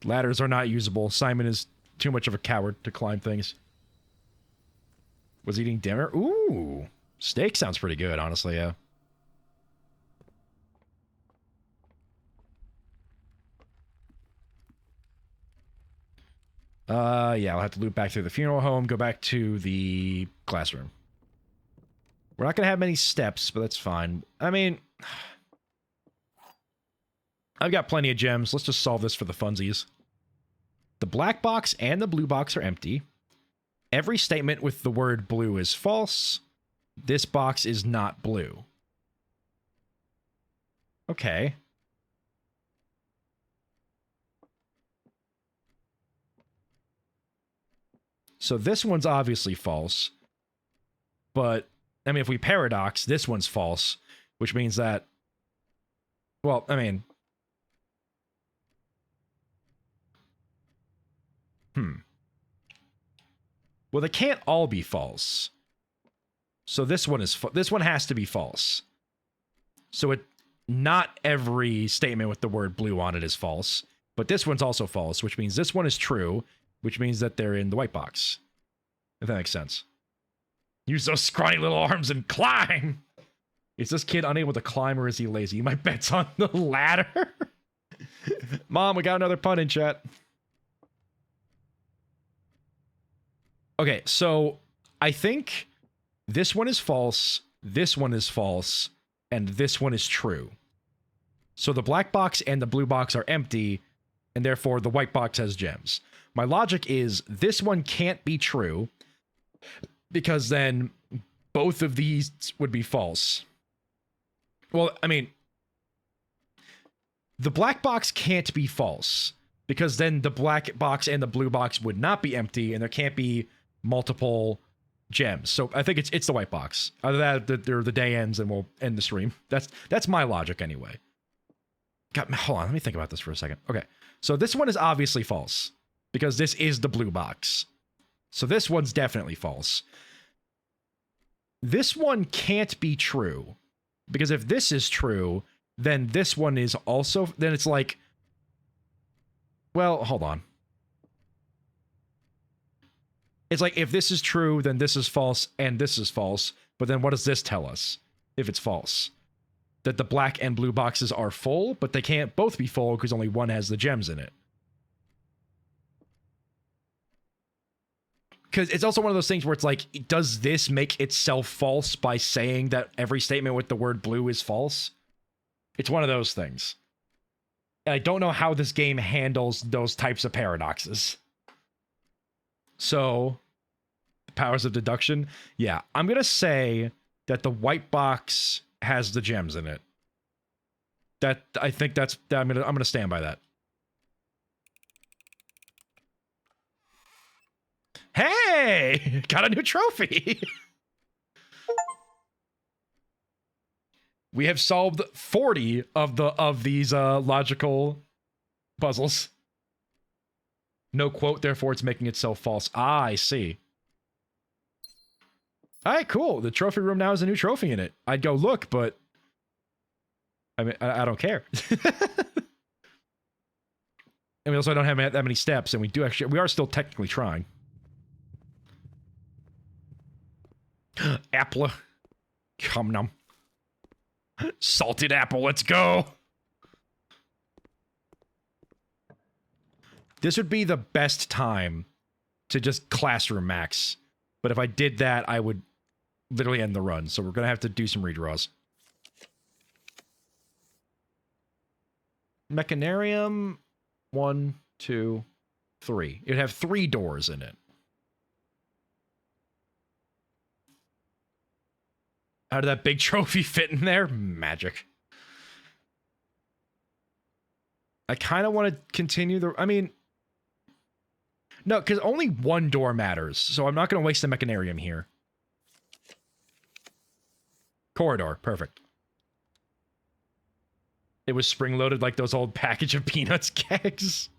Ladders are not usable. Simon is too much of a coward to climb things. Was eating dinner? Ooh. Steak sounds pretty good, honestly, yeah. Yeah, I'll have to loop back through the funeral home, go back to the classroom. We're not going to have many steps, but that's fine. I mean, I've got plenty of gems. Let's just solve this for the funsies. The black box and the blue box are empty. Every statement with the word blue is false. This box is not blue. Okay. So this one's obviously false. But, I mean, if we paradox, this one's false. Which means that... Well, I mean... Well, they can't all be false. So this one is... This one has to be false. So not every statement with the word blue on it is false. But this one's also false, which means this one is true. Which means that they're in the white box. If that makes sense. Use those scrawny little arms and climb! Is this kid unable to climb or is he lazy? My bet's on the ladder. Mom, we got another pun in chat. Okay, so I think this one is false, this one is false, and this one is true. So the black box and the blue box are empty, and therefore the white box has gems. My logic is this one can't be true because then both of these would be false. Well, I mean, the black box can't be false because then the black box and the blue box would not be empty and there can't be multiple gems. So I think it's the white box. Other than that, the day ends and we'll end the stream. That's my logic anyway. God, hold on, let me think about this for a second. Okay, so this one is obviously false. Because this is the blue box. So this one's definitely false. This one can't be true. Because if this is true, then this one is also... Then it's like... Well, hold on. It's like, if this is true, then this is false, and this is false. But then what does this tell us if it's false? That the black and blue boxes are full, but they can't both be full because only one has the gems in it. Because it's also one of those things where it's like, does this make itself false by saying that every statement with the word blue is false? It's one of those things. And I don't know how this game handles those types of paradoxes. So, powers of deduction. Yeah, I'm going to say that the white box has the gems in it. That, I think that's, I'm going to stand by that. Hey! Got a new trophy! We have solved 40 of these logical puzzles. No quote, therefore it's making itself false. Ah, I see. Alright, cool. The trophy room now has a new trophy in it. I'd go look, but I mean, I don't care. And we also don't have that many steps, and we are still technically trying. Apple. Come num. Salted apple, let's go. This would be the best time to just classroom max. But if I did that, I would literally end the run. So we're going to have to do some redraws. Mechanarium, 1, 2, 3. It'd have 3 doors in it. How did that big trophy fit in there? Magic. I kind of want to continue the... I mean... No, because only 1 door matters, so I'm not going to waste the Mechanarium here. Corridor, perfect. It was spring-loaded like those old package of Peanuts kegs.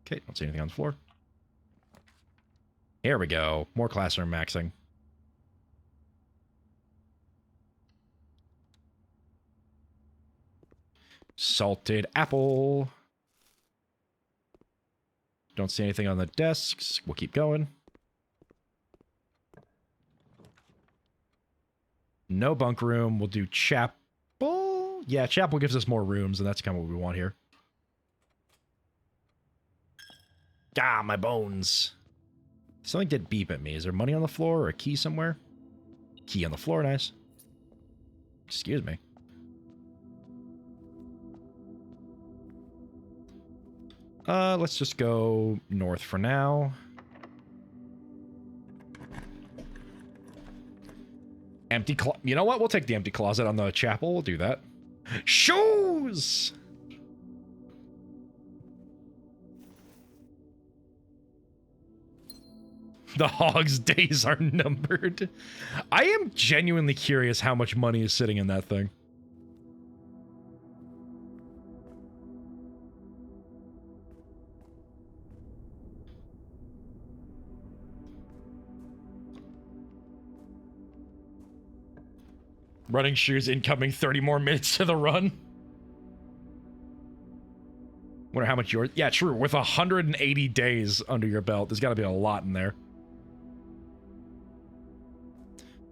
Okay, don't see anything on the floor. Here we go. More classroom maxing. Salted apple. Don't see anything on the desks. We'll keep going. No bunk room. We'll do chapel. Yeah, chapel gives us more rooms, and that's kind of what we want here. Ah, my bones. Something did beep at me. Is there money on the floor or a key somewhere? Key on the floor, nice. Excuse me. Let's just go north for now. Empty closet. You know what? We'll take the empty closet on the chapel. We'll do that. Shoes! The hog's days are numbered. I am genuinely curious how much money is sitting in that thing. Running shoes incoming, 30 more minutes to the run. Wonder how much yours... Yeah, true. With 180 days under your belt, there's got to be a lot in there.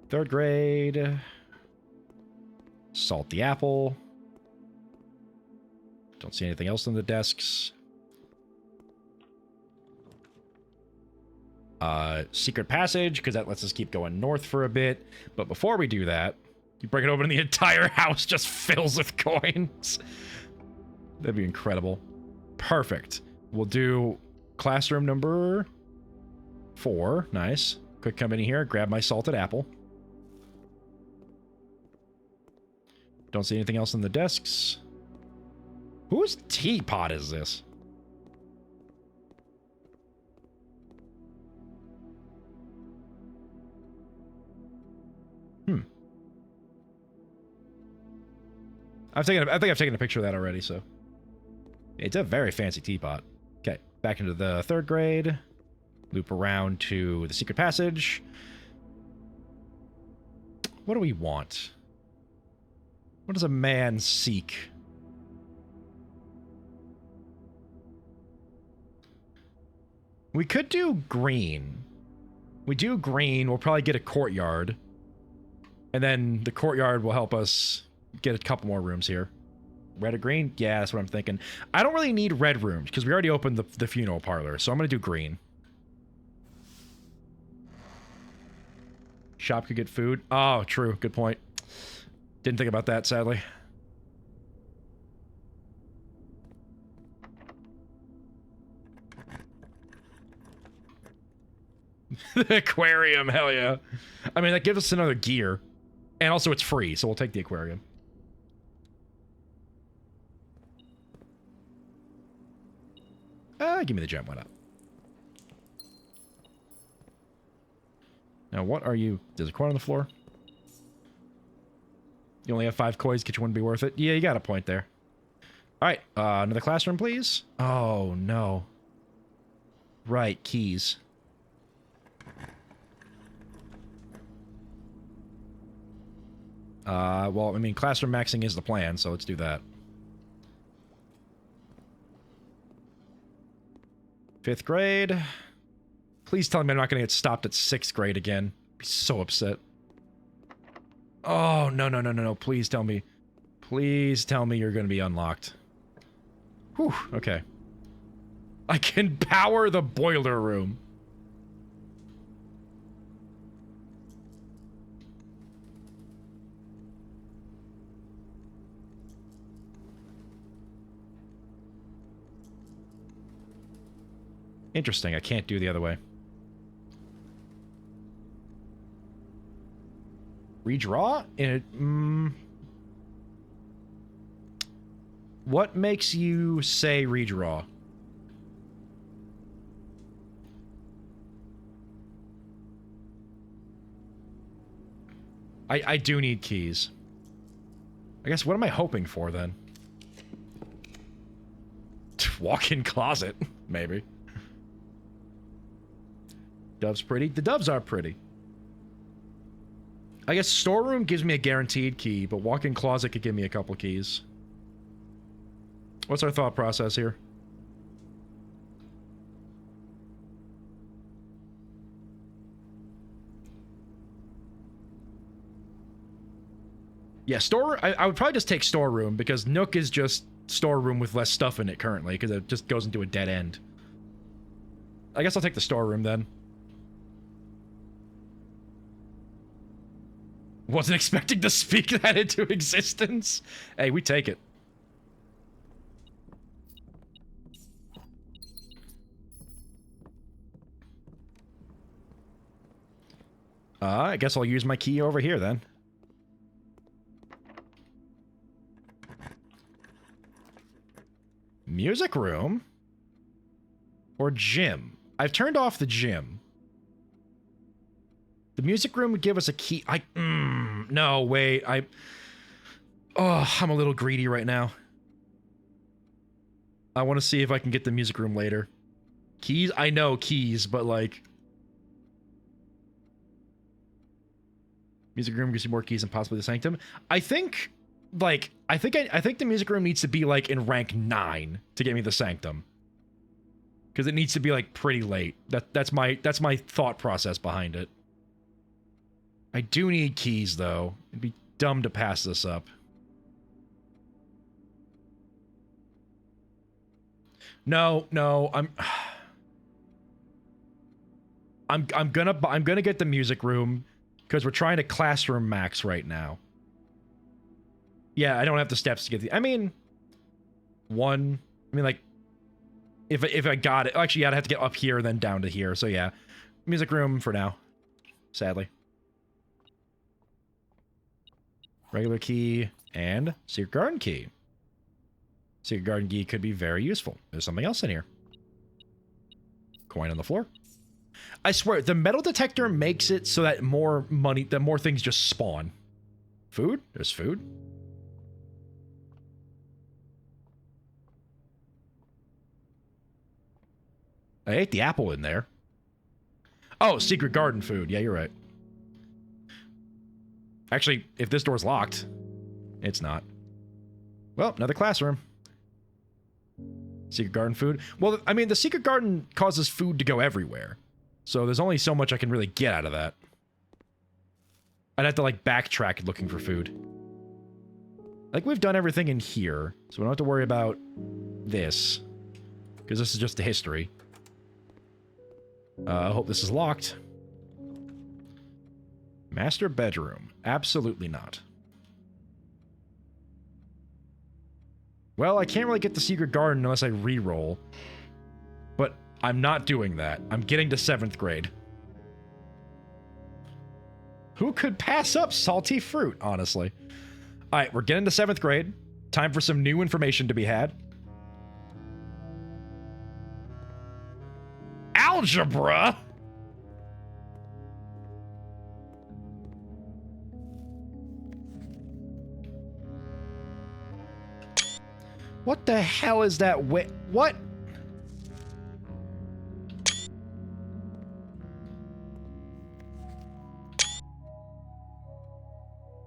3rd grade. Salt the apple. Don't see anything else on the desks. Secret passage, because that lets us keep going north for a bit. But before we do that, you break it open and the entire house just fills with coins. That'd be incredible. Perfect. We'll do classroom number 4. Nice. Quick come in here, grab my salted apple. Don't see anything else on the desks. Whose teapot is this? I think I've taken a picture of that already, so. It's a very fancy teapot. Okay, back into the 3rd grade. Loop around to the secret passage. What do we want? What does a man seek? We could do green. We do green, we'll probably get a courtyard. And then the courtyard will help us get a couple more rooms here. Red or green? Yeah, that's what I'm thinking. I don't really need red rooms, because we already opened the funeral parlor, so I'm going to do green. Shop could get food. Oh, true. Good point. Didn't think about that, sadly. The aquarium, hell yeah. I mean, that gives us another gear. And also it's free, so we'll take the aquarium. Give me the gem, why not? Now, what are you? There's a coin on the floor. You only have 5 coins, get you one to be worth it. Yeah, you got a point there. Alright, another classroom, please. Oh, no. Right, keys. Well, I mean, classroom maxing is the plan, so let's do that. 5th grade. Please tell me I'm not going to get stopped at 6th grade again. I'd be so upset. Oh, no, no, no, no, no. Please tell me. Please tell me you're going to be unlocked. Whew, okay. I can power the boiler room. Interesting, I can't do the other way. Redraw? What makes you say redraw? I do need keys. I guess what am I hoping for then? Walk-in closet, maybe. Dove's pretty. The doves are pretty. I guess storeroom gives me a guaranteed key, but walk-in closet could give me a couple keys. What's our thought process here? Yeah, I would probably just take storeroom, because Nook is just storeroom with less stuff in it currently, because it just goes into a dead end. I guess I'll take the storeroom then. Wasn't expecting to speak that into existence. Hey, we take it. I guess I'll use my key over here then. Music room? Or gym? I've turned off the gym. The music room would give us a key. No, wait. I'm a little greedy right now. I want to see if I can get the music room later. Keys? I know keys, but like... Music room gives you more keys and possibly the sanctum. I think, like, I think the music room needs to be, like, in rank 9 to get me the sanctum. Because it needs to be, like, pretty late. That's my thought process behind it. I do need keys, though. It'd be dumb to pass this up. No, I'm gonna get the music room because we're trying to classroom max right now. Yeah, I don't have the steps to get the. I mean, like, if I got it, actually, yeah, I'd have to get up here and then down to here. So yeah, music room for now. Sadly. Regular key and secret garden key. Secret garden key could be very useful. There's something else in here. Coin on the floor. I swear, the metal detector makes it so that more things just spawn. Food? There's food. I ate the apple in there. Oh, secret garden food. Yeah, you're right. Actually, if this door's locked, it's not. Well, another classroom. Secret garden food. Well, I mean, the secret garden causes food to go everywhere. So there's only so much I can really get out of that. I'd have to, like, backtrack looking for food. Like, we've done everything in here, so we don't have to worry about this. Because this is just the history. I hope this is locked. Master bedroom. Absolutely not. Well, I can't really get the secret garden unless I re-roll. But I'm not doing that. I'm getting to 7th grade. Who could pass up salty fruit, honestly? Alright, we're getting to 7th grade. Time for some new information to be had. Algebra? What the hell is that? What?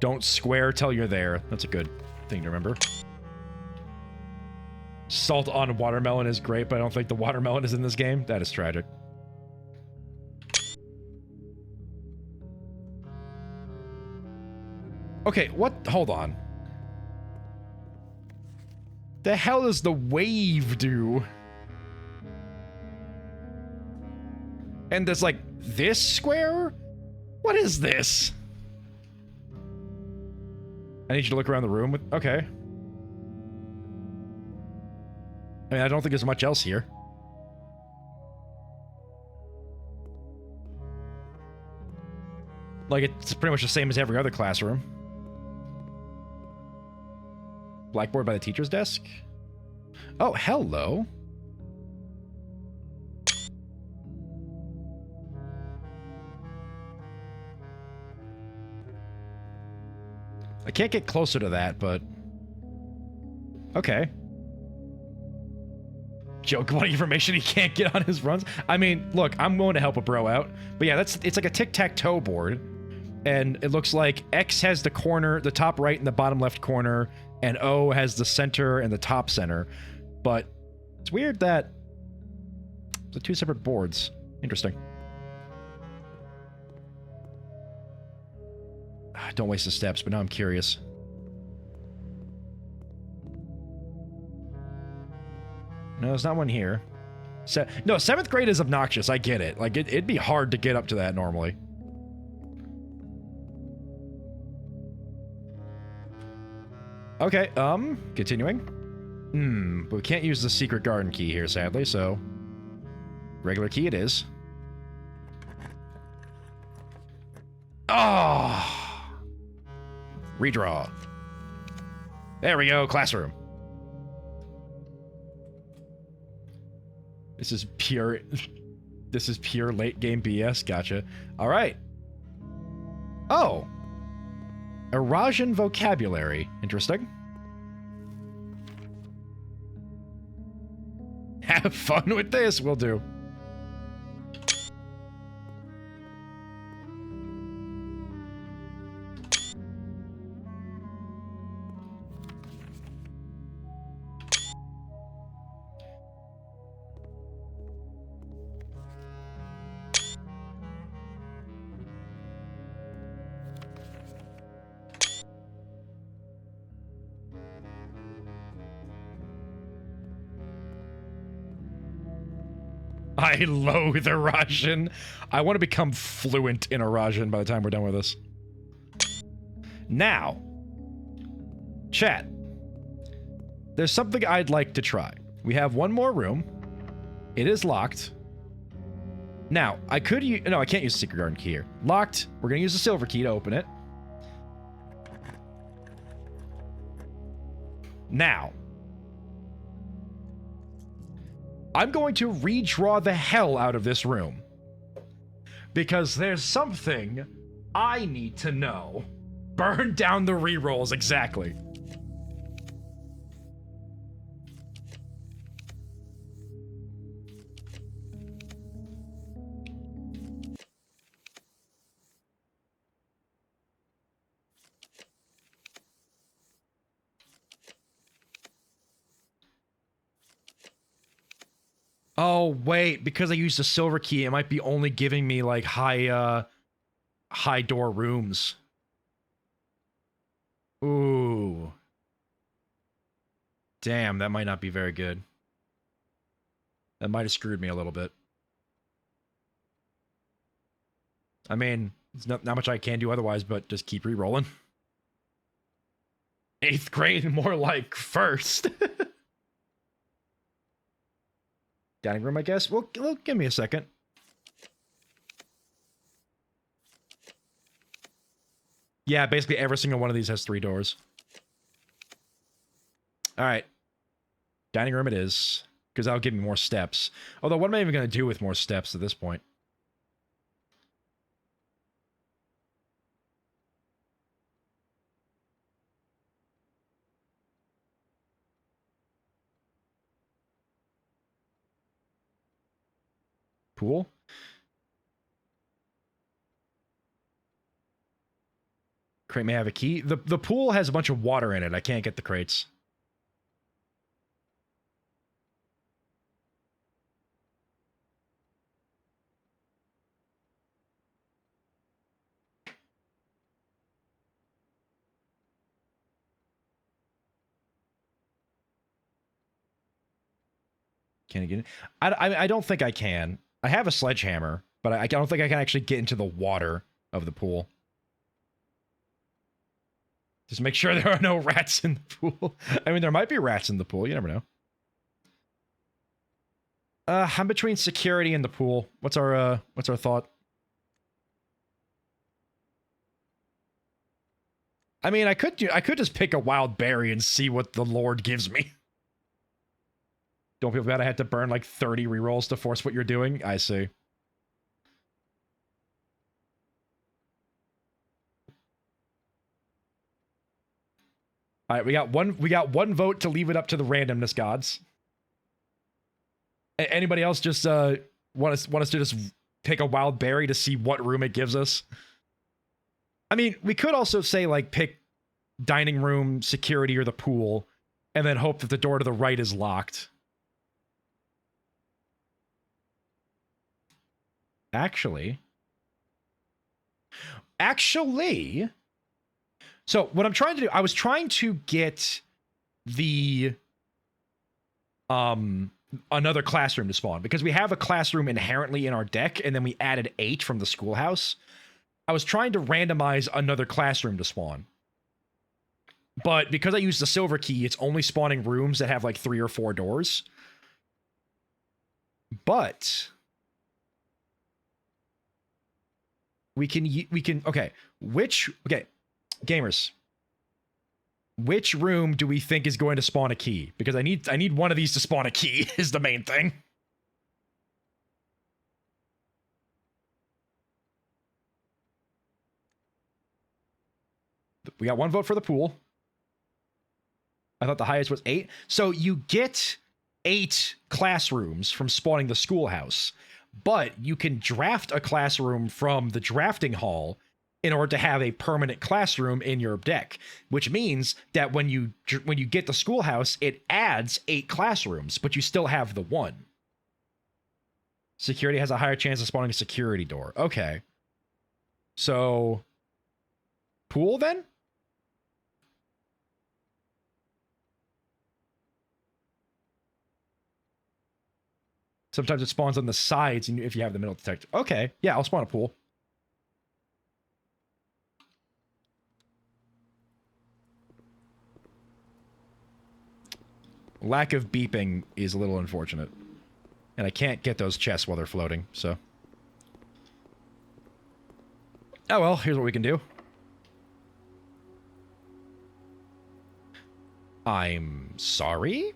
Don't square till you're there. That's a good thing to remember. Salt on watermelon is great, but I don't think the watermelon is in this game. That is tragic. Okay, what? Hold on. The hell does the wave do? And there's like this square? What is this? I need you to look around the room with... Okay. I mean, I don't think there's much else here. Like, it's pretty much the same as every other classroom. Blackboard by the teacher's desk? Oh, hello. I can't get closer to that, but... Okay. Joke about information he can't get on his runs. I mean, look, I'm willing to help a bro out. But yeah, it's like a tic-tac-toe board. And it looks like X has the corner, the top right and the bottom left corner, and O has the center and the top center. But it's weird that the 2 separate boards. Interesting. Don't waste the steps, but now I'm curious. No, there's not one here. No, 7th grade is obnoxious. I get it. Like, it'd be hard to get up to that normally. Okay, continuing. But we can't use the secret garden key here, sadly, so... Regular key it is. Oh! Redraw. There we go, classroom. This is pure... This is pure late game BS, gotcha. Alright. Oh! Eurasian vocabulary. Interesting. Have fun with this, we'll do. I loathe Eurasian. I want to become fluent in Eurasian by the time we're done with this. Now, chat. There's something I'd like to try. We have one more room. It is locked. Now, I could use... No, I can't use the secret garden key here. Locked. We're going to use the silver key to open it. Now... I'm going to redraw the hell out of this room. Because there's something I need to know. Burn down the rerolls, exactly. Oh, wait, because I used a silver key, it might be only giving me, like, high door rooms. Ooh. Damn, that might not be very good. That might have screwed me a little bit. I mean, there's not much I can do otherwise, but just keep re-rolling. 8th grade, more like first. Dining room, I guess. Well, give me a second. Yeah, basically every single one of these has 3 doors. All right. Dining room it is, because that'll give me more steps. Although, what am I even going to do with more steps at this point? Pool? Crate may have a key. The pool has a bunch of water in it. I can't get the crates. Can I get in? I don't think I can. I have a sledgehammer, but I don't think I can actually get into the water of the pool. Just make sure there are no rats in the pool. I mean, there might be rats in the pool. You never know. I'm between security and the pool. What's our thought? I mean, I could just pick a wild berry and see what the Lord gives me. Don't feel bad I had to burn like 30 rerolls to force what you're doing. I see. All right, we got one vote to leave it up to the randomness gods. Anybody else just want us to just pick a wild berry to see what room it gives us? I mean, we could also say like pick dining room, security, or the pool, and then hope that the door to the right is locked. Actually, so what I'm trying to do, I was trying to get the another classroom to spawn because we have a classroom inherently in our deck, and then we added 8 from the schoolhouse. I was trying to randomize another classroom to spawn. But because I used the silver key, it's only spawning rooms that have like 3 or 4 doors. But we can okay, gamers. Which room do we think is going to spawn a key? Because I need one of these to spawn a key is the main thing. We got 1 vote for the pool. I thought the highest was 8. So you get 8 classrooms from spawning the schoolhouse, but you can draft a classroom from the drafting hall in order to have a permanent classroom in your deck, which means that when you get the schoolhouse, it adds 8 classrooms, but you still have the 1. Security has a higher chance of spawning a security door. Okay. So, pool then? Sometimes it spawns on the sides if you have the middle detector. Okay, yeah, I'll spawn a pool. Lack of beeping is a little unfortunate. And I can't get those chests while they're floating, so. Oh well, here's what we can do. I'm sorry?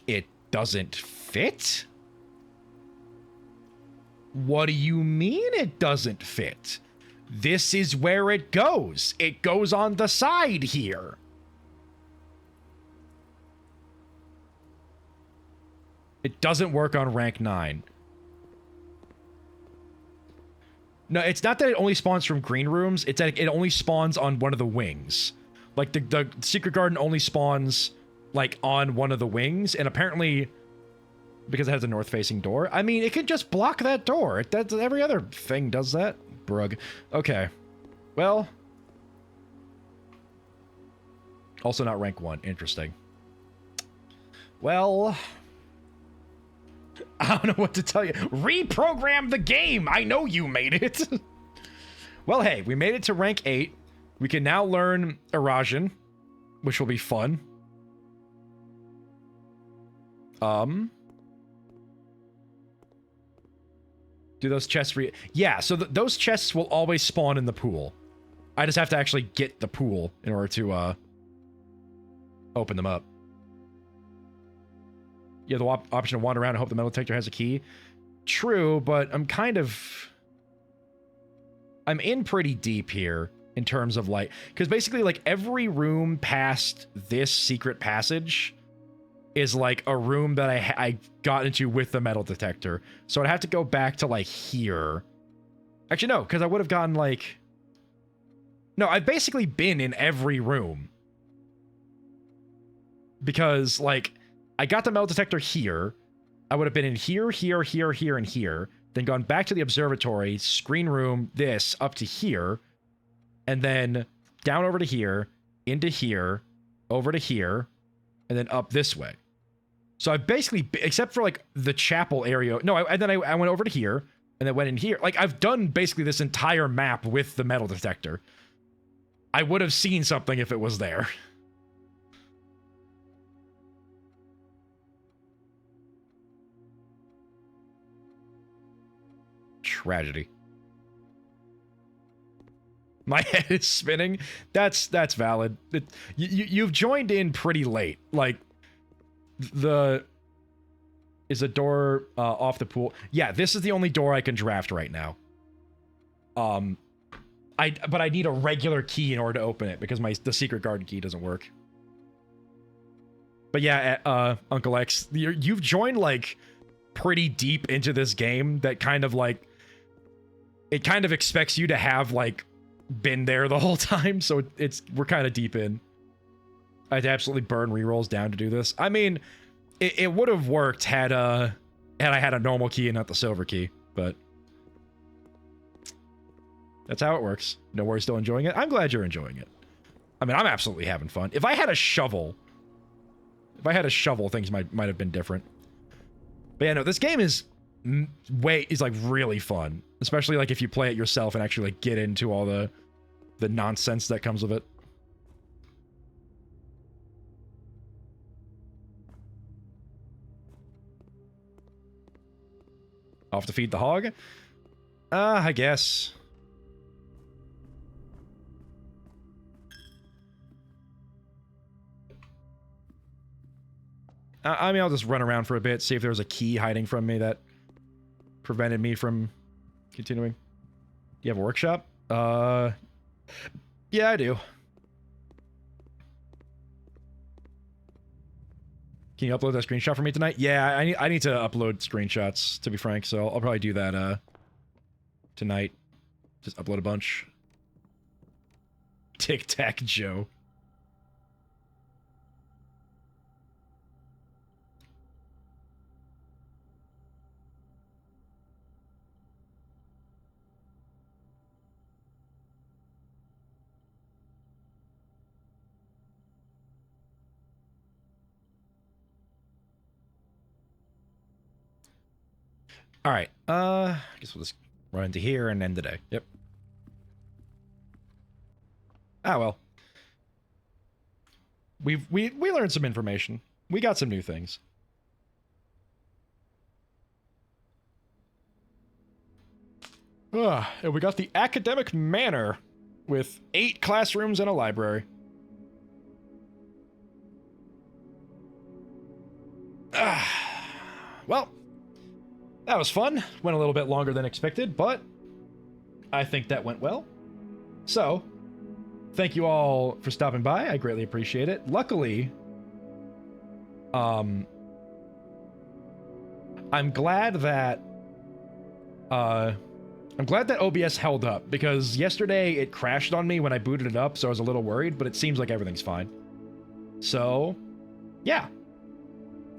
It doesn't fit? What do you mean it doesn't fit? This is where it goes. It goes on the side here. It doesn't work on rank 9. No, it's not that it only spawns from green rooms. It's that it only spawns on one of the wings. Like, the secret garden only spawns, like, on one of the wings. And apparently, because it has a north-facing door. I mean, it could just block that door. Every other thing does that. Brug. Okay. Well. Also not rank 1. Interesting. Well. I don't know what to tell you. Reprogram the game! I know you made it! Well, hey, we made it to rank 8. We can now learn Erosian, which will be fun. Do those chests yeah, so those chests will always spawn in the pool. I just have to actually get the pool in order to open them up. You have the option to wander around and hope the metal detector has a key. True, but I'm in pretty deep here in terms of like, because basically like every room past this secret passage is like a room that I got into with the metal detector. So I'd have to go back to like here. Actually, no, because I would have gotten like... No, I've basically been in every room. Because like, I got the metal detector here. I would have been in here, here, here, here, and here. Then gone back to the observatory, screen room, this, up to here. And then down over to here, into here, over to here, and then up this way. So I basically, except for like the chapel area, no, and then I went over to here, and then went in here. Like I've done basically this entire map with the metal detector. I would have seen something if it was there. Tragedy. My head is spinning. That's valid. You've joined in pretty late. Like, is a door off the pool? Yeah, this is the only door I can draft right now. But I need a regular key in order to open it because the secret garden key doesn't work. But yeah, Uncle X, you've joined like pretty deep into this game that kind of like, it kind of expects you to have like been there the whole time, so we're kind of deep in. I had to absolutely burn rerolls down to do this. I mean, it would have worked had I had a normal key and not the silver key, but that's how it works. No worries, still enjoying it? I'm glad you're enjoying it. I mean, I'm absolutely having fun. If I had a shovel, things might have been different. But yeah, no, this game is like really fun, especially like if you play it yourself and actually like get into all the nonsense that comes with it. Off to feed the hog? I guess. I mean, I'll just run around for a bit, see if there was a key hiding from me that prevented me from continuing. Do you have a workshop? Yeah, I do. Can you upload that screenshot for me tonight? Yeah, I need to upload screenshots, to be frank, so I'll probably do that tonight. Just upload a bunch. Tic-Tac Joe. All right. I guess we'll just run into here and end the day. Yep. Ah, well. We learned some information. We got some new things. And we got the academic manor with 8 classrooms and a library. Well, that was fun. Went a little bit longer than expected, but I think that went well. So, thank you all for stopping by. I greatly appreciate it. Luckily, I'm glad that OBS held up, because yesterday it crashed on me when I booted it up, so I was a little worried, but it seems like everything's fine. So, yeah.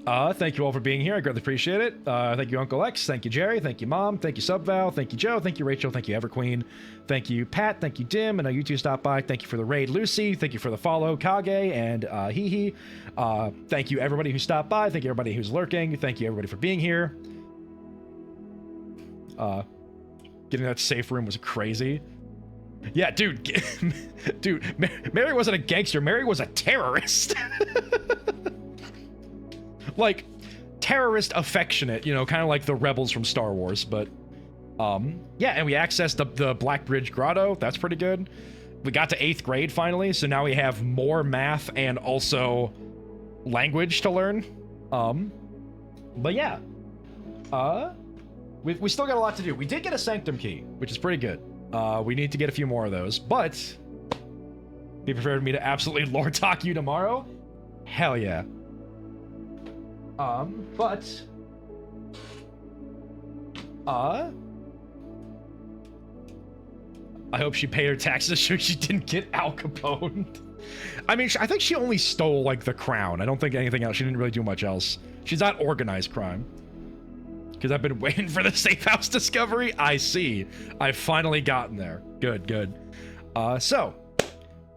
Thank you all for being here. I greatly appreciate it. Thank you, Uncle X. Thank you, Jerry. Thank you, Mom. Thank you, Subval. Thank you, Joe. Thank you, Rachel. Thank you, Everqueen. Thank you, Pat. Thank you, Dim. I know you two stopped by. Thank you for the raid, Lucy. Thank you for the follow, Kage and Hee. Thank you, everybody who stopped by. Thank you, everybody who's lurking. Thank you, everybody, for being here. Getting that safe room was crazy. Yeah, dude. Dude, Mary wasn't a gangster. Mary was a terrorist. Like, terrorist affectionate, you know, kind of like the rebels from Star Wars, but yeah, and we accessed the Black Bridge Grotto. That's pretty good. We got to 8th grade finally, so now we have more math and also language to learn. But yeah, we still got a lot to do. We did get a Sanctum key, which is pretty good. We need to get a few more of those, but be prepared for me to absolutely lore talk you tomorrow. Hell yeah. But I hope she paid her taxes so she didn't get Al Capone. I mean, I think she only stole, like, the crown. I don't think anything else. She didn't really do much else. She's not organized crime. Because I've been waiting for the safe house discovery. I see. I've finally gotten there. Good, good. So,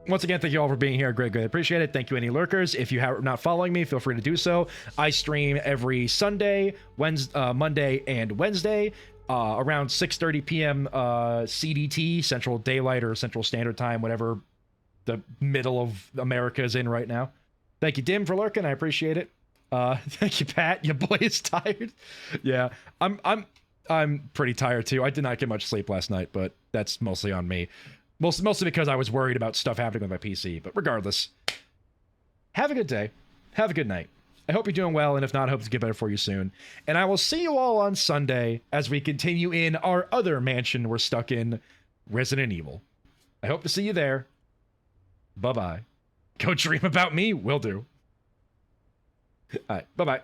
once again, thank you all for being here. Greatly appreciate it. Thank you, any lurkers. If you are not following me, feel free to do so. I stream every Sunday, Monday, and Wednesday around 6:30 p.m. CDT, Central Daylight or Central Standard Time, whatever the middle of America is in right now. Thank you, Dim, for lurking. I appreciate it. Thank you, Pat. Your boy is tired. Yeah, I'm pretty tired too. I did not get much sleep last night, but that's mostly on me. Mostly because I was worried about stuff happening with my PC. But regardless, have a good day. Have a good night. I hope you're doing well, and if not, I hope to get better for you soon. And I will see you all on Sunday as we continue in our other mansion we're stuck in, Resident Evil. I hope to see you there. Bye-bye. Go dream about me. Will do. All right. Bye-bye.